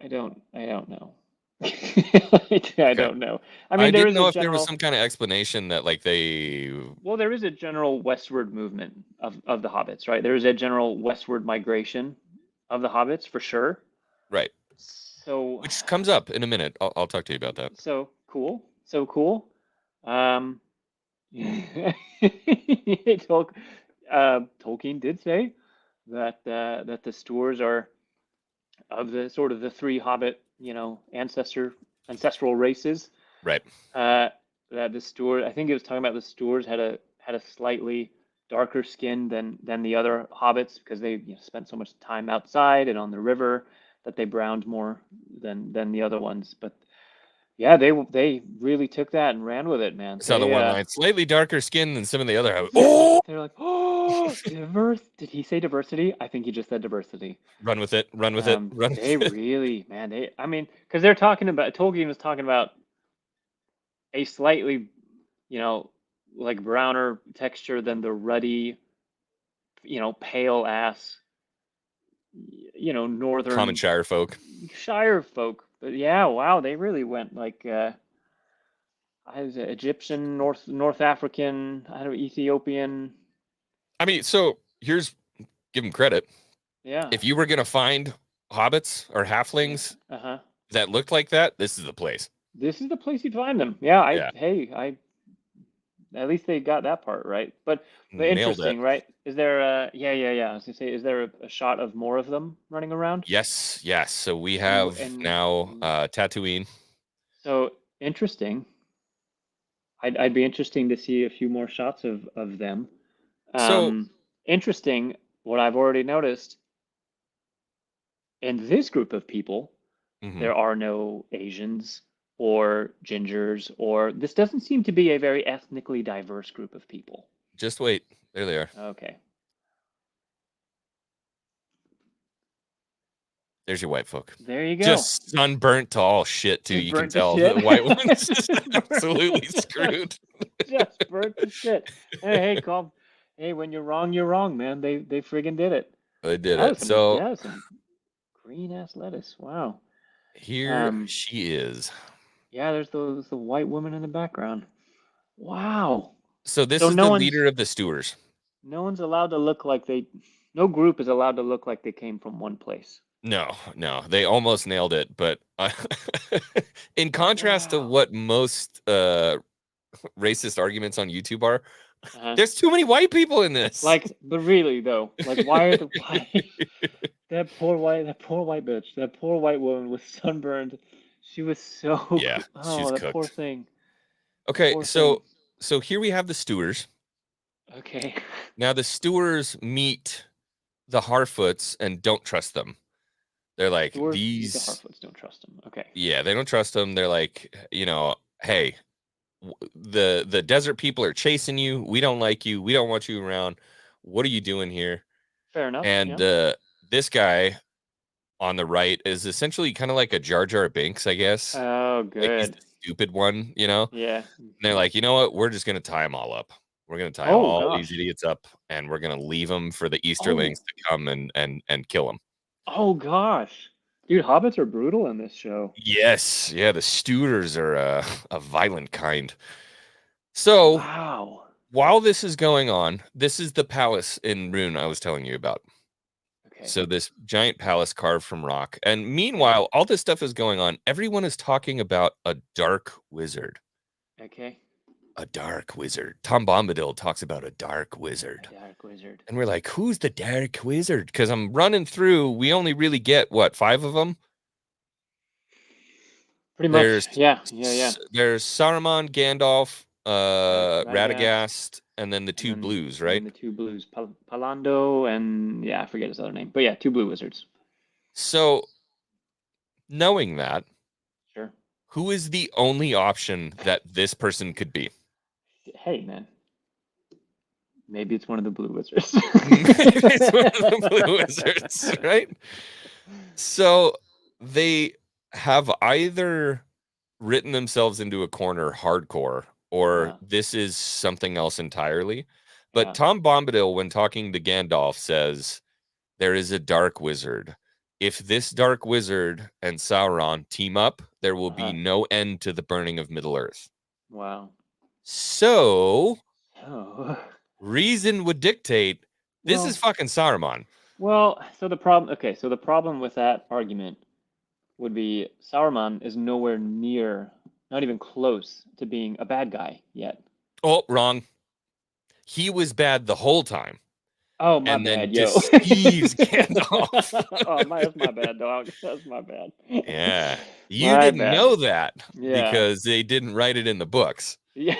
I don't know. I don't know. I mean, I there didn't is know a if there was general. some kind of explanation that like they. Well, there is a general westward movement of the hobbits, right? There is a general westward migration of the hobbits for sure. Right. So Which comes up in a minute. I'll talk to you about that. So cool. Tolkien did say that that the Stewards are of the sort of the three hobbit, ancestral races. Right. That the Steward, I think it was talking about the Stewards had a slightly darker skin than the other hobbits because they spent so much time outside and on the river that they browned more than the other ones. But yeah, they really took that and ran with it, man. I saw the one line, slightly darker skin than some of the other. Oh, they're like, oh, did he say diversity? I think he just said diversity. Run with it. They really, man, I mean, because they're talking about, Tolkien was talking about a slightly, like browner texture than the ruddy, pale ass, northern common Shire folk. But yeah, wow, they really went like Egyptian, North African, I don't know, Ethiopian. I mean, so give them credit. Yeah. If you were gonna find hobbits or halflings that looked like that, this is the place. This is the place you'd find them. Yeah, at least they got that part right. But interesting, right? Is there I was gonna say, is there a shot of more of them running around? Yes. So we have now Tatooine. So interesting. I'd be interesting to see a few more shots of them. So interesting. What I've already noticed in this group of people, there are no Asians or gingers, or this doesn't seem to be a very ethnically diverse group of people. Just wait. There they are. Okay. There's your white folk. There you go. Just sunburnt to all shit, too. You can tell the white ones absolutely screwed. Just burnt to shit. Hey, when you're wrong, man. They friggin' did it. They did it. Some green ass lettuce. Wow. Here she is. Yeah, there's the white woman in the background. Wow. So this is the leader of the Stewards. No one's allowed to look like no group is allowed to look like they came from one place. No, they almost nailed it. But in contrast to what most racist arguments on YouTube are, there's too many white people in this. But really though, why that poor white bitch, that poor white woman was sunburned. She was so she's that cooked. Poor thing. Okay, so here we have the Stewards. Okay. Now the Stewards meet the Harfoots and don't trust them. They're like, The Harfoots don't trust them. Okay. Yeah, they don't trust them. They're like, hey, the desert people are chasing you. We don't like you. We don't want you around. What are you doing here? Fair enough. And this guy on the right is essentially kind of like a Jar Jar Binks, I guess. Oh, good. Like he's the stupid one, Yeah. And they're like, you know what? We're just going to tie them all up. We're gonna tie Oh, all gosh. these idiots up, and we're gonna leave them for the Easterlings to come and kill them. Oh gosh, dude, hobbits are brutal in this show. Yes, yeah, the Studers are a violent kind. So Wow. while this is going on, this is the palace in Rune I was telling you about. Okay. So this giant palace carved from rock. And meanwhile, all this stuff is going on. Everyone is talking about a dark wizard. Okay. A dark wizard. Tom Bombadil talks about a dark wizard. A dark wizard. And we're like, who's the dark wizard? Because I'm running through. We only really get, what, 5 of them? Pretty There's, much. Yeah. Yeah. There's Saruman, Gandalf, Radagast, Radagast, and then the two blues, right? And the two blues, Palando, and yeah, I forget his other name, but yeah, two blue wizards. So, knowing that, Sure. who is the only option that this person could be? Hey, man. Maybe it's one of the blue wizards. Maybe it's one of the blue wizards, right? So they have either written themselves into a corner hardcore, or this is something else entirely. But Tom Bombadil, when talking to Gandalf, says there is a dark wizard. If this dark wizard and Sauron team up, there will be no end to the burning of Middle-earth. Wow. So, reason would dictate this Well- is fucking Saruman. Well, so the problem with that argument would be Sauron is nowhere near, not even close to being a bad guy yet. Oh, wrong. He was bad the whole time. Oh, my and bad, then yo. deceives Gandalf. That's my bad, dog. That's my bad. Yeah. You My didn't bad. know that Yeah. because they didn't write it in the books. Yeah,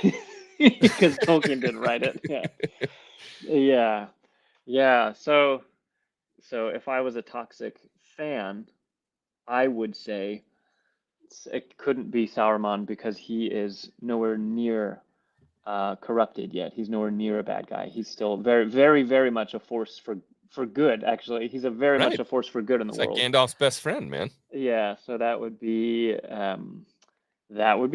because Tolkien didn't write it. Yeah. Yeah. So if I was a toxic fan, I would say it couldn't be Sauron because he is nowhere near corrupted yet. He's nowhere near a bad guy. He's still very, very, very much a force for good. Actually, he's a very much a force for good in the world. It's like Gandalf's best friend, man. Yeah. So that would be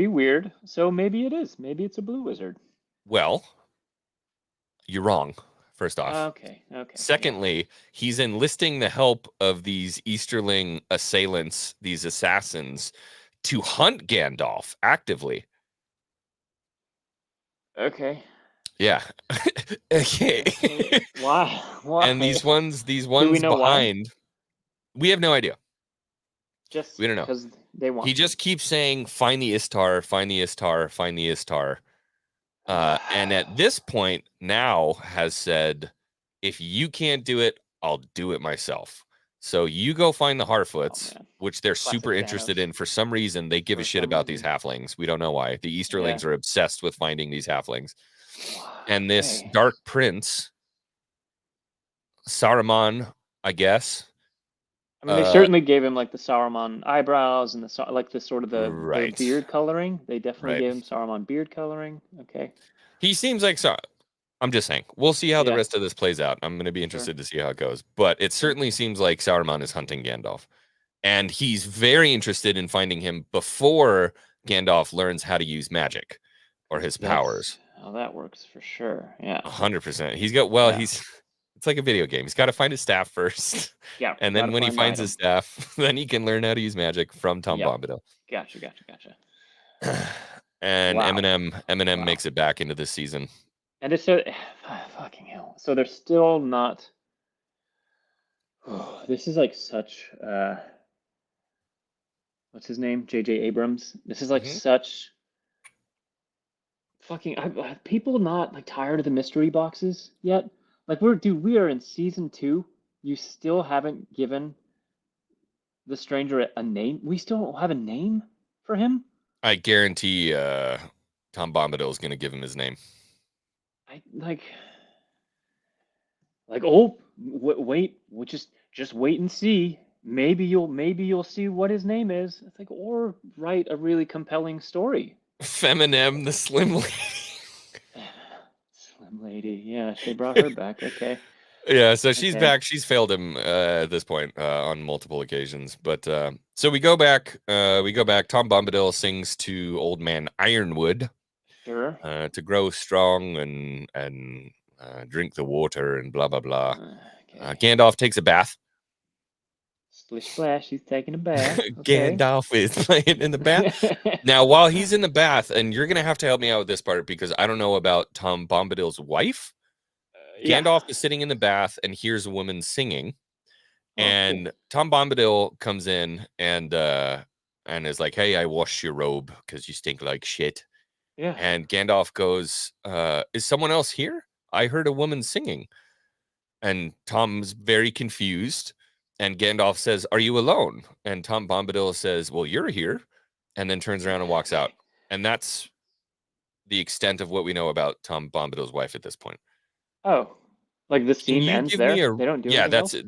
weird. So maybe it is. Maybe it's a blue wizard. Well, you're wrong. First off. Okay. Secondly, he's enlisting the help of these Easterling assailants, these assassins, to hunt Gandalf actively. Okay. Yeah. Okay. Why? And these ones we know behind, we have no idea. Just we don't know. Because they want. He just keeps saying, "Find the Istar, find the Istar, find the Istar." And at this point, now has said, "If you can't do it, I'll do it myself." So you go find the Harfoots, which they're super interested in. For some reason, they give a shit about these halflings. We don't know why. The Easterlings are obsessed with finding these halflings. And this dark prince, Saruman, I guess. I mean, they certainly gave him like the Saruman eyebrows and the sort of the beard coloring. They definitely gave him Saruman beard coloring. Okay. He seems like I'm just saying. We'll see how the rest of this plays out. I'm going to be interested to see how it goes. But it certainly seems like Saruman is hunting Gandalf. And he's very interested in finding him before Gandalf learns how to use magic or his powers. Oh, that works for sure. Yeah. 100%. He's got, it's like a video game. He's got to find his staff first. Yeah. And then when he finds his staff, then he can learn how to use magic from Tom Bombadil. Gotcha. And Eminem makes it back into this season. And it's so fucking hell. So they're still not. Oh, this is like such. What's his name? J.J. Abrams. This is like such. Fucking people not like tired of the mystery boxes yet. Like we are in season 2. You still haven't given the stranger a name. We still don't have a name for him. I guarantee Tom Bombadil is going to give him his name. Wait, we'll just wait and see. Maybe you'll see what his name is. It's like, or write a really compelling story. Feminem, the Slim Lady. Slim Lady, yeah, they brought her back. Okay. Yeah, so she's back. She's failed him at this point on multiple occasions. But so we go back. Tom Bombadil sings to Old Man Ironwood. Sure. to grow strong and drink the water and blah blah blah. Okay. Gandalf takes a bath. Splish splash, he's taking a bath. Okay. Gandalf is playing in the bath. Now, while he's in the bath, and you're gonna have to help me out with this part because I don't know about Tom Bombadil's wife. Yeah. Gandalf is sitting in the bath and hears a woman singing, Oh, and cool. Tom Bombadil comes in and is like, "Hey, I washed your robe because you stink like shit." Yeah. And Gandalf goes, "Is someone else here? I heard a woman singing." And Tom's very confused. And Gandalf says, "Are you alone?" And Tom Bombadil says, "Well, you're here." And then turns around and walks out. And that's the extent of what we know about Tom Bombadil's wife at this point. Oh, like the Can scene you ends give there? me a They don't do yeah, anything that's else?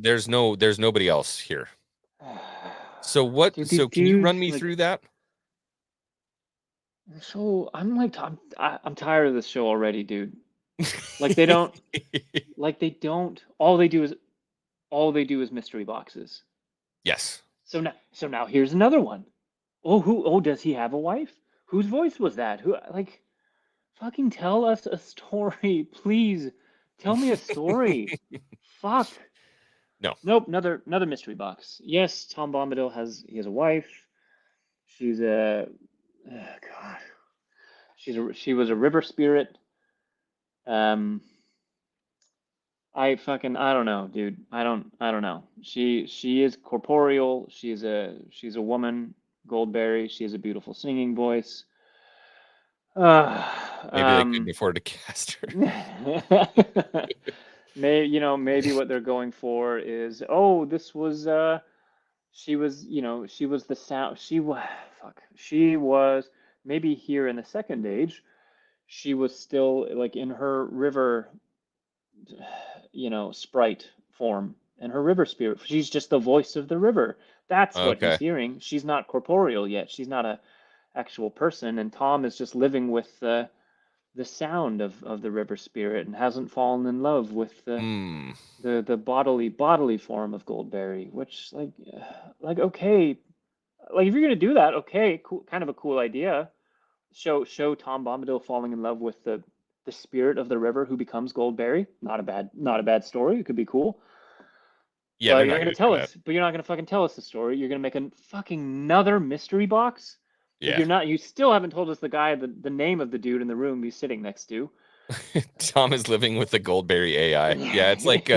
there's nobody else here. So what Dude, these can you run dudes, me like, through that? so I'm like, I'm tired of this show already, dude. Like they don't, all they do is mystery boxes. Yes. So now here's another one. Oh, does he have a wife? Whose voice was that? Who, like, fucking tell us a story, please. Tell me a story. Fuck. No. Nope, another mystery box. Yes, Tom Bombadil has a wife. She's a God. She was a river spirit. I don't know, dude. I don't know. She is corporeal. She's a woman, Goldberry. She has a beautiful singing voice. Maybe they couldn't afford to cast her. Maybe what they're going for is, this was she was the sound she was maybe here in the second age she was still like in her river sprite form and her river spirit. She's just the voice of the river. That's what he's Okay. hearing. She's not corporeal yet. She's not a actual person, and Tom is just living with the sound of the river spirit and hasn't fallen in love with the bodily form of Goldberry, which okay, like if you're gonna do that, okay, cool, kind of a cool idea. Show Tom Bombadil falling in love with the spirit of the river who becomes Goldberry. Not a bad story. It could be cool. Yeah, But they're you're not gonna gonna tell do us, that. but you're not gonna fucking tell us the story. You're gonna make a fucking another mystery box. Like Yeah. you still haven't told us the name of the dude in the room he's sitting next to. Tom is living with the Goldberry AI. Yeah, it's like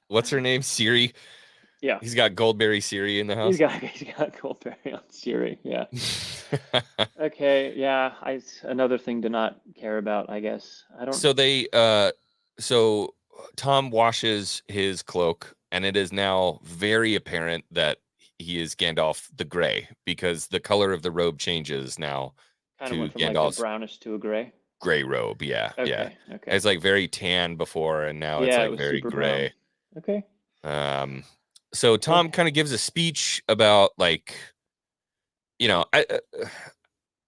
what's her name? Siri. Yeah. He's got Goldberry Siri in the He's house. got Goldberry on Siri. Yeah. Okay. Yeah. Another thing to not care about, I guess. I don't. So Tom washes his cloak, and it is now very apparent that he is Gandalf the Grey because the color of the robe changes now Kind of to went from like a Gandalf's brownish to a gray. gray robe. Yeah, yeah. Okay. Okay. It's like very tan before, and now it's Yeah, it like was very super brown. gray. Okay. So Okay. Tom kind of gives a speech about like,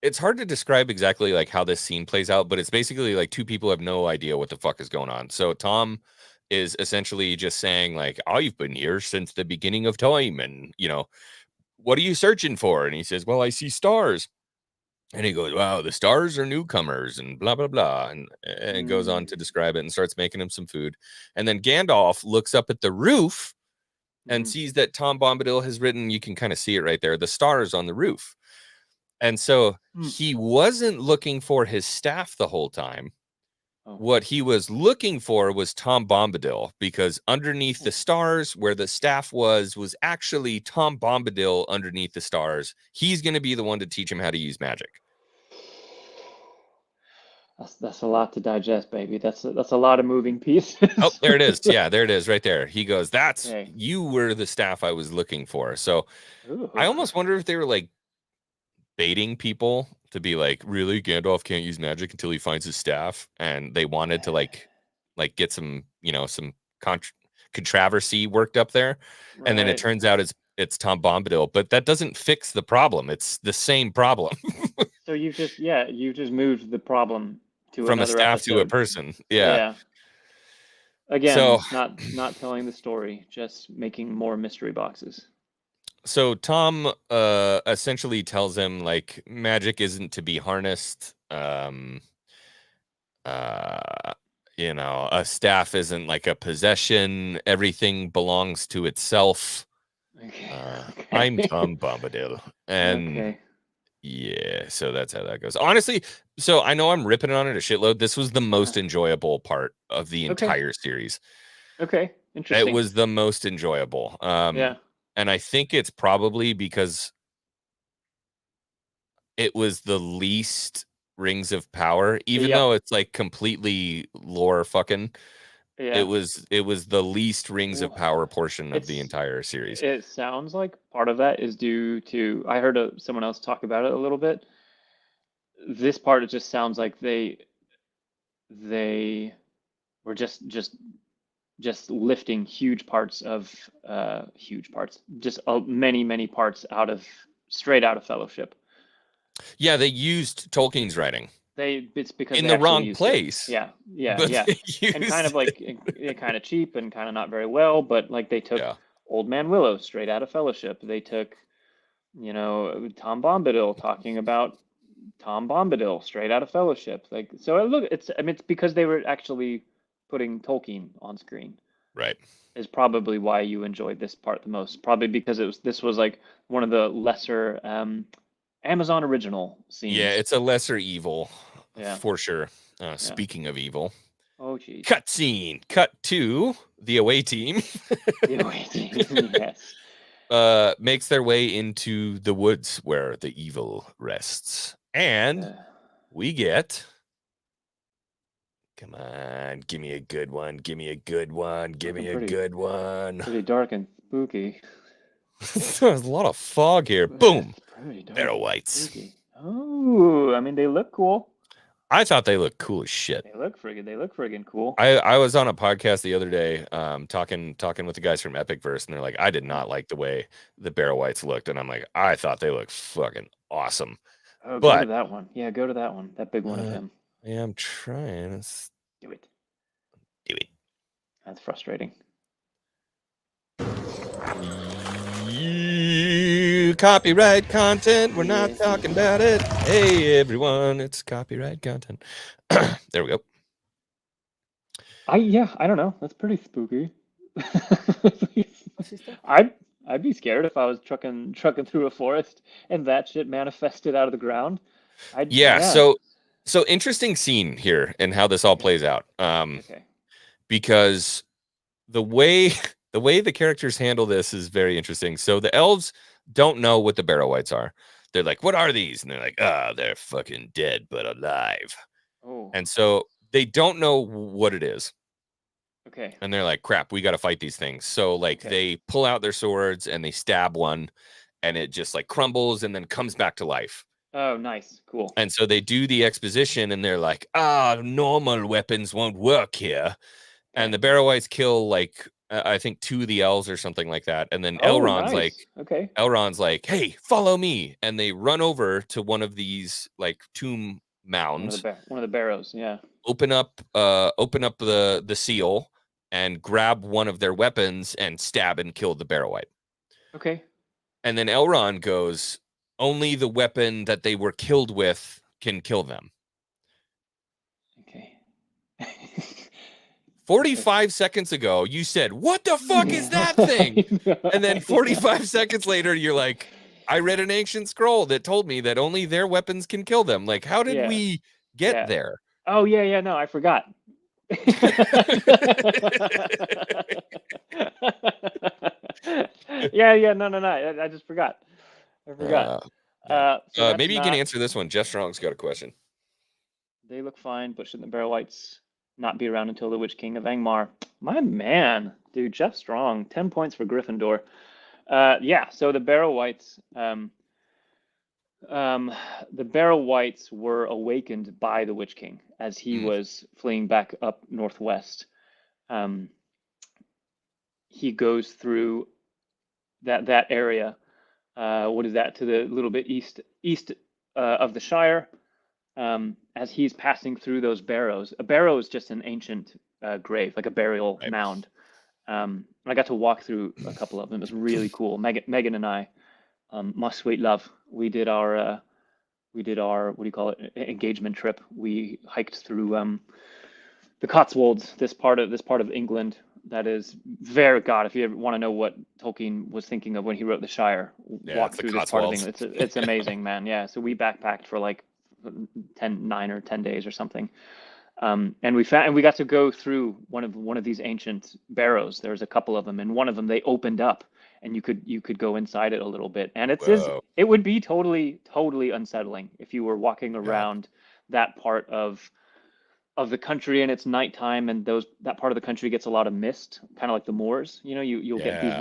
it's hard to describe exactly like how this scene plays out, but it's basically like two people have no idea what the fuck is going on. So Tom is essentially just saying like, I've been here since the beginning of time, and what are you searching for? And he says, well, I see stars. And he goes, wow, the stars are newcomers and blah, blah, blah. And goes on to describe it and starts making him some food. And then Gandalf looks up at the roof and sees that Tom Bombadil has written, you can kind of see it right there, the stars on the roof. And so he wasn't looking for his staff the whole time. What he was looking for was Tom Bombadil, because underneath the stars where the staff was actually Tom Bombadil underneath the stars. He's going to be the one to teach him how to use magic. That's a lot to digest, baby. That's a lot of moving pieces. Oh, there it is. Yeah, there it is right there. He goes, you were the staff I was looking for. So I almost wonder if they were like baiting people to be like, really, Gandalf can't use magic until he finds his staff, and they wanted to like get some some controversy worked up there, and then it turns out it's Tom Bombadil, but that doesn't fix the problem. It's the same problem. So you've just moved the problem to from another a staff episode. to a person. Yeah. Again, so not telling the story, just making more mystery boxes. So Tom essentially tells him like magic isn't to be harnessed. You know, a staff isn't like a possession. Everything belongs to itself. Okay. I'm Tom Bombadil, and Okay. yeah, so that's how that goes. Honestly, so I know I'm ripping on it a shitload. This was the most enjoyable part of the Okay. entire series. Okay. It Interesting. was the most enjoyable. Yeah. And I think it's probably because it was the least Rings of Power, even Yep. though it's like completely lore fucking. Yeah. It was the least Rings of Well, Power portion of the It's entire series. it sounds like part of that is due to I heard someone else talk about it a little bit. This part it just sounds like they were just lifting huge parts of just many parts straight out of Fellowship. Yeah, they used Tolkien's writing It's because in they the actually wrong used place. it. Yeah, But yeah. they And kind used of like kind of cheap and kind of not very well, but like they took yeah. Old Man Willow straight out of Fellowship. They took, Tom Bombadil talking about Tom Bombadil straight out of Fellowship. Like so it's because they were actually putting Tolkien on screen Right. is probably why you enjoyed this part the most. Probably because this was like one of the lesser Amazon original scenes. Yeah, it's a lesser evil Yeah. for sure. Yeah. Speaking of evil, Oh geez. cutscene. Cut to the away team. Yes. Makes their way into the woods where the evil rests, and we get. Come on, give me a good one. Give me a good one. Give me a good one. Pretty dark and spooky. There's a lot of fog here. Boom. Pretty dark. Barrow-wights. Spooky. Oh, I mean they look cool. I thought they looked cool as shit. They look friggin' cool. I was on a podcast the other day, talking with the guys from Epicverse, and they're like, I did not like the way the Barrow-wights looked, and I'm like, I thought they looked fucking awesome. Oh, But go to that one. Yeah, go to that one. That big one of him. Yeah, I'm trying. Let's Do it. do it. That's frustrating. Copyright content. We're not talking about it. Hey, everyone, it's copyright content. There we go. I don't know. That's pretty spooky. I'd be scared if I was trucking through a forest and that shit manifested out of the ground. Yeah. So interesting scene here and how this all plays out. Okay. Because the way the characters handle this is very interesting. So the elves don't know what the Barrow-wights are. They're like, what are these? And they're like, they're fucking dead but alive. Oh. And so they don't know what it is. Okay. And they're like, crap, we got to fight these things. So like they pull out their swords and they stab one, and it just like crumbles and then comes back to life. Oh, nice. Cool. And so they do the exposition and they're like, normal weapons won't work here. And the Barrow-wights kill like I think 2 of the elves or something like that. And then Elrond's like, hey, follow me. And they run over to one of these like tomb mounds. One of the barrows, yeah. Open up the seal and grab one of their weapons and stab and kill the Barrow-wight. Okay. And then Elrond goes, only the weapon that they were killed with can kill them. Okay. 45 seconds ago, you said, what the fuck is that thing? And then 45 seconds later, you're like, I read an ancient scroll that told me that only their weapons can kill them. Like, how did we get there? Oh, yeah, no, I forgot. No, I just forgot. So maybe you can answer this one. Jeff Strong's got a question. They look fine, but shouldn't the Barrow-wights not be around until the Witch King of Angmar? My man, dude, Jeff Strong, 10 points for Gryffindor. So the Barrow-wights, were awakened by the Witch King as he was fleeing back up northwest. He goes through that area. What is that, to the little bit east of the Shire? As he's passing through those barrows. A barrow is just an ancient grave, like a burial mound. I got to walk through a couple of them. It was really cool. Megan and I My sweet love. We did our what do you call it, engagement trip. We hiked through the Cotswolds, this part of England that is very God. If you ever want to know what Tolkien was thinking of when he wrote The Shire, Yeah, walk it's the through this part of Cotswolds. England. It's amazing, man. Yeah. So we backpacked for like 9 or 10 days or something. And we got to go through one of these ancient barrows. There's a couple of them, and one of them they opened up, and you could go inside it a little bit, and Whoa. it would be totally unsettling if you were walking Yeah. around that part of the country and it's nighttime, and that part of the country gets a lot of mist, kind of like the moors. You'll get Yeah.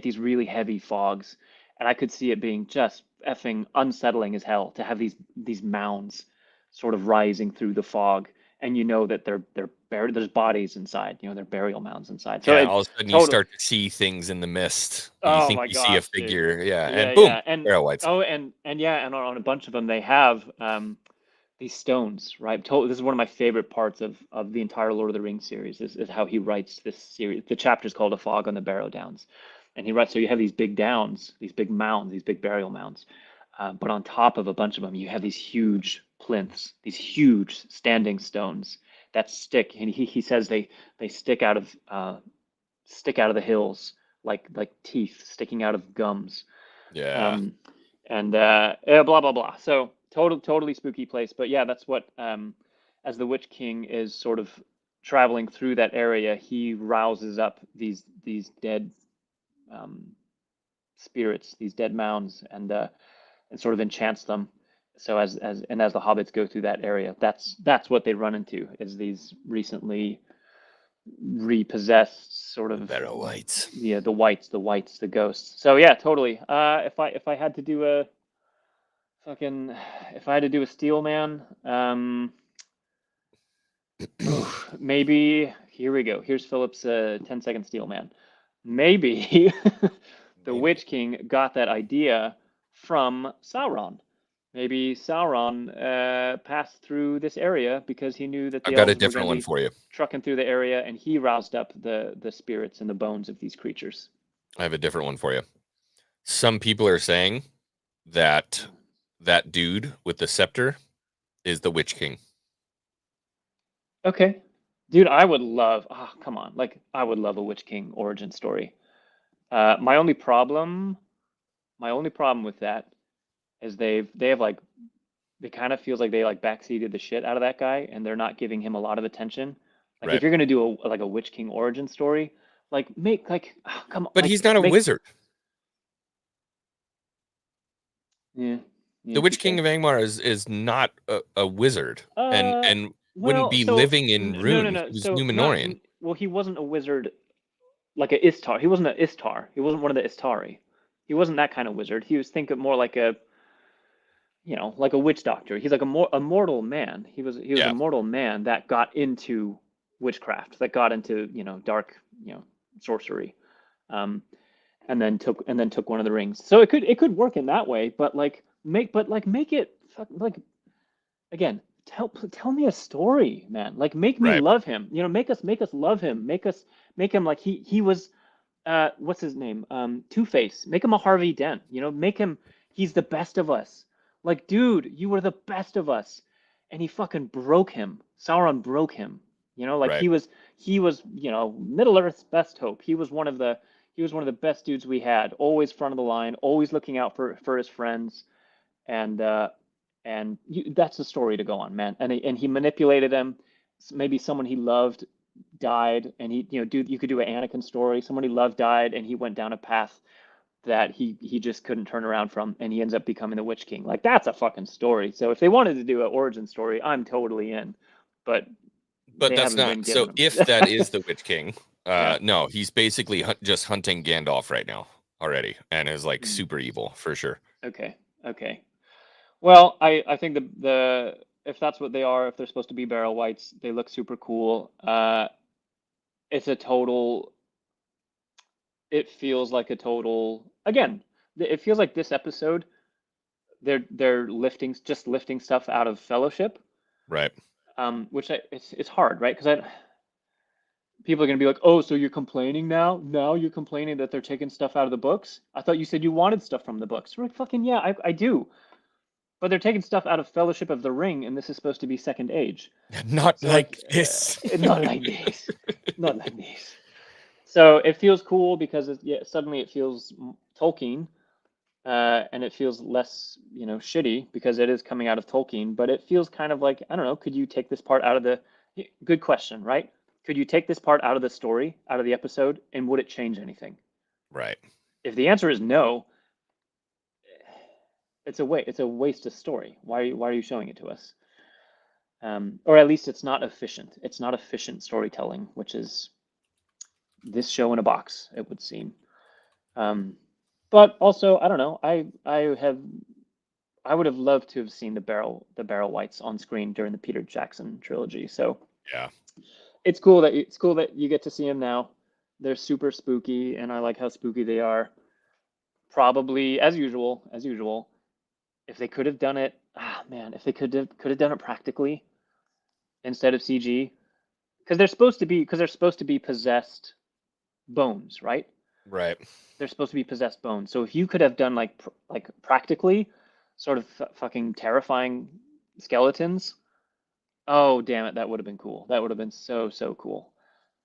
these really heavy fogs, and I could see it being just effing unsettling as hell to have these mounds sort of rising through the fog, and that they're buried. There's bodies inside. They're burial mounds inside. So Yeah. it All of a sudden, you total. start to see things in the mist. You Oh think my you see a gosh, dude. figure. Yeah. Yeah, And boom, yeah, and Barrow-wights. oh, and yeah, and on a bunch of them they have these stones, right? This is one of my favorite parts of the entire Lord of the Rings series is how he writes this series. The chapter's called A Fog on the Barrow Downs. And he writes, so you have these big downs, these big mounds, these big burial mounds. But on top of a bunch of them, you have these huge plinths, these huge standing stones that stick. And he says they stick out of the hills like teeth sticking out of gums. Yeah. Yeah, blah blah blah. So totally spooky place. But yeah, that's what as the Witch King is sort of traveling through that area, he rouses up these dead spirits, these dead mounds, and sort of enchants them. So as the hobbits go through that area, that's what they run into, is these recently repossessed sort of Barrow-wights. the whites, the ghosts. So yeah, totally. If I had to do a fucking if I had to do a steel man, maybe here we go. Here's Philip's 10-second steel man. Maybe the Maybe. Witch King got that idea from Sauron. Maybe Sauron passed through this area because he knew that the I've got a elves were going different to one be for you. trucking through the area, and he roused up the spirits and the bones of these creatures. I have a different one for you. Some people are saying that dude with the scepter is the Witch King. Okay. Dude, I would love, come on. Like, I would love a Witch King origin story. My only problem with that is they have like, it kind of feels like they like backseated the shit out of that guy, and they're not giving him a lot of attention. Like, Right. if you're gonna do a Witch King origin story, like come on. But like, he's not a wizard. Yeah. The Witch touche. King of Angmar is not a wizard, and wouldn't Well, be so living in no, runes. He was so not Númenorian. well. He wasn't a wizard like a Istar. He wasn't an Istar. He wasn't one of the Istari. He wasn't that kind of wizard. He was think of more like a like a witch doctor. He's like a mortal man. He was a Yeah. mortal man that got into witchcraft, that got into dark sorcery, and then took one of the rings. So it could work in that way, but make it like again. Tell me a story, man. Like, make me Right. love him. Make us love him. Make him like he was what's his name? Two-Face. Make him a Harvey Dent. Make him he's the best of us. Like, dude, you were the best of us. And he fucking broke him. Sauron broke him. Like Right. he was, Middle Earth's best hope. He was one of the best dudes we had. Always front of the line, always looking out for his friends. And that's the story to go on, man. And he manipulated him. Maybe someone he loved died, and you could do an Anakin story. Someone he loved died, and he went down a path that he just couldn't turn around from, and he ends up becoming the Witch King. Like, that's a fucking story. So if they wanted to do an origin story, I'm totally in. But they that's haven't been not. given So them. if that is the Witch King, Yeah. no, he's basically just hunting Gandalf right now already, and is like Mm. super evil for sure. Okay. Well, I think the if that's what they are, if they're supposed to be Barrow-wights, they look super cool. It's a total. It feels like a total. Again, it feels like this episode. They're lifting stuff out of Fellowship, Right. which it's hard, right? Because people are going to be like, oh, so you're complaining now? Now you're complaining that they're taking stuff out of the books? I thought you said you wanted stuff from the books. We're like, fucking yeah, I do. But they're taking stuff out of Fellowship of the Ring, and this is supposed to be Second Age. Not So, like this. Not like this. Not like this. So it feels cool because suddenly it feels Tolkien, and it feels less, shitty because it is coming out of Tolkien. But it feels kind of like, I don't know, could you take this part out of the? Good question, right? Could you take this part out of the story, out of the episode, and would it change anything? Right. If the answer is no, it's a waste of story. Why are you showing it to us? Or at least it's not efficient. It's not efficient storytelling, which is this show in a box, it would seem. But also, I don't know. I would have loved to have seen the Barrow-wights on screen during the Peter Jackson trilogy. So yeah, it's cool that you get to see them now. They're super spooky, and I like how spooky they are. Probably as usual. If they could have done it, if they could have done it practically instead of CG, because they're supposed to be possessed bones, right? Right. They're supposed to be possessed bones. So if you could have done like practically, sort of fucking terrifying skeletons, oh damn it, that would have been cool. That would have been so cool.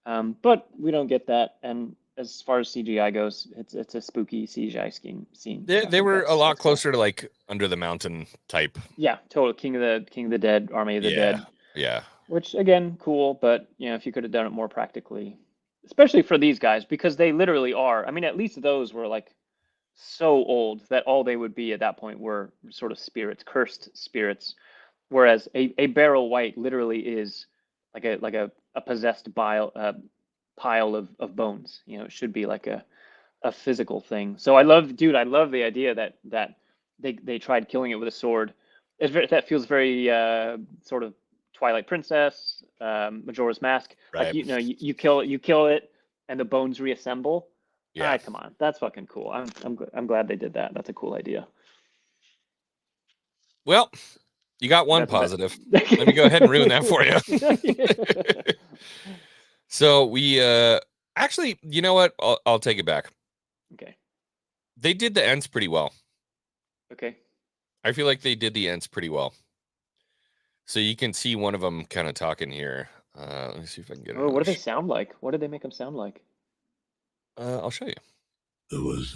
But we don't get that, and as far as CGI goes, it's a spooky CGI scene. They were a lot closer to like Under the Mountain type. Yeah, total King of the Dead, Army of the Dead. Yeah. Which again, cool, but if you could have done it more practically, especially for these guys, because they literally are. I mean, at least those were like so old that all they would be at that point were sort of spirits, cursed spirits. Whereas a Barrow-wight literally is like a possessed pile of bones. It should be like a physical thing. So I love the idea that they tried killing it with a sword. That feels very sort of Twilight Princess, Majora's Mask. Right. Like you kill it, and the bones reassemble. Yeah. All right, come on, that's fucking cool. I'm glad they did that. That's a cool idea. Well, you got one positive. Let me go ahead and ruin that for you. So we actually, you know what? I'll take it back. Okay. They did the ends pretty well. Okay. I feel like they did the ends pretty well. So you can see one of them kind of talking here. Let me see if I can get it. Oh, what do they sound like? What did they make them sound like? I'll show you. There was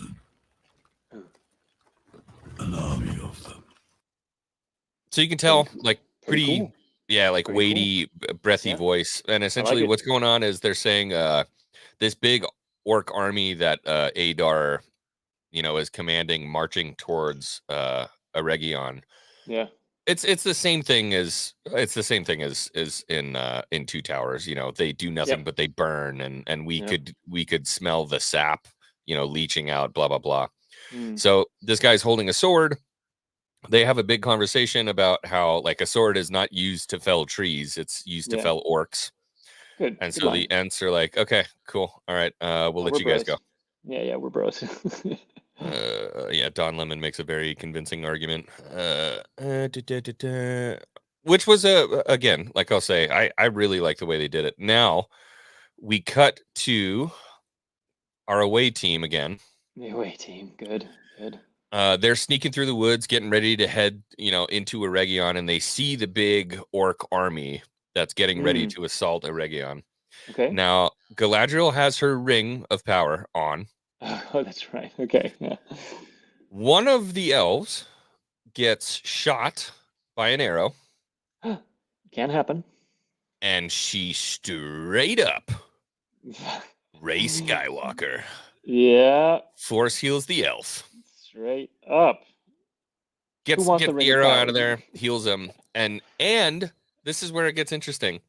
an army of them. So you can tell, like, pretty cool. Yeah, like Pretty weighty, breathy voice. And essentially what's going on is they're saying this big orc army that Adar, is commanding, marching towards Eregion. Yeah. It's the same thing as in Two Towers. They do nothing but they burn, and we could smell the sap, leaching out, blah blah blah. So this guy's holding a sword. They have a big conversation about how like a sword is not used to fell trees; it's used to fell orcs. Good. And so the Ents are like, okay, cool, all right, we'll let you guys go. Yeah, we're bros. Don Lemon makes a very convincing argument. Which was again, like I'll say, I really like the way they did it. Now we cut to our away team again. The away team, good. They're sneaking through the woods, getting ready to head, into Eregion, and they see the big orc army that's getting ready to assault Eregion. Okay. Now Galadriel has her ring of power on. Oh, that's right. Okay. Yeah. One of the elves gets shot by an arrow. Can happen. And she straight up Rey Skywalker. Yeah. Force heals the elf. Straight up. Gets the arrow out of there, heals him. And this is where it gets interesting.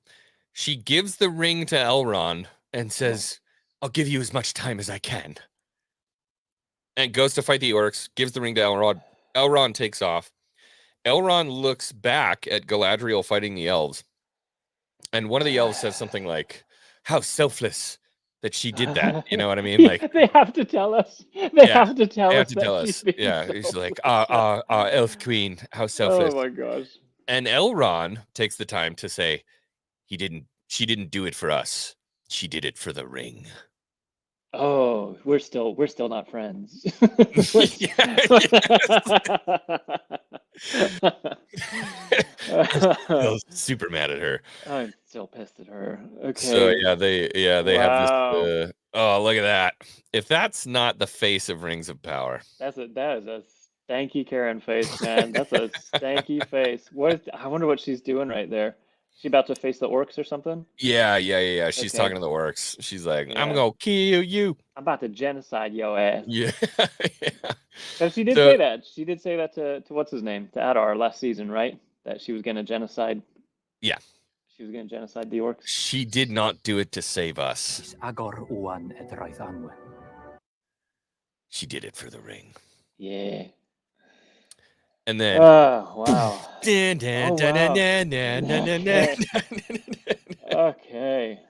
She gives the ring to Elrond and says, I'll give you as much time as I can. And goes to fight the orcs, gives the ring to Elrond. Elrond takes off. Elrond looks back at Galadriel fighting the elves. And one of the elves says something like, how selfless that she did that. You know what I mean? Like they have to tell us. They have to tell us. Yeah, he's like, elf queen, how selfless. Oh my gosh. And Elrond takes the time to say, she didn't do it for us. She did it for the ring. Oh, we're still not friends. Yeah, I was super mad at her. I'm still pissed at her. So Okay. they have this. Wow. Oh, look at that! If that's not the face of Rings of Power, That is a stanky Karen face, man. That's a stanky face. I wonder what she's doing right there. She about to face the orcs or something? yeah. She's Okay. talking to the orcs. She's like, "I'm Yeah. gonna kill you." I'm about to genocide your ass. Yeah, yeah. Because she did So say that. She did say that to what's his name? To Adar last season, right? That she was gonna genocide. yeah, She was gonna genocide the orcs. she did not do it to save us. She did it for the ring. Yeah. And then Oh wow. dun, dun, Oh dun, dun, wow. dun, dun, dun, dun, dun, Okay. Okay.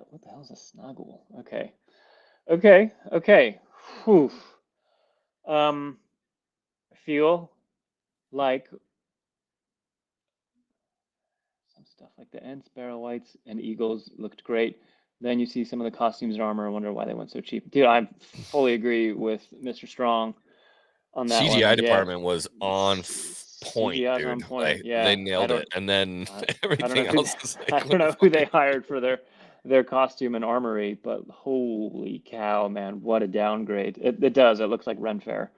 What the hell is a snoggle? Okay. Okay. Whew. I feel like some stuff like the Ents, Barrow-wights, and Eagles looked great. Then you see some of the costumes and armor. I wonder why they went so cheap. Dude, I fully agree with Mr. Strong on that one. CGI Yeah, department was on point, CGI's dude. on point. Like Yeah, they nailed it, and then I don't know everything who else is I like, don't what the know who fuck? they hired for their costume and armory, but holy cow, man, what a downgrade! It does. It looks like Ren Fair.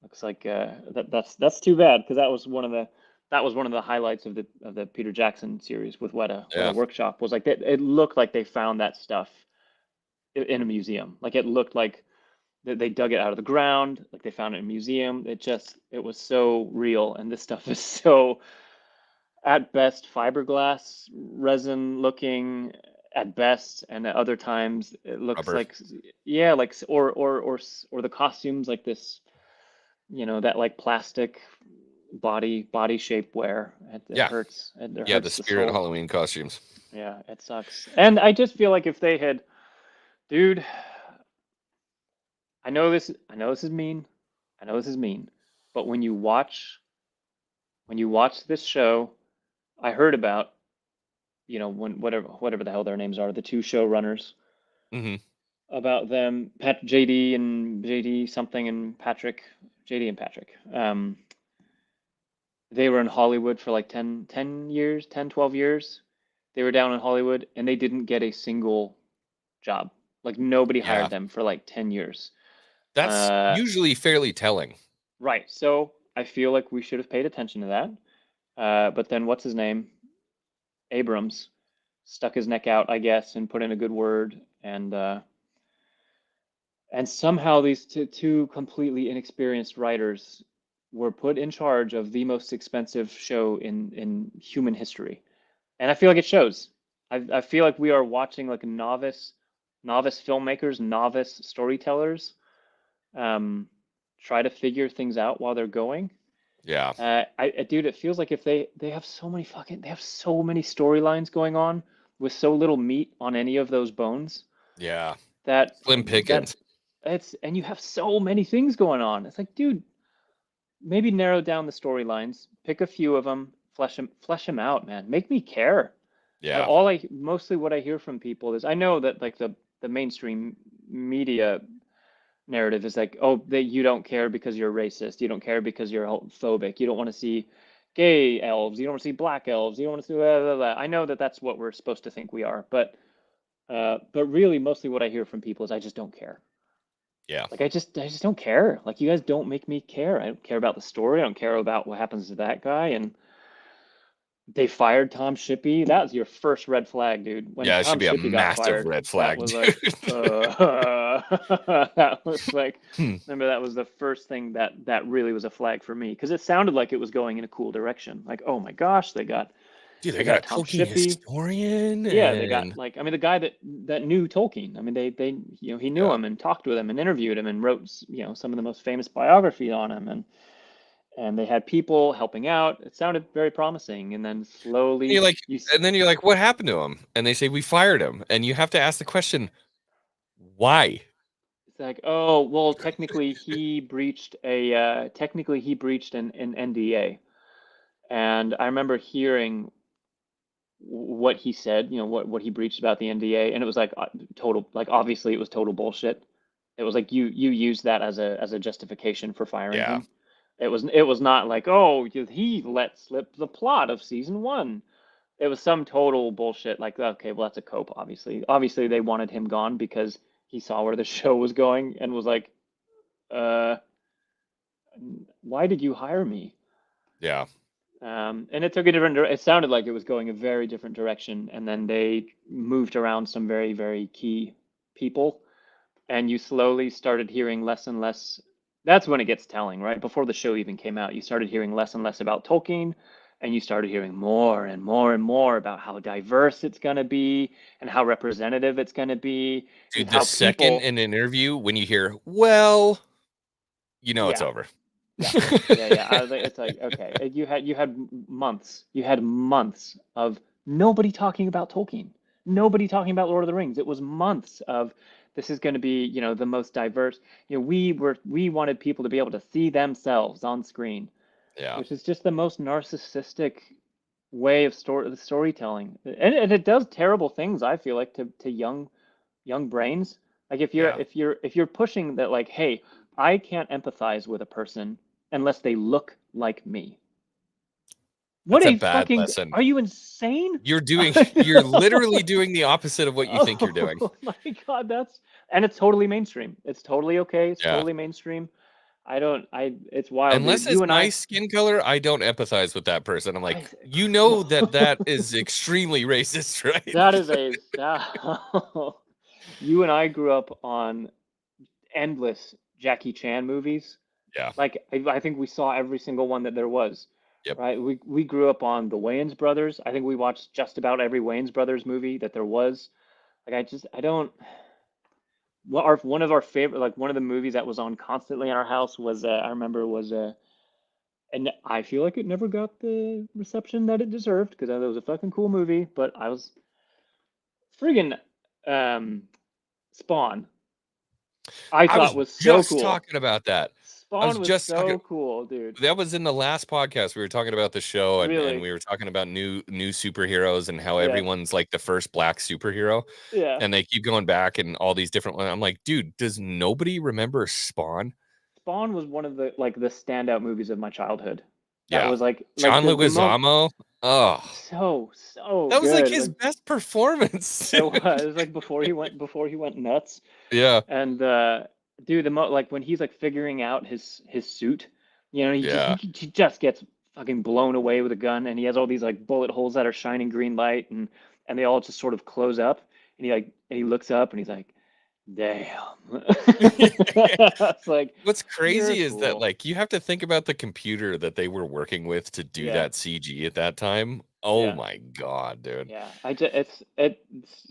Looks like that's too bad because that was one of the highlights of the Peter Jackson series with Weta Yeah, Workshop was like it looked like they found that stuff in a museum. Like it looked like they dug it out of the ground, like they found it in a museum. It was so real, and this stuff is so at best fiberglass resin looking at best, and at other times it looks rubber. like yeah, like or the costumes like this, that like plastic body shape wear. It Yeah, hurts. It yeah. The hurts the Spirit soul. Halloween costumes. Yeah, it sucks. And I just feel like if they had, dude, I know this is mean. I know this is mean. But when you watch this show, I heard about, when whatever the hell their names are, the two showrunners, Hmm. about them, JD and JD something and Patrick, JD and Patrick. They were in Hollywood for like 10 years, 10, 12 years. They were down in Hollywood and they didn't get a single job. Like nobody hired Yeah, them for like 10 years. that's Uh, usually fairly telling. right. So I feel like we should have paid attention to that. But then what's his name? Abrams stuck his neck out, I guess, and put in a good word. And somehow these two completely inexperienced writers were put in charge of the most expensive show in human history. And I feel like it shows. I feel like we are watching like novice filmmakers, novice storytellers, try to figure things out while they're going. Yeah, Dude, it feels like if they have they have so many storylines going on with so little meat on any of those bones yeah. that Slim that pickings. and you have so many things going on. It's like, dude, maybe narrow down the storylines, pick a few of them, flesh them out, man. Make me care. Yeah, Mostly what I hear from people is I know that like the mainstream media narrative is like, oh, that you don't care because you're racist, you don't care because you're phobic, you don't want to see gay elves, you don't want to see black elves, you don't want to see blah, blah, blah. I know that that's what we're supposed to think we are, but really mostly what I hear from people is I just don't care. yeah. Like I just don't care. Like you guys don't make me care. I don't care about the story. I don't care about what happens to that guy. And they fired Tom Shippey. That was your first red flag, dude. When Yeah, it should Tom be a Shippey got massive fired, red that flag, was like, dude. that was like, Hmm. remember that was the first thing that really was a flag for me because it sounded like it was going in a cool direction. Like, oh my gosh, Dude, they they got a got Tom Tolkien Shippey. historian, Yeah, they got and like, I mean, the guy that knew Tolkien. I mean, they he knew yeah, him and talked with him and interviewed him and wrote some of the most famous biography on him and they had people helping out. It sounded very promising, and then and you're slowly like, what happened to him? And they say we fired him, and you have to ask the question, why? it's like, oh well, technically he breached an NDA, and I remember hearing what he said, what he breached about the NDA, and it was like total, like obviously it was total bullshit. It was like you used that as a justification for firing Yeah. him. It was not like, oh, he let slip the plot of season 1. It was some total bullshit. Like, okay, well, that's a cope. Obviously they wanted him gone because he saw where the show was going and was like, why did you hire me? Yeah. And it took a different. It sounded like it was going a very different direction, and then they moved around some very, very key people, and you slowly started hearing less and less. That's when it gets telling, right? Before the show even came out, you started hearing less and less about Tolkien, and you started hearing more and more and more about how diverse it's going to be and how representative it's going to be. Dude, How the second people, in an interview when you hear, well, it's yeah, over. yeah. I was like, it's like, okay, you had months of nobody talking about Tolkien, nobody talking about Lord of the Rings. It was months of this is going to be, the most diverse. We wanted people to be able to see themselves on screen, Yeah. which is just the most narcissistic way of storytelling, and it does terrible things. I feel like to young brains. Like if you're pushing that, like, hey, I can't empathize with a person unless they look like me. What That's a a bad fucking, lesson. are you insane? You're literally doing the opposite of what you think you're doing. Oh my God, and it's totally mainstream. It's totally okay. It's Yeah. totally mainstream. It's wild. Unless Dude. it's You and my skin color, I don't empathize with that person. I'm like, that is extremely racist, right? You and I grew up on endless Jackie Chan movies. Yeah. Like I think we saw every single one that there was. Yep. Right. We grew up on the Wayans brothers. I think we watched just about every Wayans brothers movie that there was. Like I don't. One of our favorite, like one of the movies that was on constantly in our house was I remember was and I feel like it never got the reception that it deserved because it was a fucking cool movie. But I was friggin' Spawn. I thought was so just cool. talking about that. Spawn was so cool, dude. That was in the last podcast. We were talking about the show, and, Really? and we were talking about new superheroes and how everyone's like the first black superhero. Yeah. And they keep going back and all these different ones. I'm like, dude, does nobody remember Spawn? Spawn was one of the standout movies of my childhood. Yeah. That was like John Leguizamo. Oh, so that was good. like his best performance. It was like before he went nuts. Yeah. And dude, like when he's like figuring out his suit, he just gets fucking blown away with a gun, and he has all these like bullet holes that are shining green light, and they all just sort of close up, and he looks up and he's like, damn. It's like, what's crazy is cool. that like you have to think about the computer that they were working with to do that CG at that time. Oh my God, dude. Yeah, it's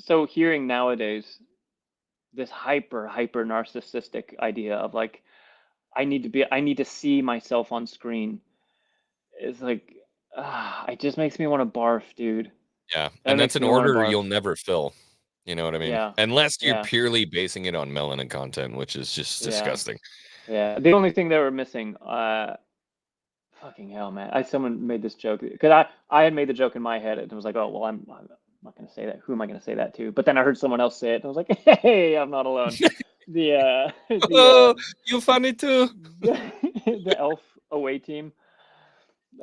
so hearing nowadays this hyper narcissistic idea of like I need to see myself on screen is like it just makes me want to barf, dude. Yeah, and that's an order you'll never fill. You know what I mean? Yeah. Unless you're purely basing it on melanin content, which is just disgusting. Yeah. The only thing they were missing, fucking hell, man. Someone made this joke because I had made the joke in my head and it was like, oh well, I'm not gonna say that. Who am I gonna say that to? But then I heard someone else say it and I was like, hey, I'm not alone. You're funny too. The elf away team.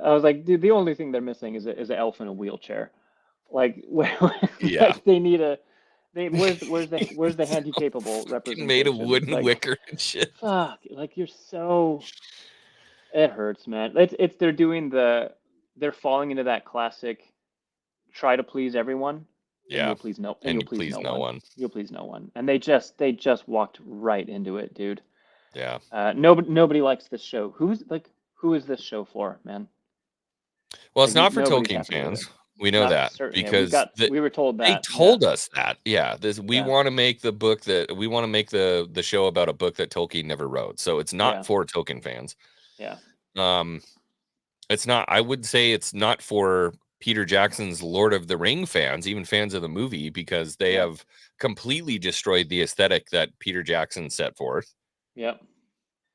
I was like, dude, the only thing they're missing is an elf in a wheelchair. Like, like they need a. Where's the handy capable representation? Made of wooden wicker and shit. Fuck, like you're so. It hurts, man. They're falling into that classic, try to please everyone. Yeah. You'll please no. And you'll please no one. You'll please no one. And they just walked right into it, dude. Yeah. Nobody likes this show. Who is this show for, man? Well, it's not for Tolkien fans. We know that because we were told that. They told us that. Yeah, we want to make the book that we want to make the show about a book that Tolkien never wrote. So it's not for Tolkien fans. Yeah. It's not. I would say it's not for Peter Jackson's Lord of the Ring fans, even fans of the movie, because they have completely destroyed the aesthetic that Peter Jackson set forth. Yep.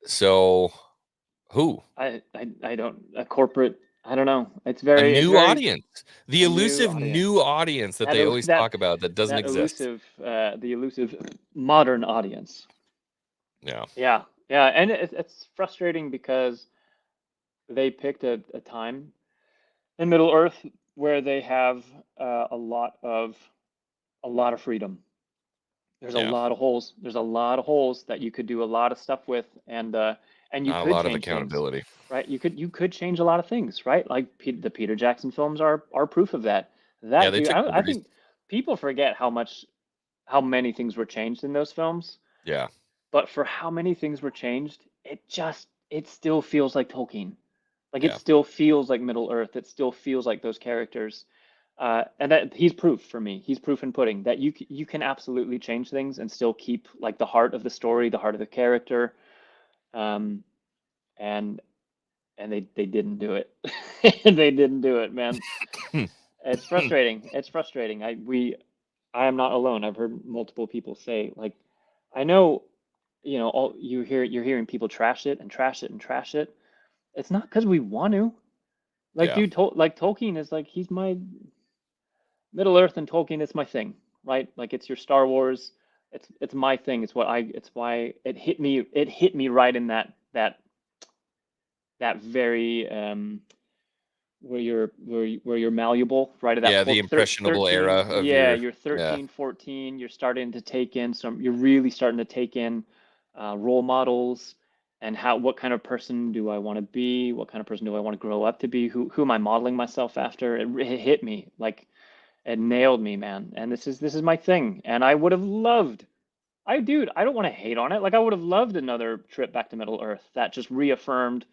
So, who? I don't a corporate. I don't know. It's A very it's new very audience. The a new elusive audience. new audience that That they el- always that talk about that doesn't that exist. the elusive modern audience. Yeah. Yeah, yeah, and it's frustrating because they picked a time in Middle Earth where they have a lot of freedom. There's a Yeah. lot of holes. There's a lot of holes that you could do a lot of stuff with, and you Not a could lot of change things, accountability. right? You could change a lot of things, right? Like the Peter Jackson films are proof of that. Yeah, That they dude, took I liberties. think people forget how many things were changed in those films, Yeah. but for how many things were changed, it still feels like Tolkien. Like it Yeah. still feels like Middle Earth. It still feels like those characters. And that he's proof for me. He's proof in pudding that you can absolutely change things and still keep like the heart of the story, the heart of the character. Um, and they didn't do it. They didn't do it, man. It's frustrating. It's frustrating. I am not alone. I've heard multiple people say like, I know, all you're hearing people trash it and trash it and trash it. It's not because we want to. Like, Yeah. dude, Tolkien is like he's my Middle Earth and Tolkien is my thing, right? Like it's your Star Wars. It's my thing. It's why it hit me right in that very where you're malleable, right? At that Yeah, the impressionable era 13, of yeah, your you're yeah. 13, 14, you're starting to take in you're really starting to take in role models and what kind of person do I want to be? What kind of person do I want to grow up to be? Who am I modeling myself after? It hit me like it nailed me, man. And this is my thing. And I would have loved, dude, I don't want to hate on it. Like I would have loved another trip back to Middle Earth that just reaffirmed,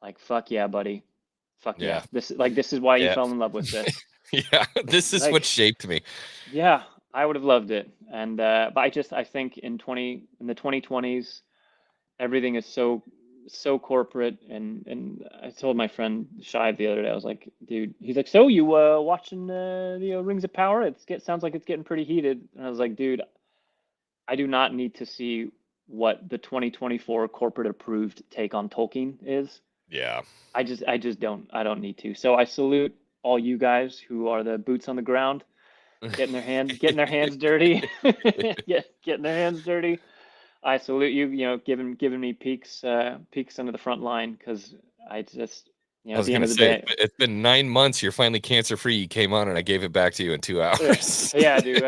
like, fuck yeah, buddy. Fuck yeah. Yeah. This is why you Yeah. fell in love with this. Yeah. This is what Like, shaped me. yeah, I would have loved it. And but I think in the 2020s, everything is so corporate and I told my friend Shive the other day, I was like, dude, he's like, so you watching the Rings of Power? Sounds like it's getting pretty heated. And I was like, dude, I do not need to see what the 2024 corporate approved take on Tolkien is. Yeah. I don't need to. So I salute all you guys who are the boots on the ground, getting their hands dirty, getting their hands dirty. I salute you, giving me peeks under the front line because I just, I at was the end gonna of the say day, it's been 9 months. You're finally cancer free. You came on and I gave it back to you in 2 hours. yeah, dude,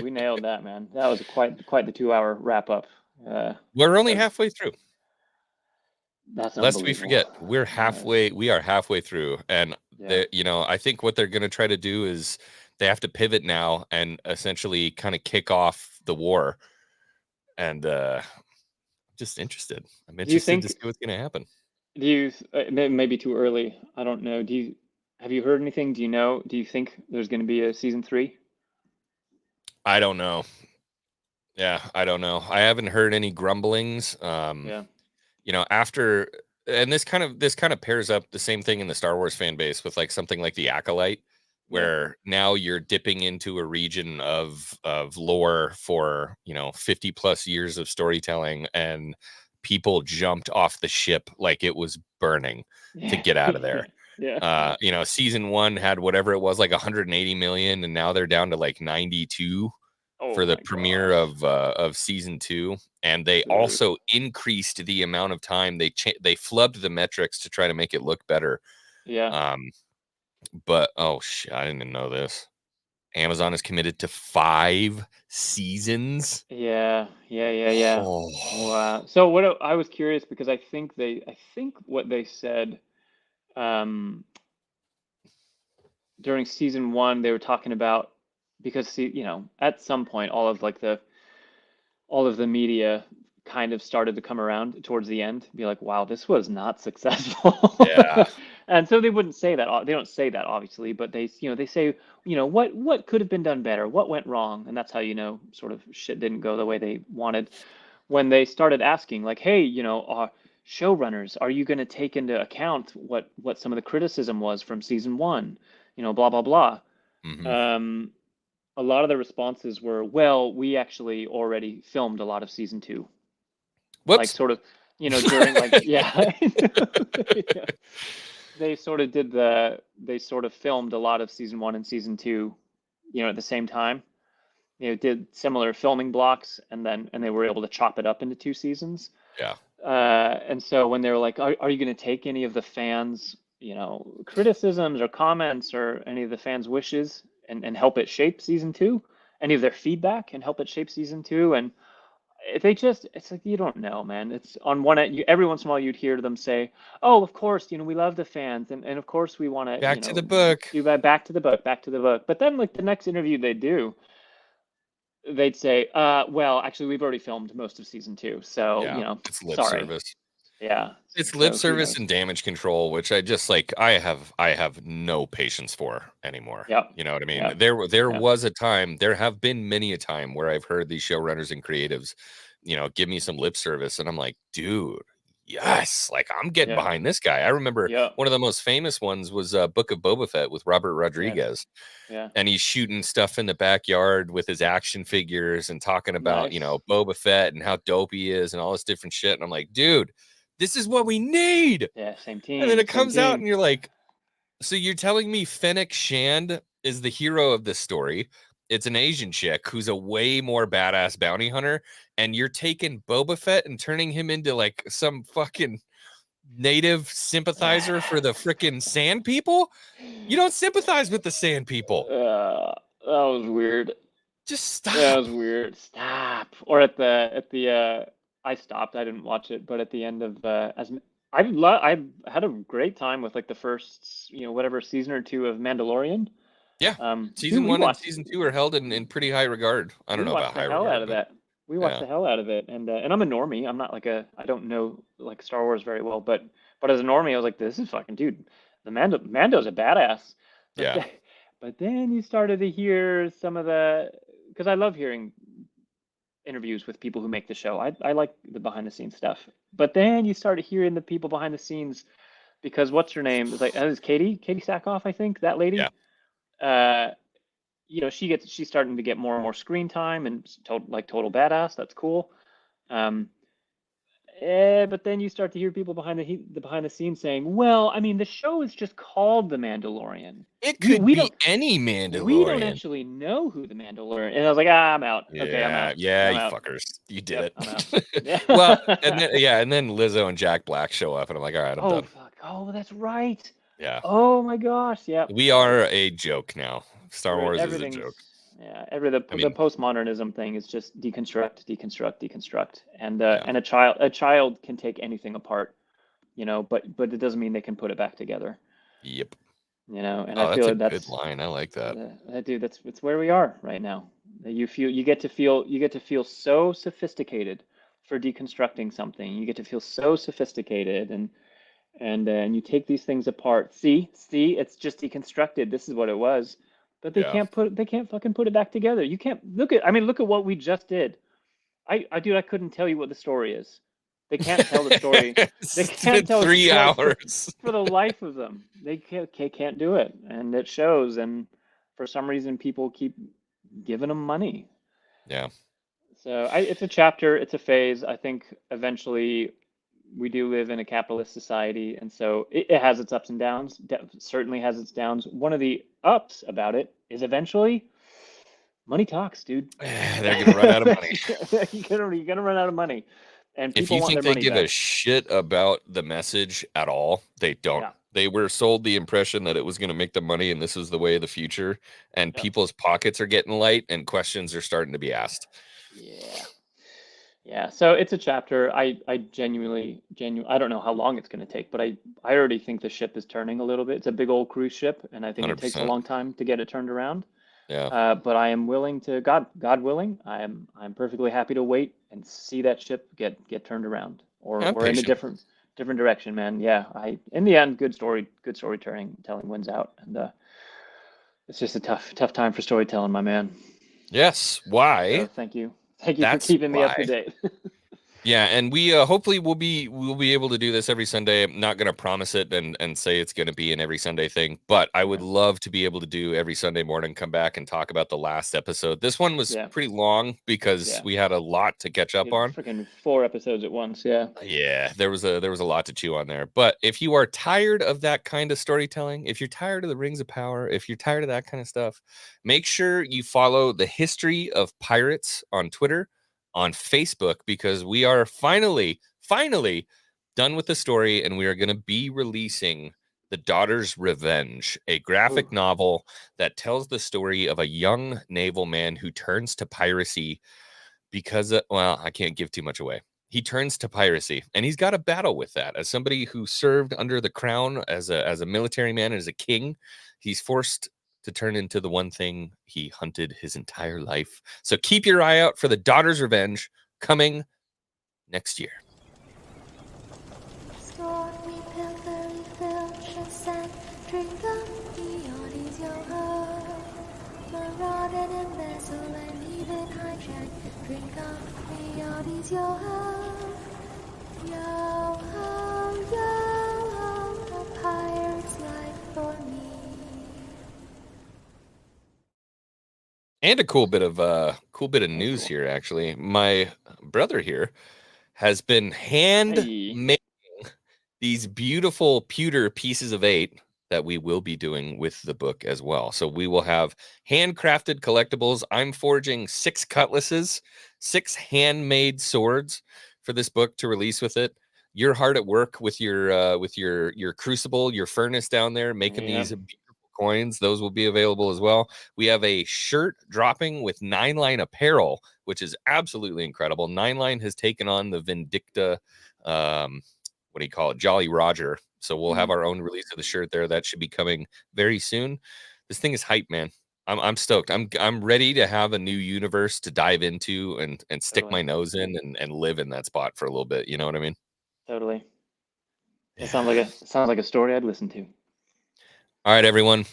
we nailed that, man. That was quite the 2 hour wrap up. We're only That- halfway through. that's Lest we unbelievable. forget, we are halfway through. And Yeah. I think what they're gonna try to do is they have to pivot now and essentially kind of kick off the war. And just interested. I'm Do you interested to think? see what's gonna happen. Do you? Maybe too early. I don't know. Have you heard anything? Do you know? Do you think there's going to be a season 3? I don't know. Yeah, I don't know. I haven't heard any grumblings. Yeah. After and this kind of pairs up the same thing in the Star Wars fan base with like something like the Acolyte, Yeah. where now you're dipping into a region of lore for 50 plus years of storytelling, and people jumped off the ship like it was burning to get out of there. Yeah. Season 1 had whatever it was, like 180 million, and now they're down to like 92 Oh for the my premiere gosh. of season 2. And they Dude. also increased the amount of time they flubbed the metrics to try to make it look better. Yeah. But oh shit, I didn't even know this. Amazon is committed to 5 seasons. Yeah. Yeah. Oh. Wow. So what I was curious because I think what they said during season 1 they were talking about because at some point all of the media kind of started to come around towards the end, be like, wow, this was not successful. Yeah. And so they wouldn't say that. They don't say that obviously, but they say, what could have been done better? What went wrong? And that's how sort of shit didn't go the way they wanted. When they started asking, like, hey, showrunners, are you going to take into account what some of the criticism was from season 1? Blah blah blah. Mm-hmm. A lot of the responses were, well, we actually already filmed a lot of season 2. Whoops. Like sort of, during like, yeah. they sort of filmed a lot of season 1 and season 2, at the same time. Did similar filming blocks, and they were able to chop it up into 2 seasons. Yeah. And so when they were like, are you going to take any of the fans, criticisms or comments or any of the fans' wishes and help it shape season 2, any of their feedback and help it shape season 2? And it's like, you don't know, man. It's on one end, every once in a while you'd hear them say, oh, of course, we love the fans. And of course we want to, Back to the book. do that. Back to the book. But then like the next interview they do, they'd say, well, actually, we've already filmed most of season 2, so it's lip sorry. service. Yeah, it's lip service and damage control, which I just like. I have no patience for anymore. Yep. You know what I mean? Yep. There was a time. There have been many a time where I've heard these showrunners and creatives, give me some lip service, and I'm like, dude, yes, like I'm getting behind this guy. I remember one of the most famous ones was Book of Boba Fett with Robert Rodriguez. Yeah. And he's shooting stuff in the backyard with his action figures and talking about, Boba Fett and how dope he is and all this different shit. And I'm like, dude, this is what we need. Yeah, same team. And then it comes out and you're like, so you're telling me Fennec Shand is the hero of this story. It's an Asian chick who's a way more badass bounty hunter. And you're taking Boba Fett and turning him into like some fucking native sympathizer for the freaking sand people. You don't sympathize with the sand people. That was weird. Just stop. That was weird. Stop. Or at the I stopped. I didn't watch it, but at the end of I had a great time with like the first whatever season or 2 of Mandalorian. Yeah. Season 1 and season 2 are held in pretty high regard. I don't know about high regard. Out of that. We watched the hell out of it, and I'm a normie. I'm not like I don't know like Star Wars very well, but as a normie, I was like, this is fucking dude. The Mando's a badass. But then you started to hear some of because I love hearing interviews with people who make the show. I like the behind the scenes stuff. But then you started hearing the people behind the scenes, because what's her name? It's like that is Katie Sackhoff, I think, that lady. Yeah. She's starting to get more and more screen time, and total badass. That's cool. But then you start to hear people behind the scenes saying, well, I mean, the show is just called The Mandalorian. It could be any Mandalorian. We don't actually know who the Mandalorian. And I was like, I'm out. Yeah, okay, I'm out. Yeah, I'm you out. fuckers. You did it. I'm out. Well, and then Lizzo and Jack Black show up, and I'm like, all right, I'm done. Fuck. Oh, that's right. Yeah. Oh my gosh. Yeah. We are a joke now. Star Wars is a joke. Yeah. The postmodernism thing is just deconstruct, and a child can take anything apart, but it doesn't mean they can put it back together. Yep. And I feel that's a good line. I like that. Dude, that's where we are right now. You get to feel so sophisticated for deconstructing something. You get to feel so sophisticated, and you take these things apart. See, it's just deconstructed. This is what it was. But they can't fucking put it back together. You can't look at what we just did. I couldn't tell you what the story is. They can't tell the story. They can't tell 3 hours for the life of them. They can't do it, and it shows. And for some reason, people keep giving them money. Yeah. So it's a chapter. It's a phase. I think eventually we do live in a capitalist society, and so it has its ups and downs. Certainly has its downs. One of the ups about it is eventually money talks, dude. They're gonna run out of money. You're gonna run out of money. And if you think they give a shit about the message at all, they don't. Yeah. They were sold the impression that it was going to make them money and this is the way of the future. And people's pockets are getting light and questions are starting to be asked. Yeah. So it's a chapter. I genuinely, I don't know how long it's going to take, but I already think the ship is turning a little bit. It's a big old cruise ship, and I think 100%. It takes a long time to get it turned around. Yeah. But I am willing to, God willing, I'm perfectly happy to wait and see that ship get turned around, or in a different direction, man. Yeah. In the end, good storytelling wins out, and it's just a tough time for storytelling, my man. Yes. Why? So thank you for keeping me up to date. Yeah, and we hopefully we'll be able to do this every Sunday. I'm not going to promise it and say it's going to be an every Sunday thing, but I would love to be able to do every Sunday morning, come back and talk about the last episode. This one was pretty long because we had a lot to catch up on. Freaking 4 episodes at once, yeah. Yeah, there was a lot to chew on there. But if you are tired of that kind of storytelling, if you're tired of the Rings of Power, if you're tired of that kind of stuff, make sure you follow the History of Pirates on Twitter, on Facebook, because we are finally done with the story, and we are going to be releasing The Daughter's Revenge, a graphic novel that tells the story of a young naval man who turns to piracy because well, I can't give too much away. He turns to piracy, and he's got a battle with that. As somebody who served under the crown as a military man, as a king, he's forced to turn into the one thing he hunted his entire life. So keep your eye out for The Daughter's Revenge, coming next year. Stormy, pilfery, filches, and drink of beyond is your heart. Maraud and embezzle and even hijack. Drink of beyond is your heart. Yo ho, a pirate's life for me. And a cool bit of news here, actually. My brother here has been making these beautiful pewter pieces of 8 that we will be doing with the book as well. So we will have handcrafted collectibles. I'm forging 6 cutlasses, 6 handmade swords for this book to release with it. You're hard at work with your crucible, your furnace down there, making these beautiful coins. Those will be available as well. We have a shirt dropping with 9-line apparel, which is absolutely incredible. 9-line has taken on the Vindicta, what do you call it, Jolly Roger. So we'll have our own release of the shirt there. That should be coming very soon. This thing is hype, man. I'm stoked. I'm ready to have a new universe to dive into and stick my nose in and live in that spot for a little bit. You know what I mean? Totally. It sounds like a story I'd listen to. All right, everyone.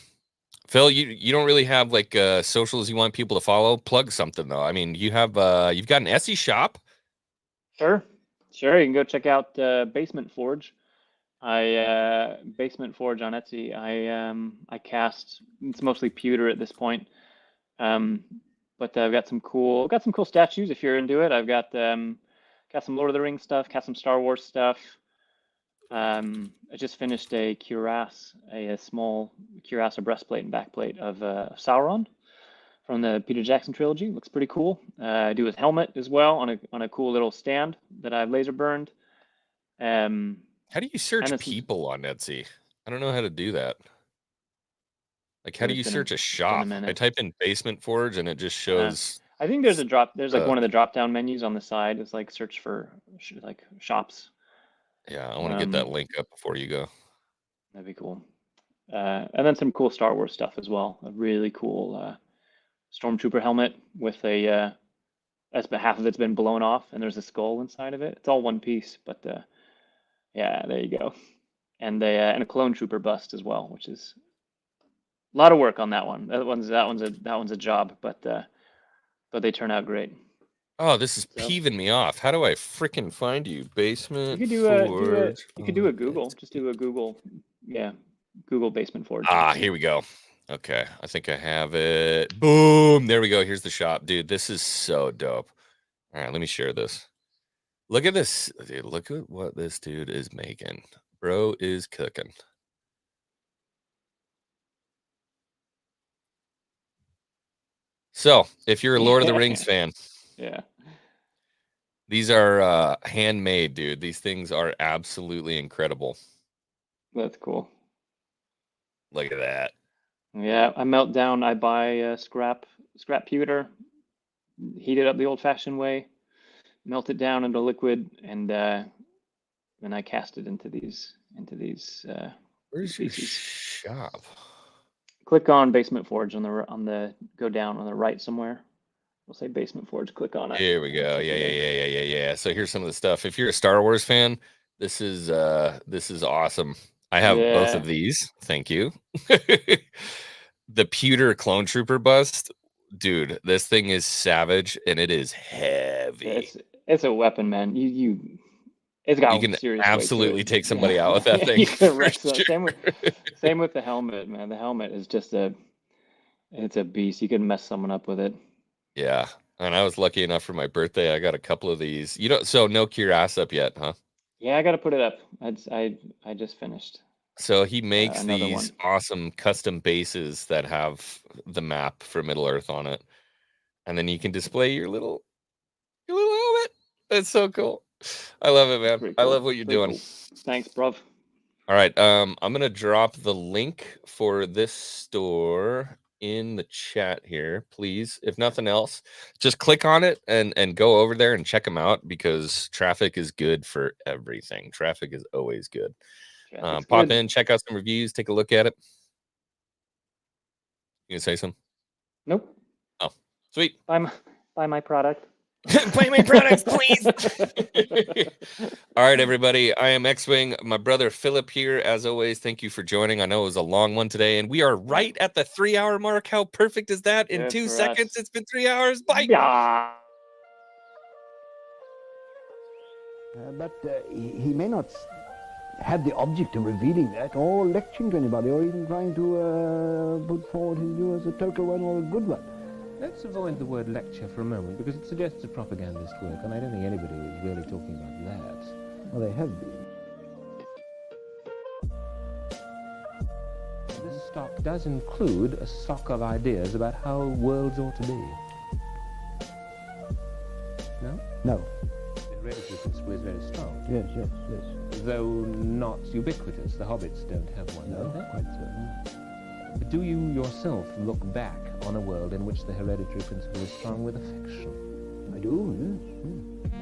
Phil, you don't really have like socials you want people to follow. Plug something though. I mean, you've got an Etsy shop. Sure. You can go check out Basement Forge. Basement Forge on Etsy. I cast. It's mostly pewter at this point, but I've got some cool statues if you're into it. I've got some Lord of the Rings stuff, got some Star Wars stuff. I just finished a cuirass, a small cuirass, a breastplate and backplate of Sauron from the Peter Jackson trilogy. Looks pretty cool. I do his helmet as well on a cool little stand that I've laser burned. How do you search people on Etsy? I don't know how to do that. Like, how do you search a shop? I type in Basement Forge and it just shows. I think there's like one of the drop down menus on the side. It's like search for like shops. Yeah, I want to get that link up before you go. That'd be cool. And then some cool Star Wars stuff as well. A really cool Stormtrooper helmet with a half of it's been blown off and there's a skull inside of it. It's all one piece, but yeah, there you go. And a clone trooper bust as well, which is a lot of work on that one. That one's a job, but they turn out great. Oh, this is peeving me off. How do I freaking find you? Basement You could do a Google. Just do a Google. Yeah, Google Basement Forge. Ah, here we go. Okay, I think I have it. Boom! There we go. Here's the shop, dude. This is so dope. All right, let me share this. Look at this, dude. Look at what this dude is making. Bro is cooking. So, if you're a Lord of the Rings fan, yeah, these are handmade, dude. These things are absolutely incredible. That's cool. Look at that. Yeah, I melt down. I buy scrap pewter, heat it up the old-fashioned way, melt it down into liquid, and then I cast it into these. Where's your shop? Click on Basement Forge on the go down on the right somewhere. We'll say Basement Forge. Click on it. Here we go. Yeah. So here's some of the stuff. If you're a Star Wars fan, this is awesome. I have both of these. Thank you. The pewter clone trooper bust, dude. This thing is savage and it is heavy. It's a weapon, man. It's got You can serious weight to absolutely it. take somebody out with that thing. You can for wreck some. sure. Same with the helmet, man. The helmet is just it's a beast. You can mess someone up with it. Yeah. And I was lucky enough for my birthday. I got a couple of these. So no cure ass up yet, huh? Yeah, I got to put it up. I just finished So he makes another these one. awesome custom bases that have the map for Middle Earth on it. And then you can display your little helmet. That's so cool. I love it, man. Pretty I cool. love what you're Pretty doing. cool. Thanks, bruv. All right. I'm gonna drop the link for this store in the chat here, please. If nothing else, just click on it and go over there and check them out, because traffic is good for everything. Traffic is always good. Traffic's Pop good. in, check out some reviews, take a look at it. You gonna say something? Nope. Oh, sweet. Buy my product. Play my products, please. All right, everybody. I am X-Wing. My brother Philip here. As always, thank you for joining. I know it was a long one today, and we are right at the 3-hour mark. How perfect is that? In Good 2 for seconds, us. it's been 3 hours. Bye. Yeah. But he may not have the object of revealing that, or lecturing to anybody, or even trying to put forward his view as a total one or a good one. Let's avoid the word lecture for a moment, because it suggests a propagandist work, and I don't think anybody is really talking about that. Well, they have been. This stock does include a stock of ideas about how worlds ought to be. No? No. The hereditary principle is very strong. Yes, yes, yes. Though not ubiquitous. The hobbits don't have one, No, don't they? quite so. No. But do you yourself look back on a world in which the hereditary principle is strong with affection? I do, yes.